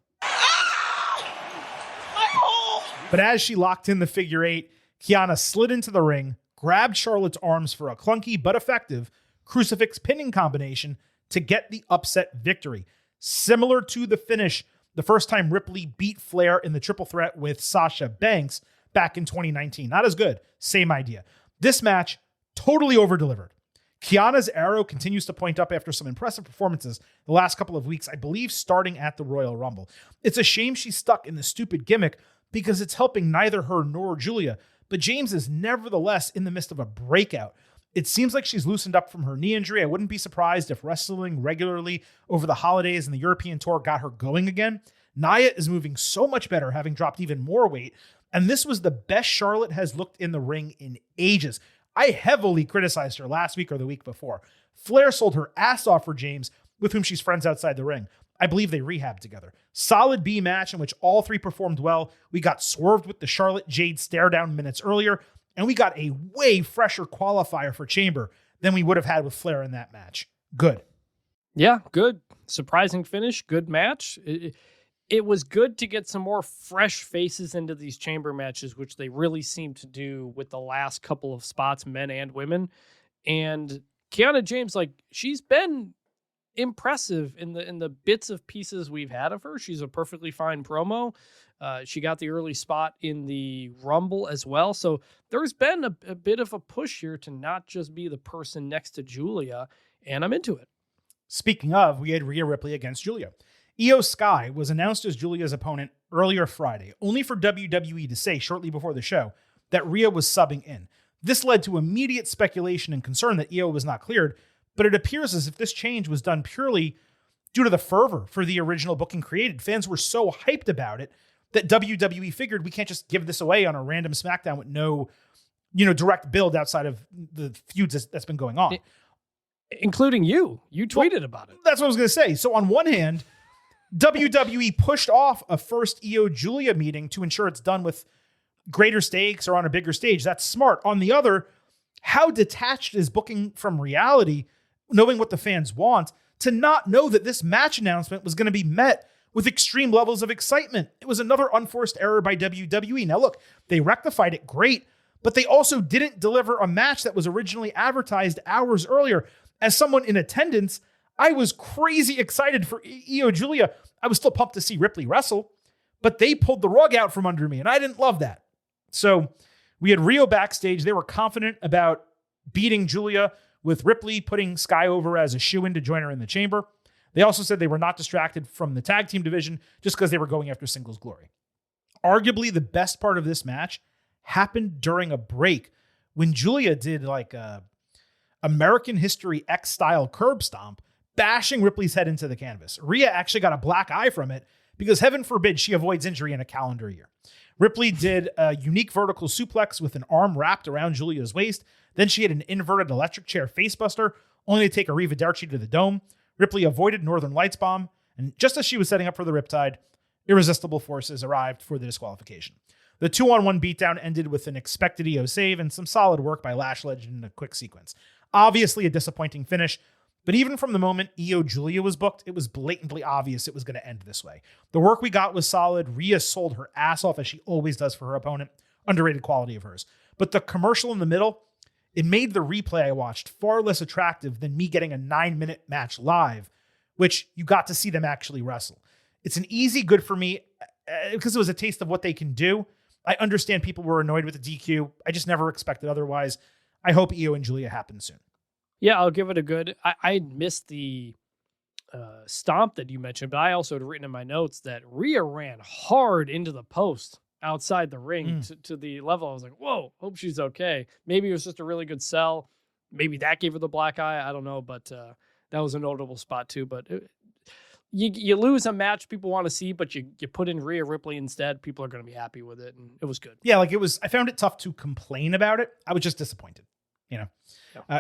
But as she locked in the figure eight, Kiana slid into the ring, grabbed Charlotte's arms for a clunky but effective crucifix pinning combination to get the upset victory. Similar to the finish the first time Ripley beat Flair in the triple threat with Sasha Banks back in 2019. Not as good, same idea. This match, totally over-delivered. Kiana's arrow continues to point up after some impressive performances the last couple of weeks, I believe starting at the Royal Rumble. It's a shame she's stuck in the stupid gimmick because it's helping neither her nor Julia, but James is nevertheless in the midst of a breakout. It seems like she's loosened up from her knee injury. I wouldn't be surprised if wrestling regularly over the holidays and the European tour got her going again. Nia is moving so much better, having dropped even more weight, and this was the best Charlotte has looked in the ring in ages. I heavily criticized her last week or the week before. Flair sold her ass off for James, with whom she's friends outside the ring. I believe they rehabbed together. Solid B match in which all three performed well. We got swerved with the Charlotte Jade stare down minutes earlier, and we got a way fresher qualifier for Chamber than we would have had with Flair in that match. Good. Yeah, good. Surprising finish. Good match. It was good to get some more fresh faces into these Chamber matches, which they really seem to do with the last couple of spots, men and women. And Kiana James, she's been impressive in the bits of pieces we've had of her. She's a perfectly fine promo. She got the early spot in the Rumble as well. So there's been a bit of a push here to not just be the person next to Julia, and I'm into it. Speaking of, we had Rhea Ripley against Julia. Io Sky was announced as Julia's opponent earlier Friday, only for WWE to say shortly before the show that Rhea was subbing in. This led to immediate speculation and concern that Io was not cleared, but it appears as if this change was done purely due to the fervor for the original booking created. Fans were so hyped about it that WWE figured we can't just give this away on a random SmackDown with no, direct build outside of the feuds that's been going on. Including you. You tweeted about it. That's what I was going to say. So on one hand, WWE pushed off a first Io Julia meeting to ensure it's done with greater stakes or on a bigger stage. That's smart. On the other, how detached is booking from reality, knowing what the fans want, to not know that this match announcement was going to be met with extreme levels of excitement? It was another unforced error by WWE. Now look, they rectified it great, but they also didn't deliver a match that was originally advertised hours earlier. As someone in attendance, I was crazy excited for Io Julia. I was still pumped to see Ripley wrestle, but they pulled the rug out from under me, and I didn't love that. So we had Rio backstage. They were confident about beating Julia, with Ripley putting Sky over as a shoo-in to join her in the Chamber. They also said they were not distracted from the tag team division just because they were going after singles glory. Arguably, the best part of this match happened during a break when Julia did a American History X-style curb stomp, bashing Ripley's head into the canvas. Rhea actually got a black eye from it because heaven forbid she avoids injury in a calendar year. Ripley did a unique vertical suplex with an arm wrapped around Julia's waist. Then she had an inverted electric chair facebuster, only to take Arrivederci to the dome. Ripley avoided Northern Lights bomb, and just as she was setting up for the Riptide, irresistible forces arrived for the disqualification. The 2-on-1 beatdown ended with an expected Io save and some solid work by Lash Legend in a quick sequence. Obviously a disappointing finish, but even from the moment Io Julia was booked, it was blatantly obvious it was going to end this way. The work we got was solid. Rhea sold her ass off as she always does for her opponent. Underrated quality of hers. But the commercial in the middle, it made the replay I watched far less attractive than me getting a 9-minute match live, which you got to see them actually wrestle. It's an easy good for me because it was a taste of what they can do. I understand people were annoyed with the DQ. I just never expected otherwise. I hope Io and Julia happen soon. Yeah, I'll give it a good. I missed the stomp that you mentioned, but I also had written in my notes that Rhea ran hard into the post outside the ring to the level. I was like, whoa, hope she's okay. Maybe it was just a really good sell. Maybe that gave her the black eye. I don't know, but that was a notable spot too. But you lose a match people want to see, but you put in Rhea Ripley instead. People are going to be happy with it, and it was good. Yeah, like I found it tough to complain about it. I was just disappointed.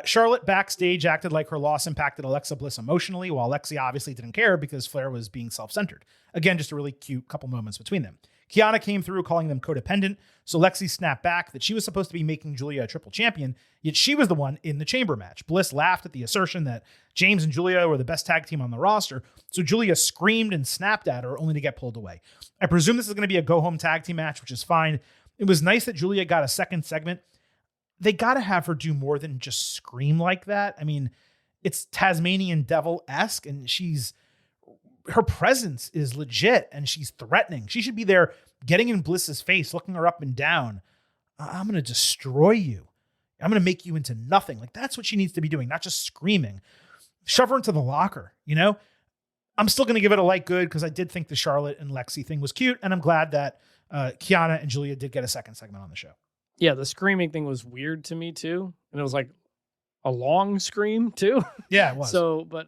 Charlotte backstage acted like her loss impacted Alexa Bliss emotionally, while Lexi obviously didn't care because Flair was being self-centered. Again, just a really cute couple moments between them. Kiana came through calling them codependent, so Lexi snapped back that she was supposed to be making Julia a triple champion, yet she was the one in the chamber match. Bliss laughed at the assertion that James and Julia were the best tag team on the roster, so Julia screamed and snapped at her only to get pulled away. I presume this is going to be a go-home tag team match, which is fine. It was nice that Julia got a second segment. They got to have her do more than just scream like that. I mean, it's Tasmanian Devil-esque, and her presence is legit, and she's threatening. She should be there getting in Bliss's face, looking her up and down. I'm going to destroy you. I'm going to make you into nothing. Like, that's what she needs to be doing, not just screaming. Shove her into the locker, I'm still going to give it a light good because I did think the Charlotte and Lexi thing was cute, and I'm glad that Kiana and Julia did get a second segment on the show. Yeah, the screaming thing was weird to me too. And it was like a long scream too. Yeah, it was. So, but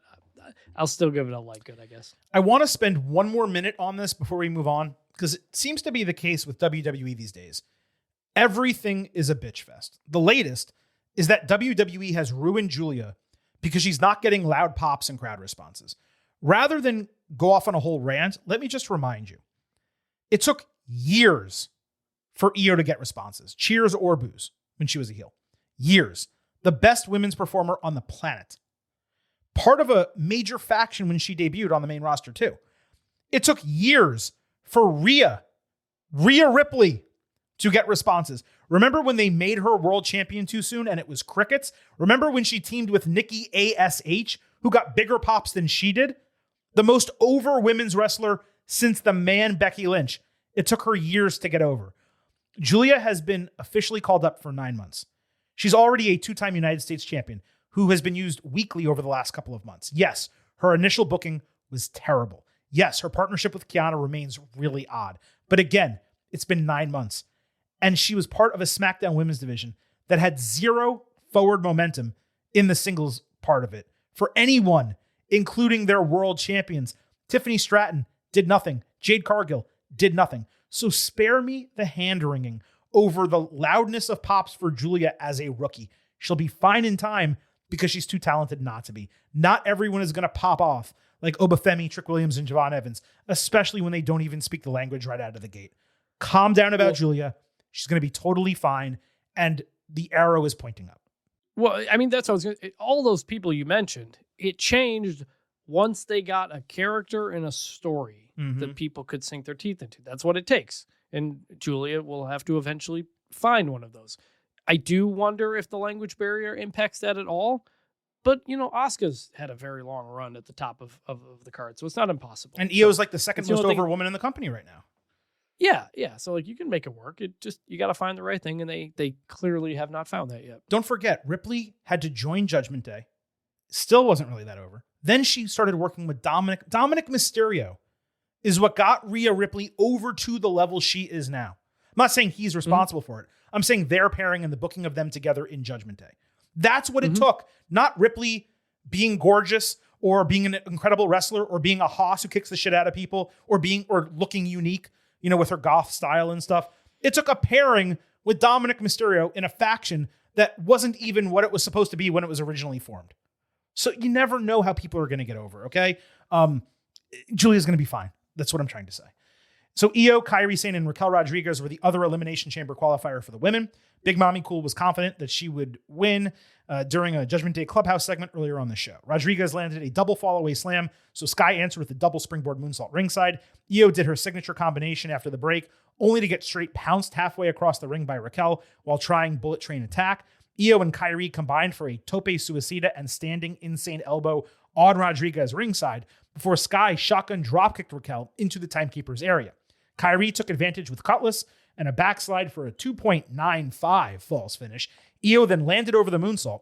I'll still give it a light good, I guess. I want to spend one more minute on this before we move on, because it seems to be the case with WWE these days. Everything is a bitch fest. The latest is that WWE has ruined Julia because she's not getting loud pops and crowd responses. Rather than go off on a whole rant, let me just remind you. It took years for Io to get responses, cheers or boos, when she was a heel. Years. The best women's performer on the planet. Part of a major faction when she debuted on the main roster too. It took years for Rhea Ripley to get responses. Remember when they made her world champion too soon and it was crickets? Remember when she teamed with Nikki ASH, who got bigger pops than she did? The most over women's wrestler since the man Becky Lynch. It took her years to get over. Julia has been officially called up for 9 months. She's already a two-time United States champion who has been used weekly over the last couple of months. Yes, her initial booking was terrible. Yes, her partnership with Kiana remains really odd. But again, it's been 9 months. And she was part of a SmackDown women's division that had zero forward momentum in the singles part of it. For anyone, including their world champions, Tiffany Stratton did nothing. Jade Cargill did nothing. So spare me the hand-wringing over the loudness of pops for Julia as a rookie. She'll be fine in time because she's too talented not to be. Not everyone is going to pop off like Obafemi, Trick Williams, and Javon Evans, especially when they don't even speak the language right out of the gate. Calm down about Julia. She's going to be totally fine, and the arrow is pointing up. Well, I mean, that's what I was going to... All those people you mentioned, it changed once they got a character and a story that people could sink their teeth into. That's what it takes. And Julia will have to eventually find one of those. I do wonder if the language barrier impacts that at all. But, Asuka's had a very long run at the top of the card, so it's not impossible. And Io's like the second most over woman in the company right now. Yeah. So you can make it work. It just, you got to find the right thing, and they clearly have not found that yet. Don't forget, Ripley had to join Judgment Day. Still wasn't really that over. Then she started working with Dominic. Dominic Mysterio is what got Rhea Ripley over to the level she is now. I'm not saying he's responsible for it. I'm saying their pairing and the booking of them together in Judgment Day. That's what it took. Not Ripley being gorgeous or being an incredible wrestler or being a hoss who kicks the shit out of people or looking unique, with her goth style and stuff. It took a pairing with Dominic Mysterio in a faction that wasn't even what it was supposed to be when it was originally formed. So you never know how people are going to get over, okay? Julia's going to be fine. That's what I'm trying to say. So Io, Kairi Sane, and Raquel Rodriguez were the other Elimination Chamber qualifier for the women. Big Mommy Cool was confident that she would win during a Judgment Day Clubhouse segment earlier on the show. Rodriguez landed a double fall-away slam, so Sky answered with a double springboard moonsault ringside. Io did her signature combination after the break, only to get straight pounced halfway across the ring by Raquel while trying Bullet Train attack. Io and Kairi combined for a tope suicida and standing insane elbow on Rodriguez ringside before Sky shotgun dropkicked Raquel into the timekeeper's area. Kairi took advantage with Cutlass and a backslide for a 2.95 falls finish. Io then landed over the moonsault,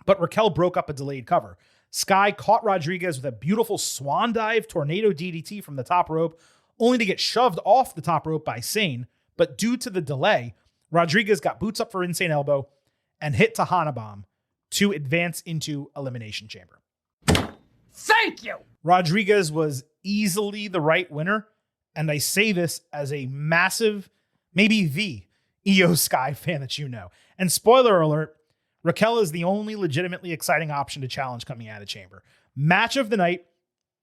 but Raquel broke up a delayed cover. Sky caught Rodriguez with a beautiful swan dive tornado DDT from the top rope, only to get shoved off the top rope by Sane. But due to the delay, Rodriguez got boots up for insane elbow and hit Tahana Bomb to advance into Elimination Chamber. Thank you. Rodriguez was easily the right winner, and I say this as a massive, maybe the Io Sky fan that you know. And spoiler alert, Raquel is the only legitimately exciting option to challenge coming out of Chamber. Match of the night,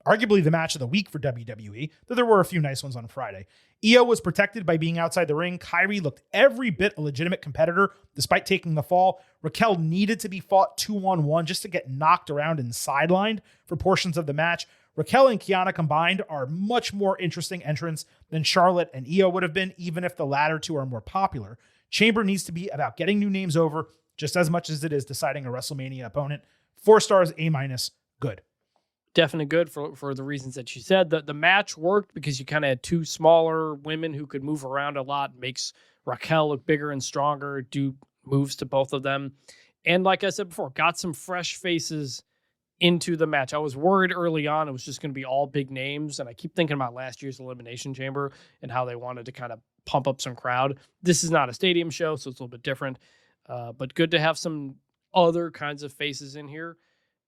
arguably the match of the week for WWE, though there were a few nice ones on Friday. Io was protected by being outside the ring. Kairi looked every bit a legitimate competitor despite taking the fall. Raquel needed to be fought 2-on-1 just to get knocked around and sidelined for portions of the match. Raquel and Kiana combined are much more interesting entrants than Charlotte and Io would have been, even if the latter two are more popular. Chamber needs to be about getting new names over just as much as it is deciding a WrestleMania opponent. 4 stars, A-, good. Definitely good for the reasons that you said. The match worked because you kind of had two smaller women who could move around a lot, makes Raquel look bigger and stronger, do moves to both of them. And like I said before, got some fresh faces into the match. I was worried early on it was just going to be all big names, and I keep thinking about last year's Elimination Chamber and how they wanted to kind of pump up some crowd. This is not a stadium show, so it's a little bit different, but good to have some other kinds of faces in here.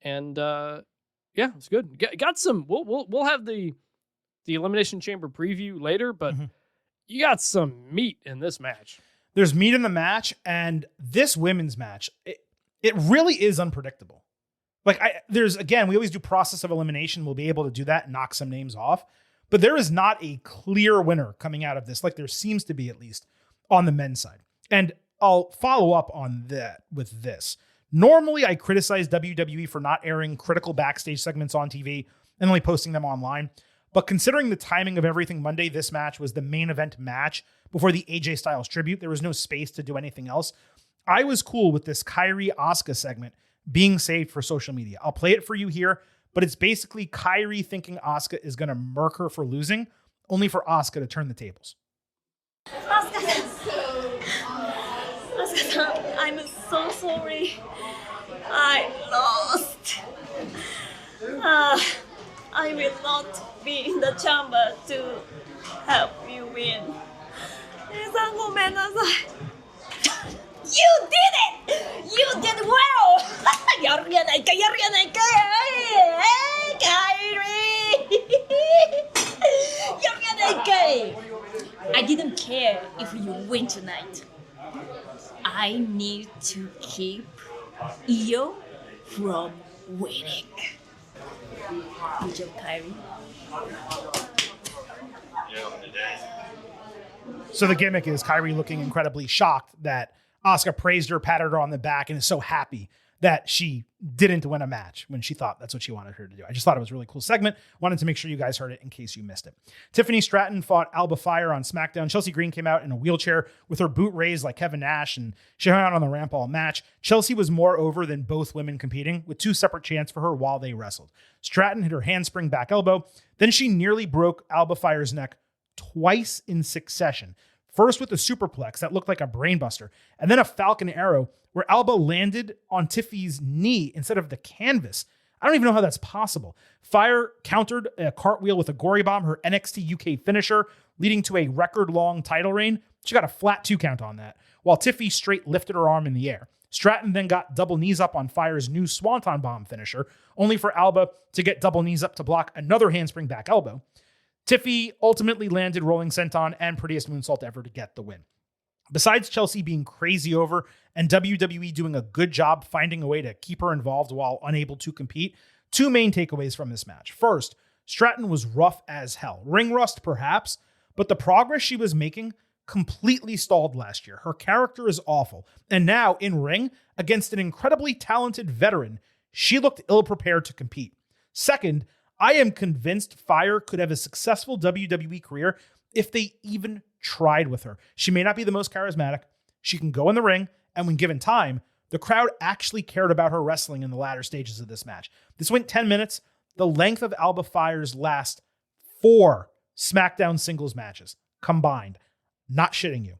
And yeah, it's good. Got some. We'll have the Elimination Chamber preview later, but you got some meat in this match. There's meat in the match, and this women's match, it really is unpredictable. Like, we always do process of elimination. We'll be able to do that and knock some names off. But there is not a clear winner coming out of this, like there seems to be, at least, on the men's side. And I'll follow up on that with this. Normally, I criticize WWE for not airing critical backstage segments on TV and only posting them online. But considering the timing of everything Monday, this match was the main event match before the AJ Styles tribute. There was no space to do anything else. I was cool with this Kairi Asuka segment being saved for social media. I'll play it for you here, but it's basically Kairi thinking Asuka is going to murk her for losing, only for Asuka to turn the tables. Asuka-san, I'm so sorry. I lost. I will not be in the chamber to help you win. You did it! You did well! I didn't care if you win tonight. I need to keep Io from winning. Good job, Kairi. So the gimmick is Kairi looking incredibly shocked that Asuka praised her, patted her on the back, and is so happy that she didn't win a match when she thought that's what she wanted her to do. I just thought it was a really cool segment. Wanted to make sure you guys heard it in case you missed it. Tiffany Stratton fought Alba Fire on SmackDown. Chelsea Green came out in a wheelchair with her boot raised like Kevin Nash, and she hung out on the ramp all match. Chelsea was more over than both women competing, with 2 separate chants for her while they wrestled. Stratton hit her handspring back elbow. Then she nearly broke Alba Fire's neck twice in succession. First with a superplex that looked like a brainbuster, and then a Falcon Arrow where Alba landed on Tiffy's knee instead of the canvas. I don't even know how that's possible. Fire countered a cartwheel with a Gory Bomb, her NXT UK finisher, leading to a record-long title reign. She got a flat 2 count on that, while Tiffy straight lifted her arm in the air. Stratton then got double knees up on Fire's new Swanton Bomb finisher, only for Alba to get double knees up to block another handspring back elbow. Tiffy ultimately landed rolling senton and prettiest moonsault ever to get the win. Besides Chelsea being crazy over and WWE doing a good job finding a way to keep her involved while unable to compete, 2 main takeaways from this match. First, Stratton was rough as hell. Ring rust, perhaps, but the progress she was making completely stalled last year. Her character is awful. And now, in ring, against an incredibly talented veteran, she looked ill-prepared to compete. Second, I am convinced Fire could have a successful WWE career if they even tried with her. She may not be the most charismatic. She can go in the ring, and when given time, the crowd actually cared about her wrestling in the latter stages of this match. This went 10 minutes, the length of Alba Fire's last 4 SmackDown singles matches combined. Not shitting you.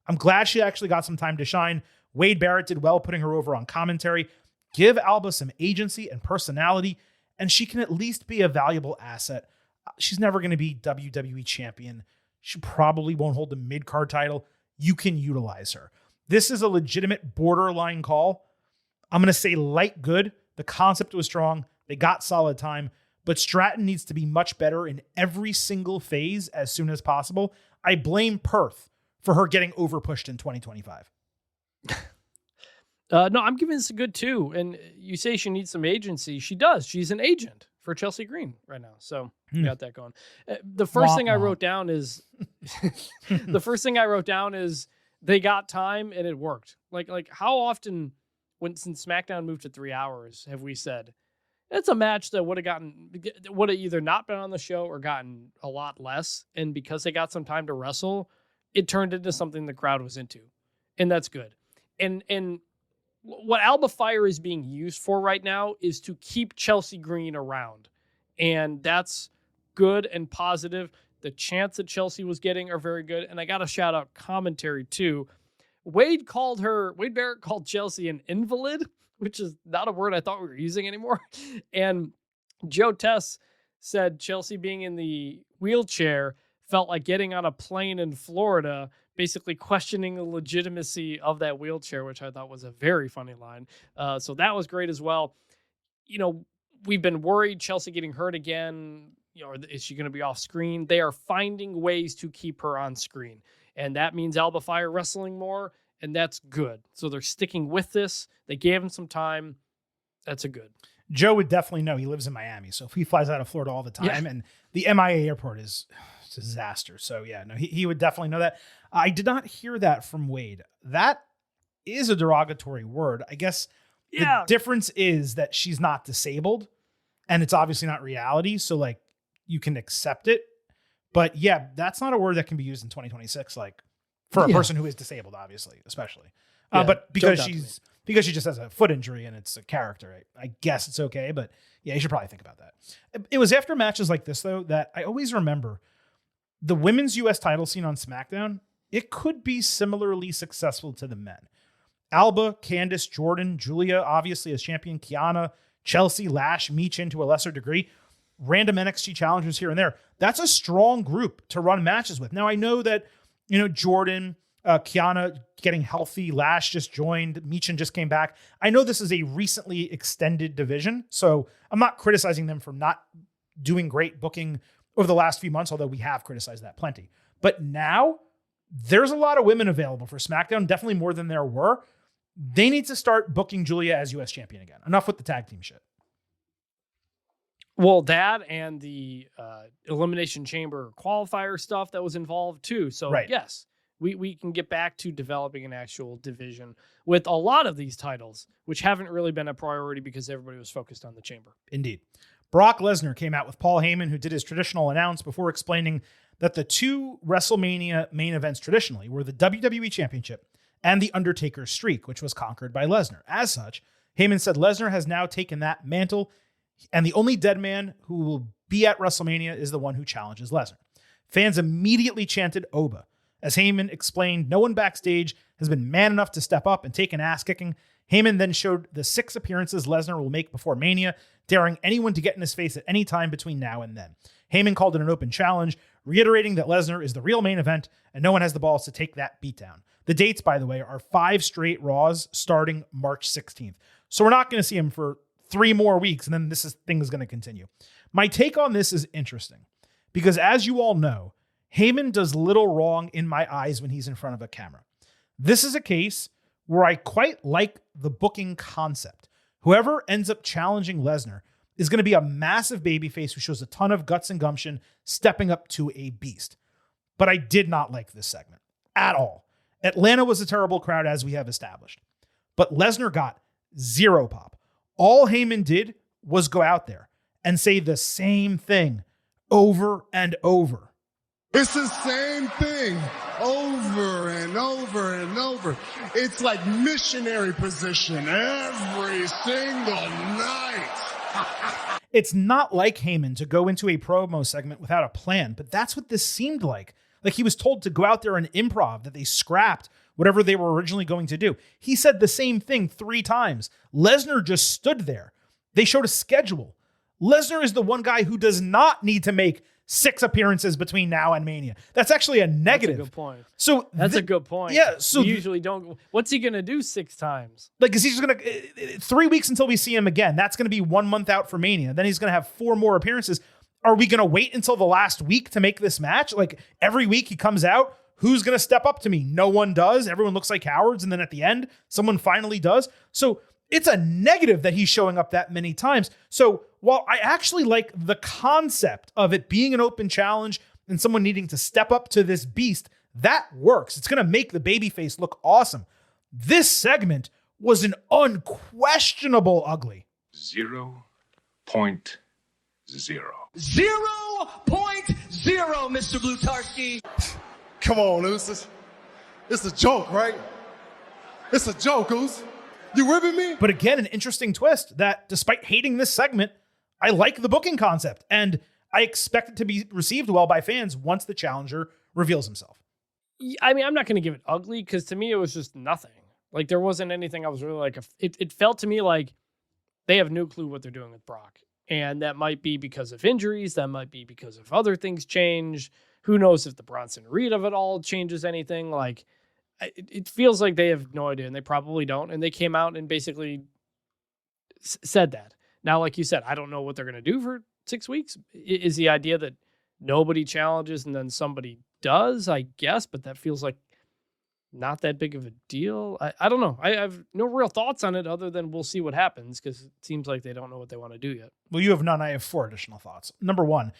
I'm glad she actually got some time to shine. Wade Barrett did well putting her over on commentary. Give Alba some agency and personality, and she can at least be a valuable asset. She's never going to be WWE champion. She probably won't hold the mid-card title. You can utilize her. This is a legitimate borderline call. I'm going to say light good. The concept was strong. They got solid time, but Stratton needs to be much better in every single phase as soon as possible. I blame Perth for her getting overpushed in 2025. No, I'm giving this a good 2. And you say she needs some agency. She does. She's an agent for Chelsea Green right now. So you got that going. The first thing I wrote down is they got time and it worked. Like how often since SmackDown moved to 3 hours have we said it's a match that would have either not been on the show or gotten a lot less. And because they got some time to wrestle, it turned into something the crowd was into. And that's good. And what Alba Fire is being used for right now is to keep Chelsea Green around. And that's good and positive. The chants that Chelsea was getting are very good. And I got to shout out commentary too. Wade Barrett called Chelsea an invalid, which is not a word I thought we were using anymore. And Joe Tess said Chelsea being in the wheelchair felt like getting on a plane in Florida, basically questioning the legitimacy of that wheelchair, which I thought was a very funny line. So that was great as well. You know, we've been worried Chelsea getting hurt again. You know, is she going to be off screen? They are finding ways to keep her on screen. And that means Alba Fire wrestling more, and that's good. So they're sticking with this. They gave him some time. That's a good. Joe would definitely know. He lives in Miami, so if he flies out of Florida all the time, and the MIA airport is a disaster. So yeah, no, he would definitely know that. I did not hear that from Wade. That is a derogatory word. I guess the difference is that she's not disabled, and it's obviously not reality. So like you can accept it, but yeah, that's not a word that can be used in 2026. Like for a person who is disabled, obviously, especially. But because she just has a foot injury and it's a character, I guess it's okay. But yeah, you should probably think about that. It was after matches like this, though, that I always remember the women's U.S. title scene on SmackDown. It could be similarly successful to the men. Alba, Candice, Jordan, Julia, obviously as champion, Kiana, Chelsea, Lash, Michin to a lesser degree, random NXT challengers here and there. That's a strong group to run matches with. Now, I know that, you know, Jordan, Kiana getting healthy, Lash just joined, Michin just came back. I know this is a recently extended division, so I'm not criticizing them for not doing great booking over the last few months, although we have criticized that plenty. But now there's a lot of women available for SmackDown, definitely more than there were. They need to start booking Julia as U.S. champion again. Enough with the tag team shit. Well, that and the Elimination Chamber qualifier stuff that was involved too. So yes, we can get back to developing an actual division with a lot of these titles, which haven't really been a priority because everybody was focused on the chamber. Indeed. Brock Lesnar came out with Paul Heyman, who did his traditional announce before explaining that the two WrestleMania main events traditionally were the WWE Championship and the Undertaker's streak, which was conquered by Lesnar. As such, Heyman said Lesnar has now taken that mantle, and the only dead man who will be at WrestleMania is the one who challenges Lesnar. Fans immediately chanted Oba. As Heyman explained, no one backstage has been man enough to step up and take an ass-kicking. Heyman then showed the 6 appearances Lesnar will make before Mania, daring anyone to get in his face at any time between now and then. Heyman called it an open challenge, reiterating that Lesnar is the real main event and no one has the balls to take that beatdown. The dates, by the way, are 5 straight Raws starting March 16th. So we're not going to see him for 3 more weeks, and then thing is going to continue. My take on this is interesting because, as you all know, Heyman does little wrong in my eyes when he's in front of a camera. This is a case where I quite like the booking concept. Whoever ends up challenging Lesnar is going to be a massive babyface who shows a ton of guts and gumption, stepping up to a beast. But I did not like this segment at all. Atlanta was a terrible crowd, as we have established. But Lesnar got 0 pop. All Heyman did was go out there and say the same thing over and over. It's the same thing over and over and over. It's like missionary position every single night. It's not like Heyman to go into a promo segment without a plan, but that's what this seemed like. Like he was told to go out there and improv that they scrapped whatever they were originally going to do. He said the same thing 3 times. Lesnar just stood there. They showed a schedule. Lesnar is the one guy who does not need to make 6 appearances between now and Mania. That's actually a negative. That's a good point. So that's a good point. Yeah. So we usually don't. What's he gonna do 6 times? Like, is he just gonna 3 weeks until we see him again? That's gonna be 1 month out for Mania. Then he's gonna have 4 more appearances. Are we gonna wait until the last week to make this match? Like, every week he comes out, who's gonna step up to me? No one does. Everyone looks like cowards, and then at the end, someone finally does. So it's a negative that he's showing up that many times. So while I actually like the concept of it being an open challenge and someone needing to step up to this beast, that works. It's going to make the babyface look awesome. This segment was an unquestionable ugly. 0.0. 0.0, Mr. Blutarski. Come on, Oos. It's a joke, right? It's a joke, Oos. You with me? But again, an interesting twist that despite hating this segment, I like the booking concept, and I expect it to be received well by fans once the challenger reveals himself. I mean, I'm not going to give it ugly because to me it was just nothing. Like, there wasn't anything I was really like. It felt to me like they have no clue what they're doing with Brock, and that might be because of injuries. That might be because of other things change. Who knows if the Bronson Reed of it all changes anything? Like, it feels like they have no idea, and they probably don't. And they came out and basically said that. Now, like you said, I don't know what they're going to do for 6 weeks. Is the idea that nobody challenges and then somebody does, I guess, but that feels like not that big of a deal. I don't know. I have no real thoughts on it other than we'll see what happens because it seems like they don't know what they want to do yet. Well, you have none. I have 4 additional thoughts. Number 1,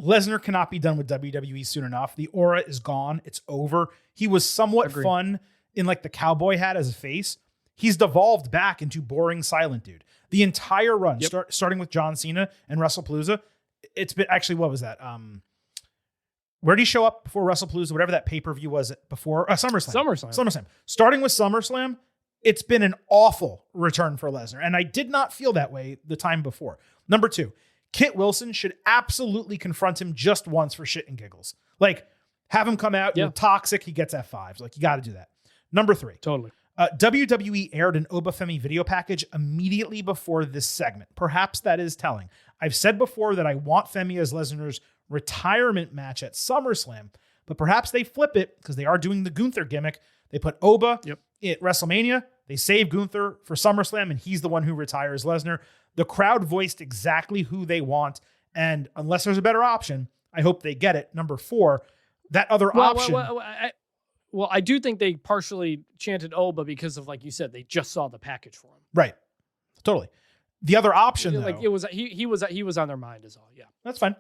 Lesnar cannot be done with WWE soon enough. The aura is gone. It's over. He was somewhat fun in like the cowboy hat as a face. He's devolved back into boring silent dude. The entire run, starting with John Cena and WrestlePalooza, it's been actually, what was that? Where did he show up before WrestlePalooza? Whatever that pay-per-view was before SummerSlam. Starting with SummerSlam, it's been an awful return for Lesnar, and I did not feel that way the time before. Number 2, Kit Wilson should absolutely confront him just once for shit and giggles. Like, have him come out, you're toxic, he gets F5s. Like, you got to do that. Number 3. Totally. WWE aired an Obafemi video package immediately before this segment. Perhaps that is telling. I've said before that I want Femi as Lesnar's retirement match at SummerSlam, but perhaps they flip it because they are doing the Gunther gimmick. They put Oba at WrestleMania. They save Gunther for SummerSlam, and he's the one who retires Lesnar. The crowd voiced exactly who they want, and unless there's a better option, I hope they get it. Number 4, that other option. Well, I do think they partially chanted Oba because of, like you said, they just saw the package for him. Right. Totally. The other option, like, though, he was on their mind is all. Yeah. That's fine.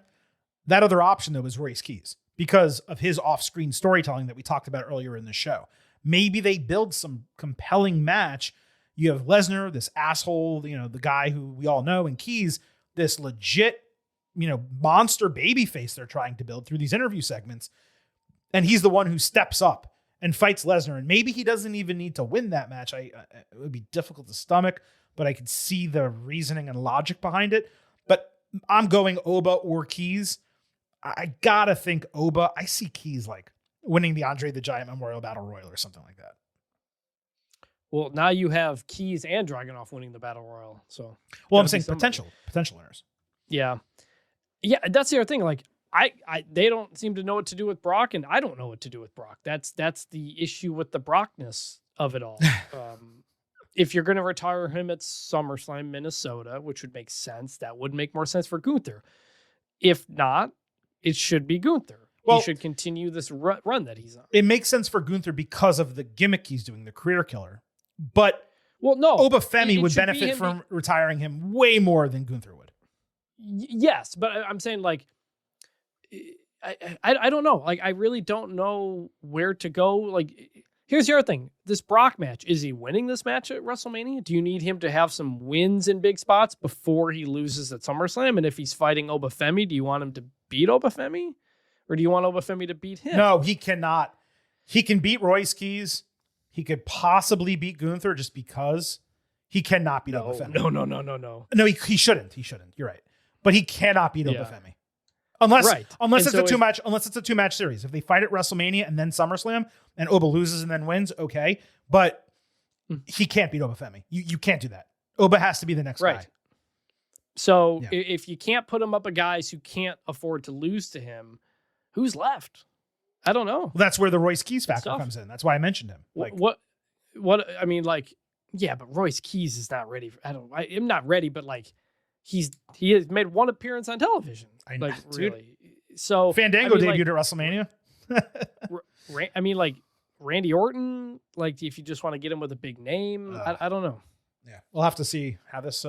That other option, though, was Royce Keys because of his off-screen storytelling that we talked about earlier in the show. Maybe they build some compelling match. You have Lesnar, this asshole, the guy who we all know, and Keys, this legit, monster babyface they're trying to build through these interview segments. And he's the one who steps up and fights Lesnar. And maybe he doesn't even need to win that match. It would be difficult to stomach, but I could see the reasoning and logic behind it. But I'm going Oba or Keys. I gotta think Oba. I see Keys like winning the Andre the Giant Memorial Battle Royal or something like that. Well, now you have Keys and Dragunov winning the Battle Royal. So, well, I'm saying potential winners. Yeah, that's the other thing. Like, they don't seem to know what to do with Brock, and I don't know what to do with Brock. That's the issue with the Brockness of it all. If you're going to retire him at SummerSlam, Minnesota, which would make sense, that would make more sense for Gunther. If not, it should be Gunther. Well, he should continue this run that he's on. It makes sense for Gunther because of the gimmick he's doing, the career killer. But no, Obafemi would benefit from retiring him way more than Gunther would. Yes, but I'm saying, like, I don't know. Like, I really don't know where to go. Like, here's the other thing. This Brock match, is he winning this match at WrestleMania? Do you need him to have some wins in big spots before he loses at SummerSlam? And if he's fighting Obafemi, do you want him to beat Obafemi? Or do you want Obafemi to beat him? No, he cannot. He can beat Royce Keys. He could possibly beat Gunther just because. He cannot beat Obafemi. No. No, he shouldn't. He shouldn't. You're right. But he cannot beat Obafemi. Unless Right. unless And it's so unless it's a two match series. If they fight at WrestleMania and then SummerSlam and Oba loses and then wins, okay. But he can't beat Obafemi. You can't do that. Oba has to be the next Right. guy. So Yeah. if you can't put him up against guys who can't afford to lose to him, who's left? I don't know. Well, that's where the Royce Keys factor tough. comes in. That's why I mentioned him. Like, What I mean, like, yeah, but Royce Keys is not ready. I'm not ready, but like he has made one appearance on television. I know, Like, dude. really. So Fandango I mean, debuted at WrestleMania. I mean, like Randy Orton, like if you just want to get him with a big name, I don't know. Yeah, we'll have to see how this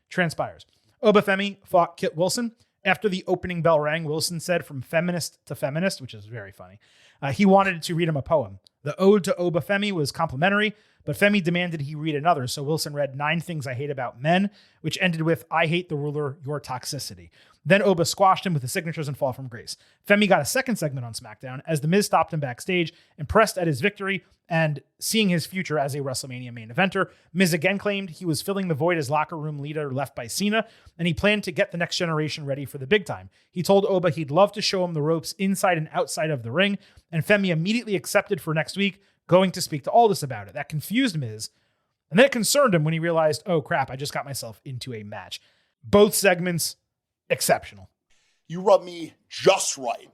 transpires. Obafemi fought Kit Wilson. After the opening bell rang, Wilson said from feminist to feminist, which is very funny. He wanted to read him a poem. The ode to Obafemi was complimentary, but Femi demanded he read another, so Wilson read 9 Things I Hate About Men, which ended with, I hate the ruler, your toxicity. Then Oba squashed him with the signatures and fall from grace. Femi got a second segment on SmackDown as The Miz stopped him backstage, impressed at his victory and seeing his future as a WrestleMania main eventer. Miz again claimed he was filling the void as locker room leader left by Cena, and he planned to get the next generation ready for the big time. He told Oba he'd love to show him the ropes inside and outside of the ring, and Femi immediately accepted for next week, going to speak to Aldis about it. That confused Miz, and then it concerned him when he realized, oh crap, I just got myself into a match. Both segments, exceptional. You rub me just right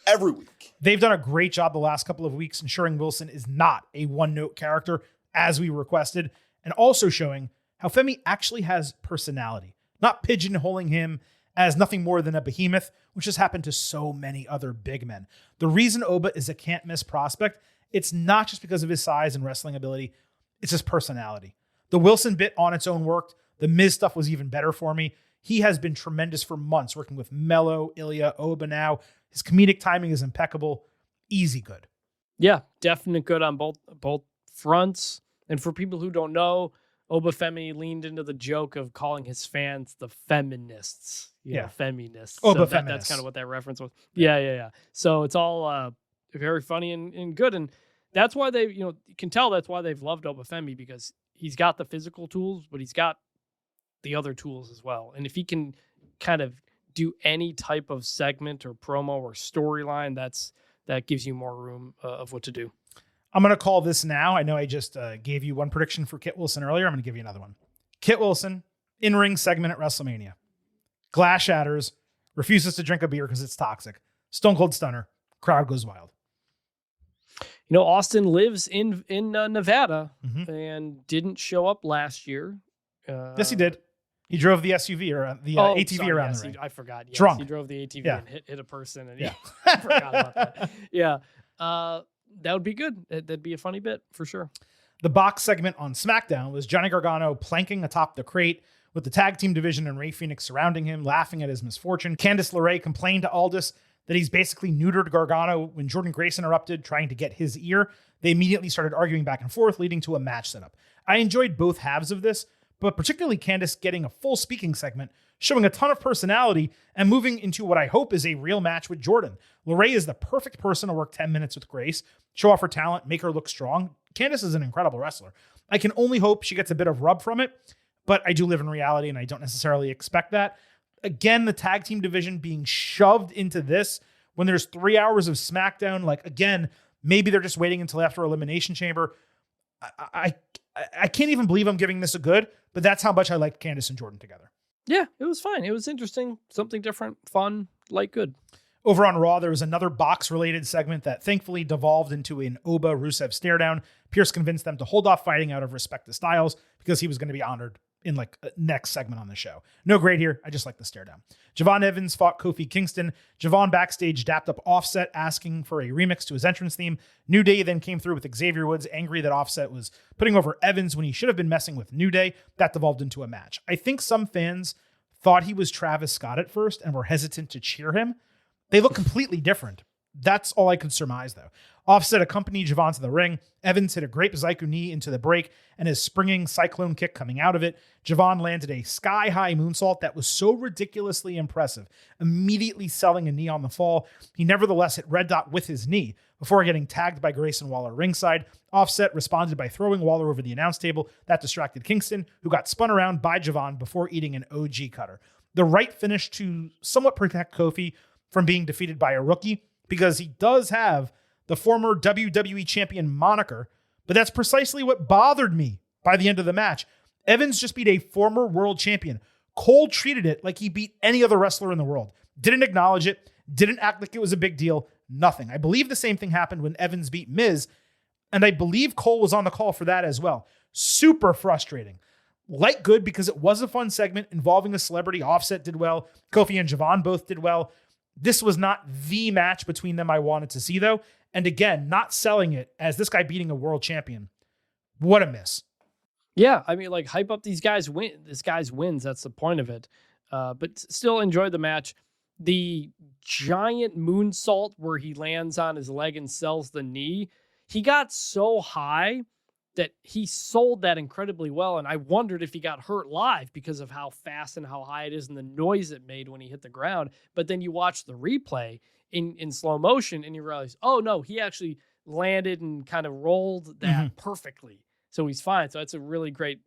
every week. They've done a great job the last couple of weeks ensuring Wilson is not a one-note character, as we requested, and also showing how Femi actually has personality, not pigeonholing him as nothing more than a behemoth, which has happened to so many other big men. The reason Oba is a can't-miss prospect, it's not just because of his size and wrestling ability, it's his personality. The Wilson bit on its own worked. The Miz stuff was even better for me. He has been tremendous for months, working with Mello, Ilya, Oba now. His comedic timing is impeccable. Easy good. Yeah, definite good on both fronts. And for people who don't know, Obafemi leaned into the joke of calling his fans the feminists. Feminists. Oba So feminists. that's kind of what that reference was. Yeah. So it's all very funny and good. And that's why you can tell that's why they've loved Obafemi, because he's got the physical tools, but he's got the other tools as well. And if he can kind of do any type of segment or promo or storyline, that gives you more room of what to do. I'm going to call this now. I know I just gave you one prediction for Kit Wilson earlier. I'm going to give you another one. Kit Wilson, in-ring segment at WrestleMania. Glass shatters, refuses to drink a beer because it's toxic. Stone Cold Stunner, crowd goes wild. Austin lives in Nevada and didn't show up last year. Yes, he did. He drove the SUV or the ATV around the ring. I forgot. Yes, Drunk. He drove the ATV Yeah. and hit a person. And Yeah. I forgot about that. Yeah. That would be good. That'd be a funny bit for sure. The box segment on SmackDown was Johnny Gargano planking atop the crate with the tag team division and Rey Fenix surrounding him, laughing at his misfortune. Candice LeRae complained to Aldis that he's basically neutered Gargano when Jordan Grace interrupted, trying to get his ear. They immediately started arguing back and forth, leading to a match setup. I enjoyed both halves of this, but particularly Candice getting a full speaking segment, showing a ton of personality and moving into what I hope is a real match with Jordan. LeRae is the perfect person to work 10 minutes with Grace, show off her talent, make her look strong. Candice is an incredible wrestler. I can only hope she gets a bit of rub from it, but I do live in reality and I don't necessarily expect that. Again, the tag team division being shoved into this when there's 3 hours of SmackDown. Like, again, maybe they're just waiting until after Elimination Chamber. I can't even believe I'm giving this a good, but that's how much I liked Candice and Jordan together. Yeah, it was fine. It was interesting. Something different, fun, like good. Over on Raw, there was another box-related segment that thankfully devolved into an Oba-Rusev stare-down. Pierce convinced them to hold off fighting out of respect to Styles because he was going to be honored in like next segment on the show. No grade here. I just like the stare-down. Javon Evans fought Kofi Kingston. Javon backstage dapped up Offset, asking for a remix to his entrance theme. New Day then came through with Xavier Woods, angry that Offset was putting over Evans when he should have been messing with New Day. That devolved into a match. I think some fans thought he was Travis Scott at first and were hesitant to cheer him. They look completely different. That's all I could surmise, though. Offset accompanied Javon to the ring. Evans hit a great Psycho knee into the break and his springing cyclone kick coming out of it. Javon landed a sky-high moonsault that was so ridiculously impressive, immediately selling a knee on the fall. He nevertheless hit Red Dot with his knee before getting tagged by Grayson Waller ringside. Offset responded by throwing Waller over the announce table. That distracted Kingston, who got spun around by Javon before eating an OG cutter. The right finish to somewhat protect Kofi from being defeated by a rookie, because he does have the former WWE champion moniker, but that's precisely what bothered me by the end of the match. Evans just beat a former world champion. Cole treated it like he beat any other wrestler in the world. Didn't acknowledge it, didn't act like it was a big deal, nothing. I believe the same thing happened when Evans beat Miz, and I believe Cole was on the call for that as well. Super frustrating. Like good, because it was a fun segment involving a celebrity. Offset did well. Kofi and Javon both did well. This was not the match between them I wanted to see, though. And again, not selling it as this guy beating a world champion. What a miss. Yeah, I mean, like, hype up these guys win. This guy's wins. That's the point of it. But still enjoyed the match. The giant moonsault where he lands on his leg and sells the knee. He got so high that he sold that incredibly well. And I wondered if he got hurt live because of how fast and how high it is and the noise it made when he hit the ground. But then you watch the replay in slow motion and you realize, oh no, he actually landed and kind of rolled that perfectly. So he's fine. So it's a really great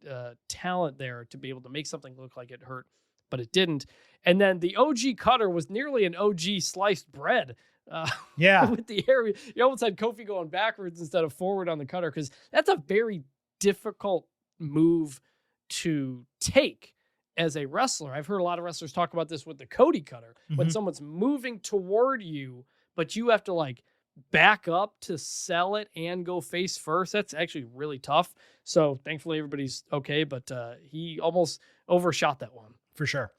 talent there to be able to make something look like it hurt, but it didn't. And then the OG cutter was nearly an OG sliced bread. With the area, you almost had Kofi going backwards instead of forward on the cutter, because that's a very difficult move to take as a wrestler. I've heard a lot of wrestlers talk about this with the Cody cutter. When someone's moving toward you, but you have to like back up to sell it and go face first. That's actually really tough. So thankfully everybody's okay, but he almost overshot that one. For sure.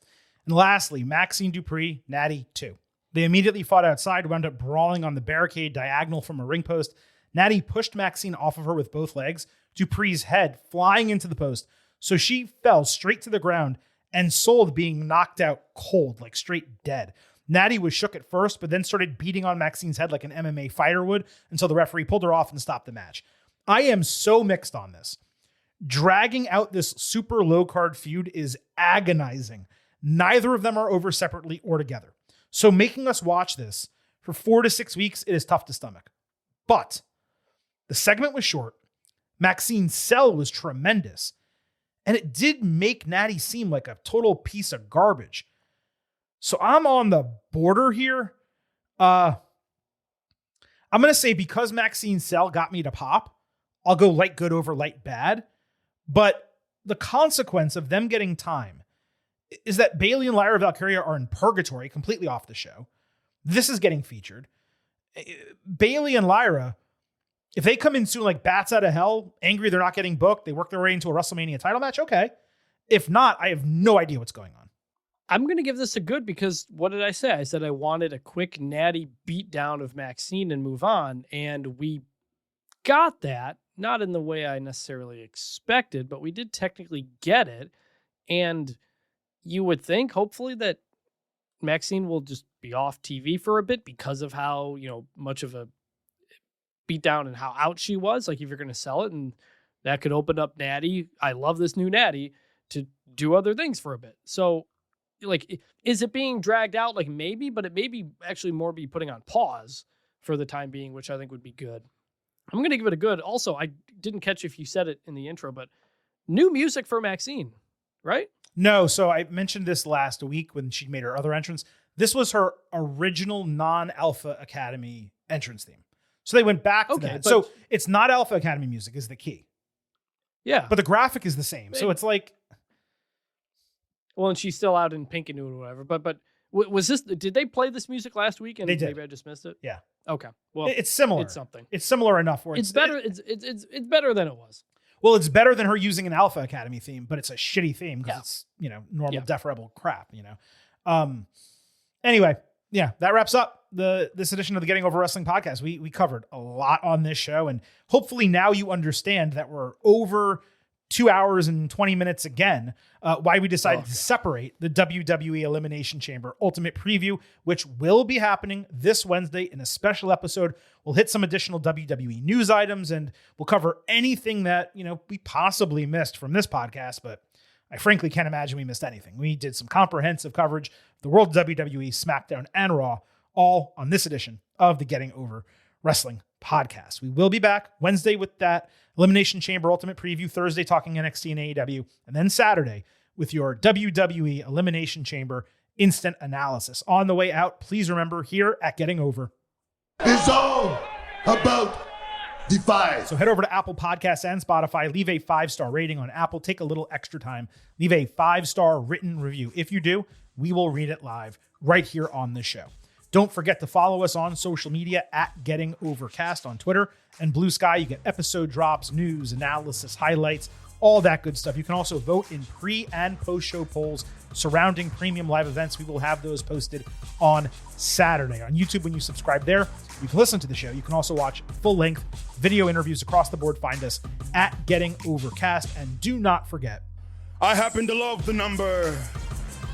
And lastly, Maxine Dupree, Natty 2. They immediately fought outside, wound up brawling on the barricade diagonal from a ring post. Natty pushed Maxine off of her with both legs, Dupree's head flying into the post, so she fell straight to the ground and sold being knocked out cold, like straight dead. Natty was shook at first, but then started beating on Maxine's head like an MMA fighter would until the referee pulled her off and stopped the match. I am so mixed on this. Dragging out this super low card feud is agonizing. Neither of them are over separately or together. So making us watch this for 4 to 6 weeks, it is tough to stomach. But the segment was short. Maxine's sell was tremendous. And it did make Natty seem like a total piece of garbage. So I'm on the border here. I'm going to say because Maxine's sell got me to pop, I'll go light good over light bad. But the consequence of them getting time is that Bayley and Lyra Valkyria are in purgatory, completely off the show. This is getting featured. Bayley and Lyra, if they come in soon like bats out of hell, angry they're not getting booked, they work their way into a WrestleMania title match, okay. If not, I have no idea what's going on. I'm going to give this a good because what did I say? I said I wanted a quick, natty beatdown of Maxine and move on, and we got that. Not in the way I necessarily expected, but we did technically get it, and you would think, hopefully, that Maxine will just be off TV for a bit because of how, much of a beatdown and how out she was. Like, if you're going to sell it, and that could open up Natty, I love this new Natty, to do other things for a bit. So, like, is it being dragged out? Like, maybe, but it may be actually more be putting on pause for the time being, which I think would be good. I'm going to give it a good. Also, I didn't catch if you said it in the intro, but new music for Maxine, right? No, so I mentioned this last week when she made her other entrance. This was her original non-Alpha Academy entrance theme. So they went back to that. So it's not Alpha Academy music is the key. Yeah. But the graphic is the same. So it's like... Well, and she's still out in pink and nude or whatever. But was this... Did they play this music last week and they did. Maybe I just missed it? Yeah. Okay. Well, it's similar. It's something. It's similar enough where it's better. It's better than it was. Well, it's better than her using an Alpha Academy theme, but it's a shitty theme because it's, normal Def Rebel crap, Anyway, that wraps up this edition of the Getting Over Wrestling podcast. We covered a lot on this show, and hopefully now you understand that we're over 2 hours and 20 minutes again, why we decided to separate the WWE Elimination Chamber Ultimate Preview, which will be happening this Wednesday in a special episode. We'll hit some additional WWE news items, and we'll cover anything that, we possibly missed from this podcast, but I frankly can't imagine we missed anything. We did some comprehensive coverage of the World WWE, SmackDown, and Raw, all on this edition of the Getting Over Wrestling podcast. We will be back Wednesday with that Elimination Chamber Ultimate Preview, Thursday talking NXT and AEW, and then Saturday with your WWE Elimination Chamber instant analysis. On the way out, please remember here at Getting Over, It's all about Defy. so head over to Apple Podcasts and Spotify. Leave a 5-star rating on Apple. Take a little extra time. Leave a 5-star written review. If you do, we will read it live right here on the show. Don't forget to follow us on social media at Getting Overcast on Twitter and Blue Sky. You get episode drops, news, analysis, highlights, all that good stuff. You can also vote in pre- and post-show polls surrounding premium live events. We will have those posted on Saturday. On YouTube, when you subscribe there, you can listen to the show. You can also watch full-length video interviews across the board. Find us at Getting Overcast. And do not forget, I happen to love the number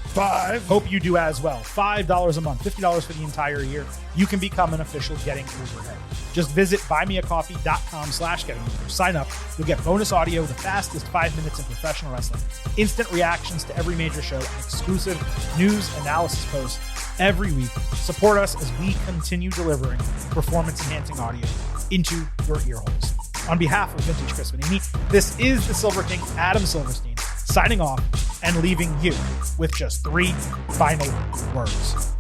5. hope you do as well. $5 a month, $50 for the entire year. You can become an official Getting Overhead. Just visit buymeacoffee.com/gettingover. Sign up. You'll get bonus audio, the fastest 5 minutes in professional wrestling, instant reactions to every major show, and exclusive news analysis posts every week. Support us as we continue delivering performance-enhancing audio into your ear holes. On behalf of Vintage Chris Vanini, this is the Silver King, Adam Silverstein, signing off and leaving you with just 3 final words.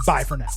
Bye for now.